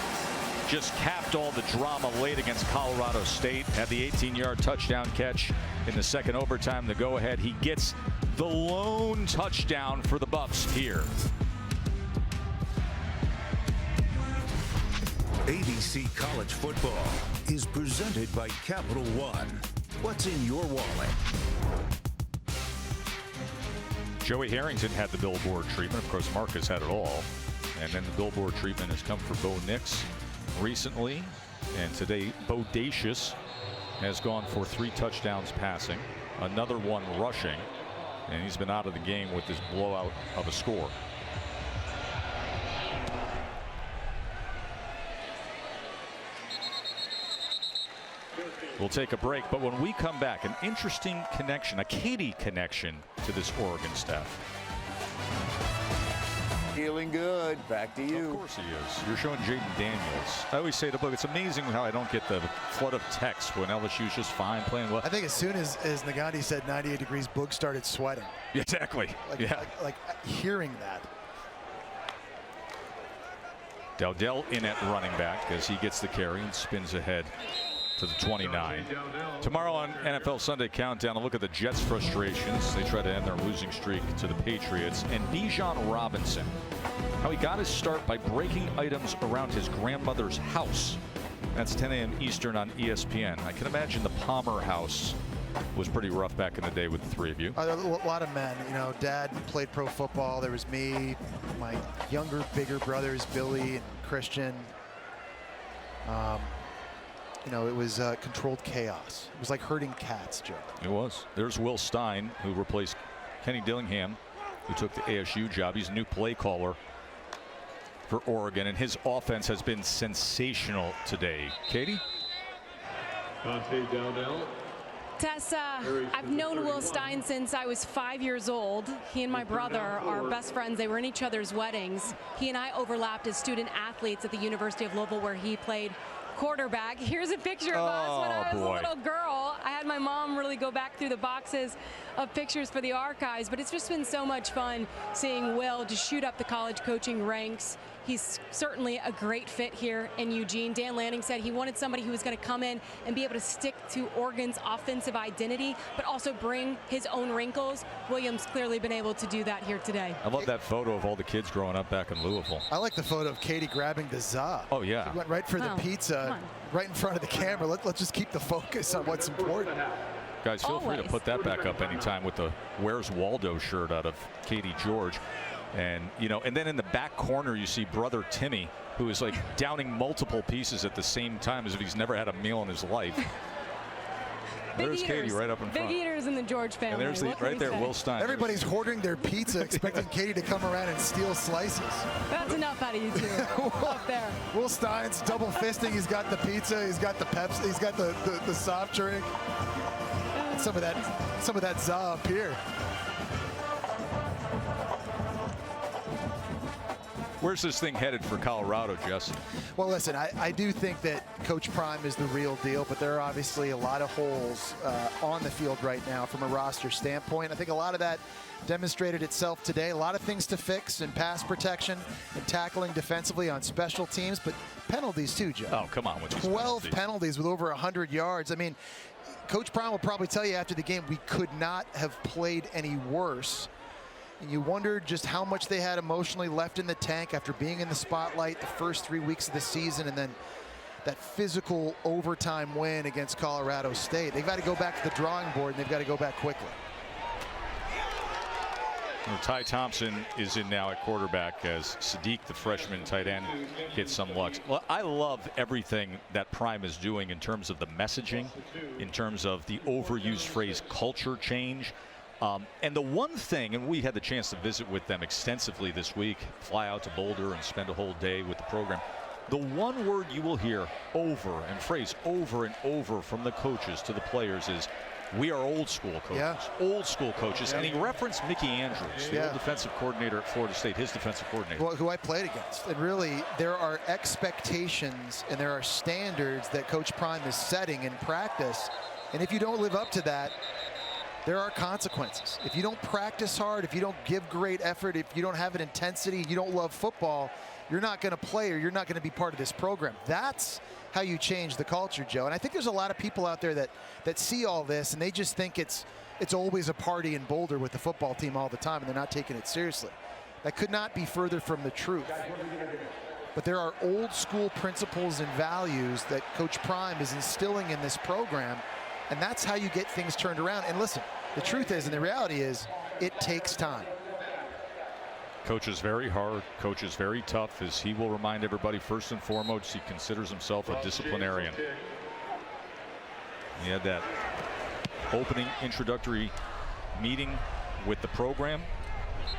S1: just capped all the drama late against Colorado State, had the 18-yard touchdown catch in the second overtime, the go-ahead. He gets the lone touchdown for the Buffs here.
S7: ABC College Football is presented by Capital One. What's in your wallet?
S1: Joey Harrington had the billboard treatment. Of course, Marcus had it all. And then the billboard treatment has come for Bo Nix recently. And today, Bodacious has gone for 3 touchdowns passing, another one rushing, and he's been out of the game with this blowout of a score. We'll take a break, but when we come back, an interesting connection, a Katie connection to this Oregon staff.
S8: Feeling good. Back to you.
S1: Of course he is. You're showing Jaden Daniels. I always say to Boog, it's amazing how I don't get the flood of text when LSU's just fine playing well.
S4: I think as soon as Nagandi said 98 degrees, Boog started sweating.
S1: Exactly.
S4: Like hearing that.
S1: Dowdell in at running back as he gets the carry and spins ahead to the 29. Tomorrow on NFL Sunday Countdown, a look at the Jets' frustrations. They try to end their losing streak to the Patriots. And Bijan Robinson, how he got his start by breaking items around his grandmother's house. That's 10 a.m. Eastern on ESPN. I can imagine the Palmer house was pretty rough back in the day with the 3 of you.
S4: A lot of men. You know, Dad played pro football. There was me, my younger, bigger brothers, Billy and Christian. You know, it was controlled chaos. It was like herding cats, Joe.
S1: It was. There's Will Stein, who replaced Kenny Dillingham, who took the ASU job. He's a new play caller for Oregon, and his offense has been sensational today. Katie?
S5: Tessa, I've known Will Stein since I was 5 years old. He and my brother are best friends. They were in each other's weddings. He and I overlapped as student athletes at the University of Louisville, where he played quarterback. Here's a picture of us when I was a little girl. I had my mom really go back through the boxes of pictures for the archives, but it's just been so much fun seeing Will just shoot up the college coaching ranks. He's certainly a great fit here in Eugene. Dan Lanning said he wanted somebody who was going to come in and be able to stick to Oregon's offensive identity, but also bring his own wrinkles. Williams clearly been able to do that here today.
S1: I love that photo of all the kids growing up back in Louisville.
S4: I like the photo of Katie grabbing the za.
S1: Oh, yeah.
S4: She went right for the pizza, right in front of the camera. Let's just keep the focus on what's important.
S1: Guys, feel free to put that back up anytime with the Where's Waldo shirt out of Katie George. And, you know, and then in the back corner, you see brother Timmy, who is like downing multiple pieces at the same time as if he's never had a meal in his life. There's Katie right up in front.
S5: Big eaters in the George family.
S1: And there's right there, Will Stein.
S4: Everybody's hoarding their pizza, expecting Katie to come around and steal slices.
S5: That's enough out of you two up there.
S4: Will Stein's double fisting. He's got the pizza. He's got the Pepsi. He's got the soft drink. Some of that za up here.
S1: Where's this thing headed for Colorado, Jess?
S4: Well, listen, I do think that Coach Prime is the real deal, but there are obviously a lot of holes on the field right now from a roster standpoint. I think a lot of that demonstrated itself today. A lot of things to fix in pass protection and tackling defensively on special teams, but penalties too, Joe.
S1: Oh, come on. With
S4: 12 penalties with over 100 yards. I mean, Coach Prime will probably tell you after the game, we could not have played any worse. And you wondered just how much they had emotionally left in the tank after being in the spotlight the first 3 weeks of the season, and then that physical overtime win against Colorado State. They've got to go back to the drawing board, and they've got to go back quickly.
S1: Well, Ty Thompson is in now at quarterback as Sadiq, the freshman tight end, gets some luck. Well, I love everything that Prime is doing in terms of the messaging, in terms of the overused phrase culture change. And the one thing, and we had the chance to visit with them extensively this week, fly out to Boulder and spend a whole day with the program. The one word you will hear over and phrase over and over from the coaches to the players is, we are old school coaches.
S4: Yeah.
S1: Old school coaches. Yeah. And he referenced Mickey Andrews, the old defensive coordinator at Florida State, his defensive coordinator.
S4: Well, who I played against. And really, there are expectations and there are standards that Coach Prime is setting in practice. And if you don't live up to that, there are consequences. If you don't practice hard, if you don't give great effort, if you don't have an intensity, you don't love football, you're not going to play or you're not going to be part of this program. That's how you change the culture, Joe. And I think there's a lot of people out there that see all this and they just think it's always a party in Boulder with the football team all the time, and they're not taking it seriously. That could not be further from the truth. But there are old school principles and values that Coach Prime is instilling in this program, and that's how you get things turned around. And listen, the truth is, and the reality is, it takes time.
S1: Coach is very hard. Coach is very tough, as he will remind everybody first and foremost he considers himself a disciplinarian. He had that opening introductory meeting with the program,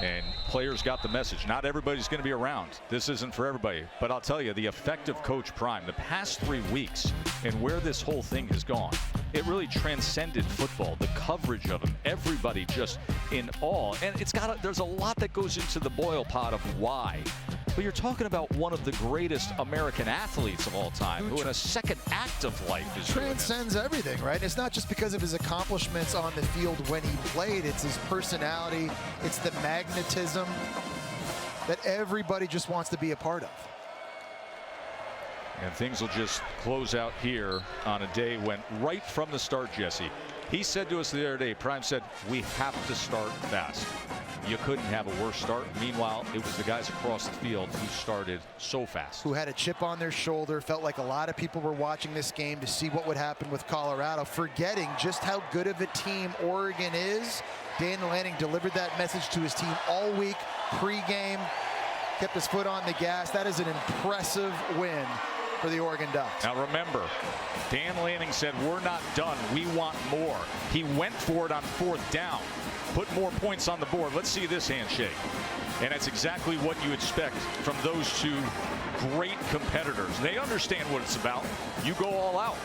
S1: and players got the message. Not everybody's going to be around. This isn't for everybody. But I'll tell you, the effect of Coach Prime, the past 3 weeks and where this whole thing has gone, it really transcended football. The coverage of him, everybody just in awe. And there's a lot that goes into the boil pot of why. But you're talking about one of the greatest American athletes of all time, who in a second act of life is
S4: transcends everything, right? It's not just because of his accomplishments on the field when he played. It's his personality. It's the magnetism that everybody just wants to be a part of.
S1: And things will just close out here on a day when, right from the start, Jesse, he said to us the other day, Prime said, we have to start fast. You couldn't have a worse start. Meanwhile, it was the guys across the field who started so fast.
S4: Who had a chip on their shoulder, felt like a lot of people were watching this game to see what would happen with Colorado, forgetting just how good of a team Oregon is. Dan Lanning delivered that message to his team all week, pre-game, kept his foot on the gas. That is an impressive win for the Oregon Ducks.
S1: Now remember, Dan Lanning said, we're not done, we want more. He went for it on 4th down, put more points on the board. Let's see this handshake. And that's exactly what you expect from those two great competitors. They understand what it's about. You go all out.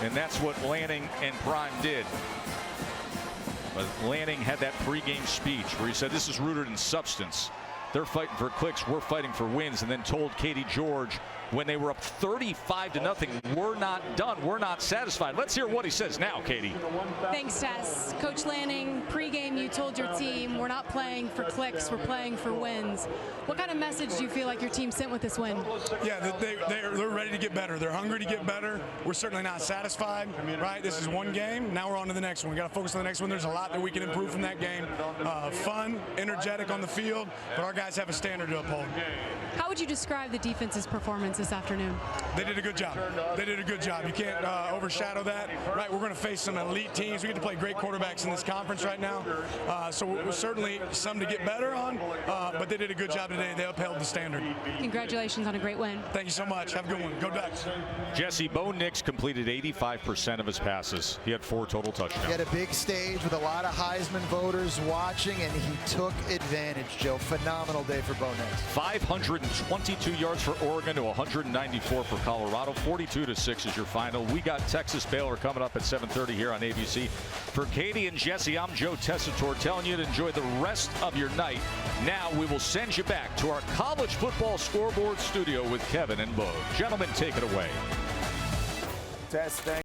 S1: And that's what Lanning and Prime did. But Lanning had that pregame speech where he said, this is rooted in substance. They're fighting for clicks, we're fighting for wins, and then told Katie George when they were up 35-0, we're not done, we're not satisfied. Let's hear what he says now, Katie.
S5: Thanks, Tess. Coach Lanning, pregame you told your team, we're not playing for clicks, we're playing for wins. What kind of message do you feel like your team sent with this win?
S3: Yeah, they're ready to get better. They're hungry to get better. We're certainly not satisfied, right? This is one game. Now we're on to the next one. We got to focus on the next one. There's a lot that we can improve from that game. Fun, energetic on the field, but our guys have a standard to uphold.
S5: How would you describe the defense's performance this afternoon?
S3: They did a good job. They did a good job. You can't overshadow that, right? We're going to face some elite teams. We get to play great quarterbacks in this conference right now. So certainly some to get better on, but they did a good job today. They upheld the standard.
S5: Congratulations on a great win.
S3: Thank you so much. Have a good one. Go Ducks.
S1: Jesse, Bo Nix completed 85% of his passes. He had 4 total touchdowns.
S4: He had a big stage with a lot of Heisman voters watching, and he took advantage, Joe. Phenomenal day for Bo Nix.
S1: 522 yards for Oregon to 194 for Colorado. 42-6 is your final. We got Texas Baylor coming up at 7:30 here on ABC. For Katie and Jesse, I'm Joe Tessitore telling you to enjoy the rest of your night. Now we will send you back to our college football scoreboard studio with Kevin and Bo. Gentlemen, take it away.
S8: Tess, thanks.